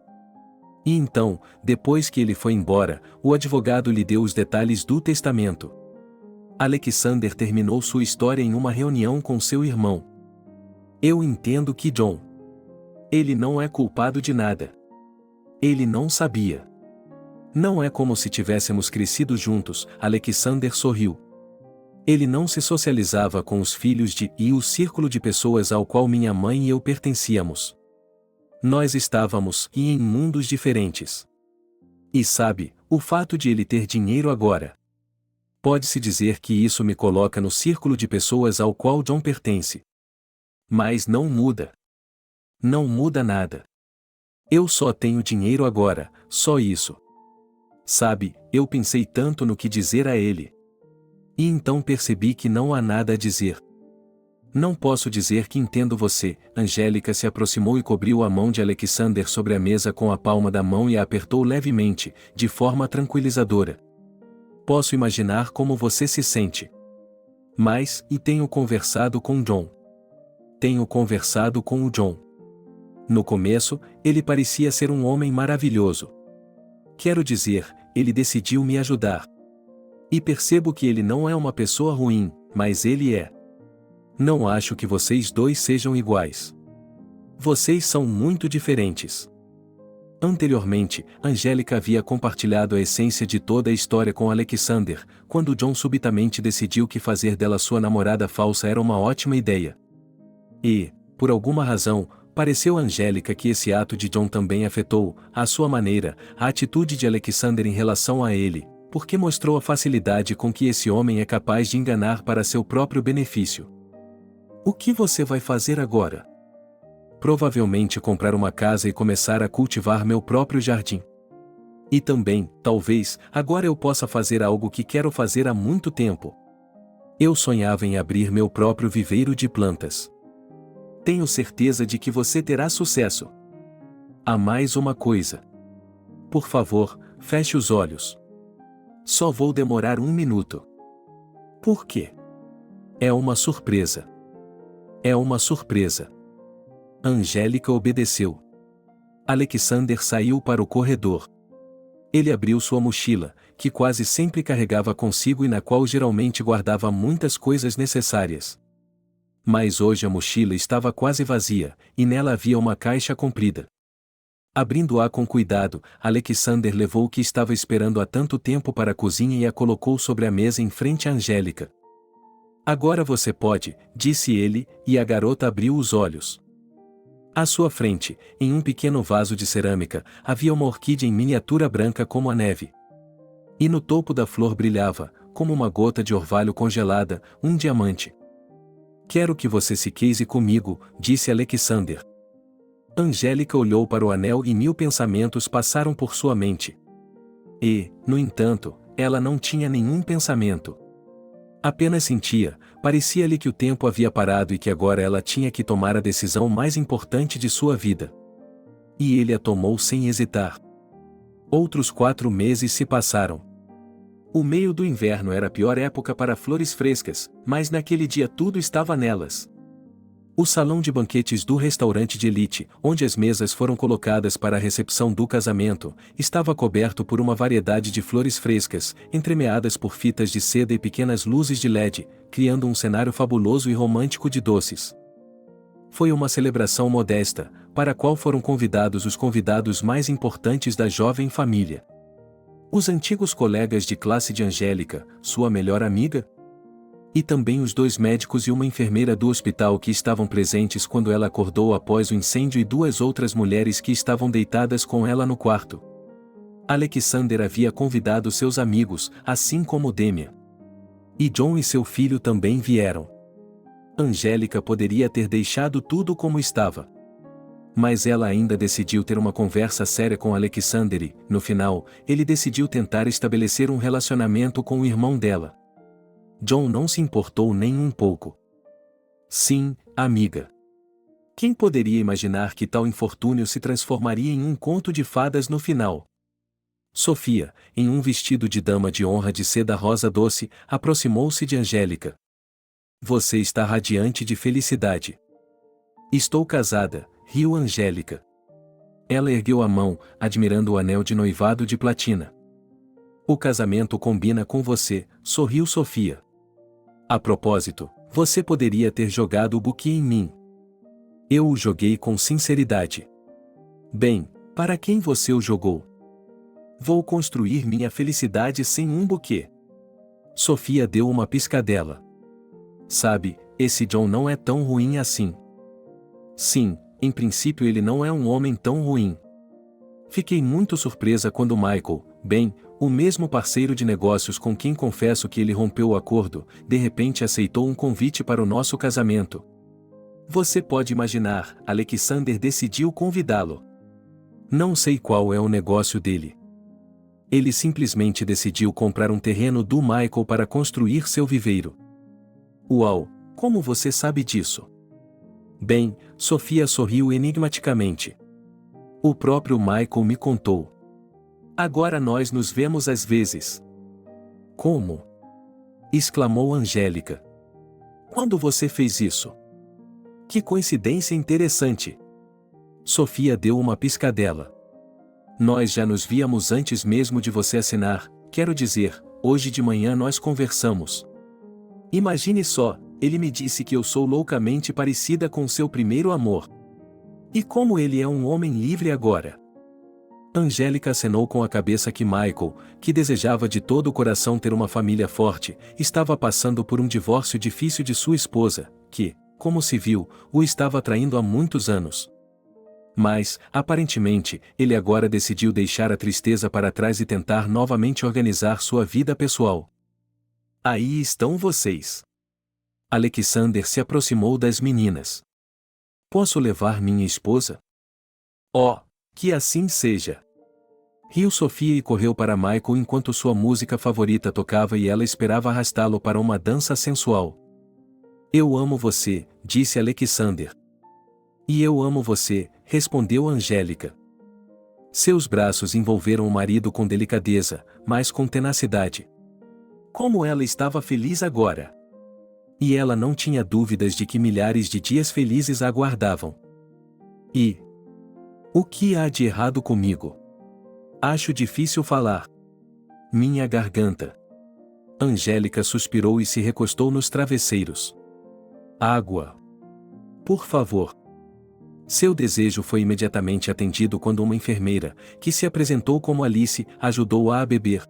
E então, depois que ele foi embora, o advogado lhe deu os detalhes do testamento. Alexander terminou sua história em uma reunião com seu irmão. Eu entendo que John. Ele não é culpado de nada. Ele não sabia. Não é como se tivéssemos crescido juntos, Alexander sorriu. Ele não se socializava com os filhos e o círculo de pessoas ao qual minha mãe e eu pertencíamos. Nós estávamos em mundos diferentes. E sabe, o fato de ele ter dinheiro agora. Pode-se dizer que isso me coloca no círculo de pessoas ao qual John pertence. Mas não muda. Não muda nada. Eu só tenho dinheiro agora, só isso. Sabe, eu pensei tanto no que dizer a ele. E então percebi que não há nada a dizer. Não posso dizer que entendo você. Angélica se aproximou e cobriu a mão de Alexander sobre a mesa com a palma da mão e a apertou levemente, de forma tranquilizadora. Posso imaginar como você se sente. Mas, e tenho conversado com John. Tenho conversado com o John. No começo, ele parecia ser um homem maravilhoso. Quero dizer, ele decidiu me ajudar. E percebo que ele não é uma pessoa ruim, mas ele é. Não acho que vocês dois sejam iguais. Vocês são muito diferentes. Anteriormente, Angélica havia compartilhado a essência de toda a história com Alexander, quando John subitamente decidiu que fazer dela sua namorada falsa era uma ótima ideia. E, por alguma razão, pareceu a Angélica que esse ato de John também afetou, à sua maneira, a atitude de Alexander em relação a ele, porque mostrou a facilidade com que esse homem é capaz de enganar para seu próprio benefício. O que você vai fazer agora? provavelmente comprar uma casa e começar a cultivar meu próprio jardim. E também, talvez, agora eu possa fazer algo que quero fazer há muito tempo. Eu sonhava em abrir meu próprio viveiro de plantas. Tenho certeza de que você terá sucesso. Há mais uma coisa. Por favor, feche os olhos. Só vou demorar 1 minuto. Por quê? É uma surpresa. É uma surpresa. Angélica obedeceu. Alexander saiu para o corredor. Ele abriu sua mochila, que quase sempre carregava consigo e na qual geralmente guardava muitas coisas necessárias. Mas hoje a mochila estava quase vazia, e nela havia uma caixa comprida. Abrindo-a com cuidado, Alexander levou o que estava esperando há tanto tempo para a cozinha e a colocou sobre a mesa em frente a Angélica. Agora você pode, disse ele, e a garota abriu os olhos. À sua frente, em um pequeno vaso de cerâmica, havia uma orquídea em miniatura branca como a neve. E no topo da flor brilhava, como uma gota de orvalho congelada, um diamante. Quero que você se case comigo, disse Alexander. Angélica olhou para o anel e 1000 pensamentos passaram por sua mente. E, no entanto, ela não tinha nenhum pensamento. Apenas sentia, parecia-lhe que o tempo havia parado e que agora ela tinha que tomar a decisão mais importante de sua vida. E ele a tomou sem hesitar. Outros 4 meses se passaram. O meio do inverno era a pior época para flores frescas, mas naquele dia tudo estava nelas. O salão de banquetes do restaurante de elite, onde as mesas foram colocadas para a recepção do casamento, estava coberto por uma variedade de flores frescas, entremeadas por fitas de seda e pequenas luzes de LED, criando um cenário fabuloso e romântico de doces. Foi uma celebração modesta, para a qual foram convidados os convidados mais importantes da jovem família. Os antigos colegas de classe de Angélica, sua melhor amiga, e também os 2 médicos e uma enfermeira do hospital que estavam presentes quando ela acordou após o incêndio e 2 outras mulheres que estavam deitadas com ela no quarto. Alexander havia convidado seus amigos, assim como Demian. E John e seu filho também vieram. Angélica poderia ter deixado tudo como estava. Mas ela ainda decidiu ter uma conversa séria com Alexander e, no final, ele decidiu tentar estabelecer um relacionamento com o irmão dela. John não se importou nem um pouco. Sim, amiga. Quem poderia imaginar que tal infortúnio se transformaria em um conto de fadas no final? Sofia, em um vestido de dama de honra de seda rosa doce, aproximou-se de Angélica. Você está radiante de felicidade. Estou casada, riu Angélica. Ela ergueu a mão, admirando o anel de noivado de platina. O casamento combina com você, sorriu Sofia. A propósito, você poderia ter jogado o buquê em mim. Eu o joguei com sinceridade. Bem, para quem você o jogou? Vou construir minha felicidade sem um buquê. Sofia deu uma piscadela. Sabe, esse John não é tão ruim assim. Sim, em princípio ele não é um homem tão ruim. Fiquei muito surpresa quando Michael, bem, o mesmo parceiro de negócios com quem confesso que ele rompeu o acordo, de repente aceitou um convite para o nosso casamento. Você pode imaginar, Alexander decidiu convidá-lo. Não sei qual é o negócio dele. Ele simplesmente decidiu comprar um terreno do Michael para construir seu viveiro. Uau, como você sabe disso? Bem, Sofia sorriu enigmaticamente. O próprio Michael me contou. Agora nós nos vemos às vezes. Como? Exclamou Angélica. Quando você fez isso? Que coincidência interessante. Sofia deu uma piscadela. Nós já nos víamos antes mesmo de você assinar, quero dizer, hoje de manhã nós conversamos. Imagine só, ele me disse que eu sou loucamente parecida com seu primeiro amor. E como ele é um homem livre agora. Angélica acenou com a cabeça que Michael, que desejava de todo o coração ter uma família forte, estava passando por um divórcio difícil de sua esposa, que, como se viu, o estava traindo há muitos anos. Mas, aparentemente, ele agora decidiu deixar a tristeza para trás e tentar novamente organizar sua vida pessoal. Aí estão vocês. Alexander se aproximou das meninas. Posso levar minha esposa? Oh, que assim seja! Riu Sofia e correu para Michael enquanto sua música favorita tocava e ela esperava arrastá-lo para uma dança sensual. Eu amo você, disse Alexander. E eu amo você, respondeu Angélica. Seus braços envolveram o marido com delicadeza, mas com tenacidade. Como ela estava feliz agora! E ela não tinha dúvidas de que milhares de dias felizes a aguardavam. E o que há de errado comigo? Acho difícil falar. Minha garganta. Angélica suspirou e se recostou nos travesseiros. Água. Por favor. Seu desejo foi imediatamente atendido quando uma enfermeira, que se apresentou como Alice, ajudou-a a beber.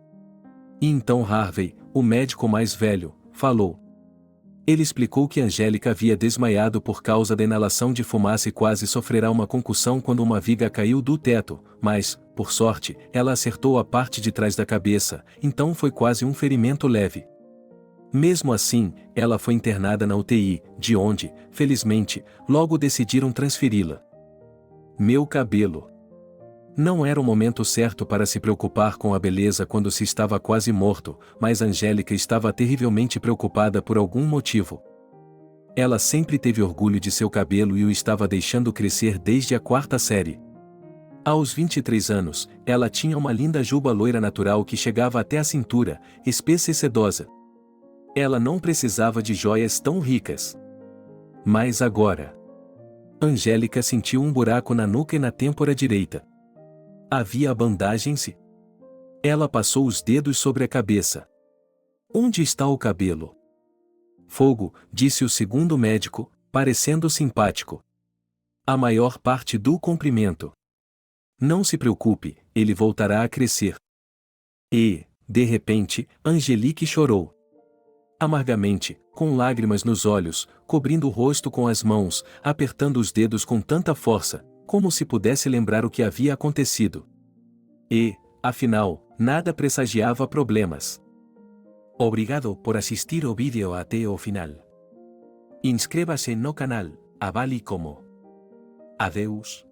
E então Harvey, o médico mais velho, falou. Ele explicou que Angélica havia desmaiado por causa da inalação de fumaça e quase sofrerá uma concussão quando uma viga caiu do teto, mas, por sorte, ela acertou a parte de trás da cabeça, então foi quase um ferimento leve. Mesmo assim, ela foi internada na UTI, de onde, felizmente, logo decidiram transferi-la. Meu cabelo. Não era o momento certo para se preocupar com a beleza quando se estava quase morto, mas Angélica estava terrivelmente preocupada por algum motivo. Ela sempre teve orgulho de seu cabelo e o estava deixando crescer desde a 4ª série. Aos 23 anos, ela tinha uma linda juba loira natural que chegava até a cintura, espessa e sedosa. Ela não precisava de joias tão ricas. Mas agora... Angélica sentiu um buraco na nuca e na têmpora direita. Havia bandagem-se? Ela passou os dedos sobre a cabeça. Onde está o cabelo? Fogo, disse o segundo médico, parecendo simpático. A maior parte do comprimento. Não se preocupe, ele voltará a crescer. E, de repente, Angelique chorou. Amargamente, com lágrimas nos olhos, cobrindo o rosto com as mãos, apertando os dedos com tanta força, como se pudesse lembrar o que havia acontecido. E, afinal, nada pressagiava problemas. Obrigado por assistir o vídeo até o final. Inscreva-se no canal, avale como. Adeus.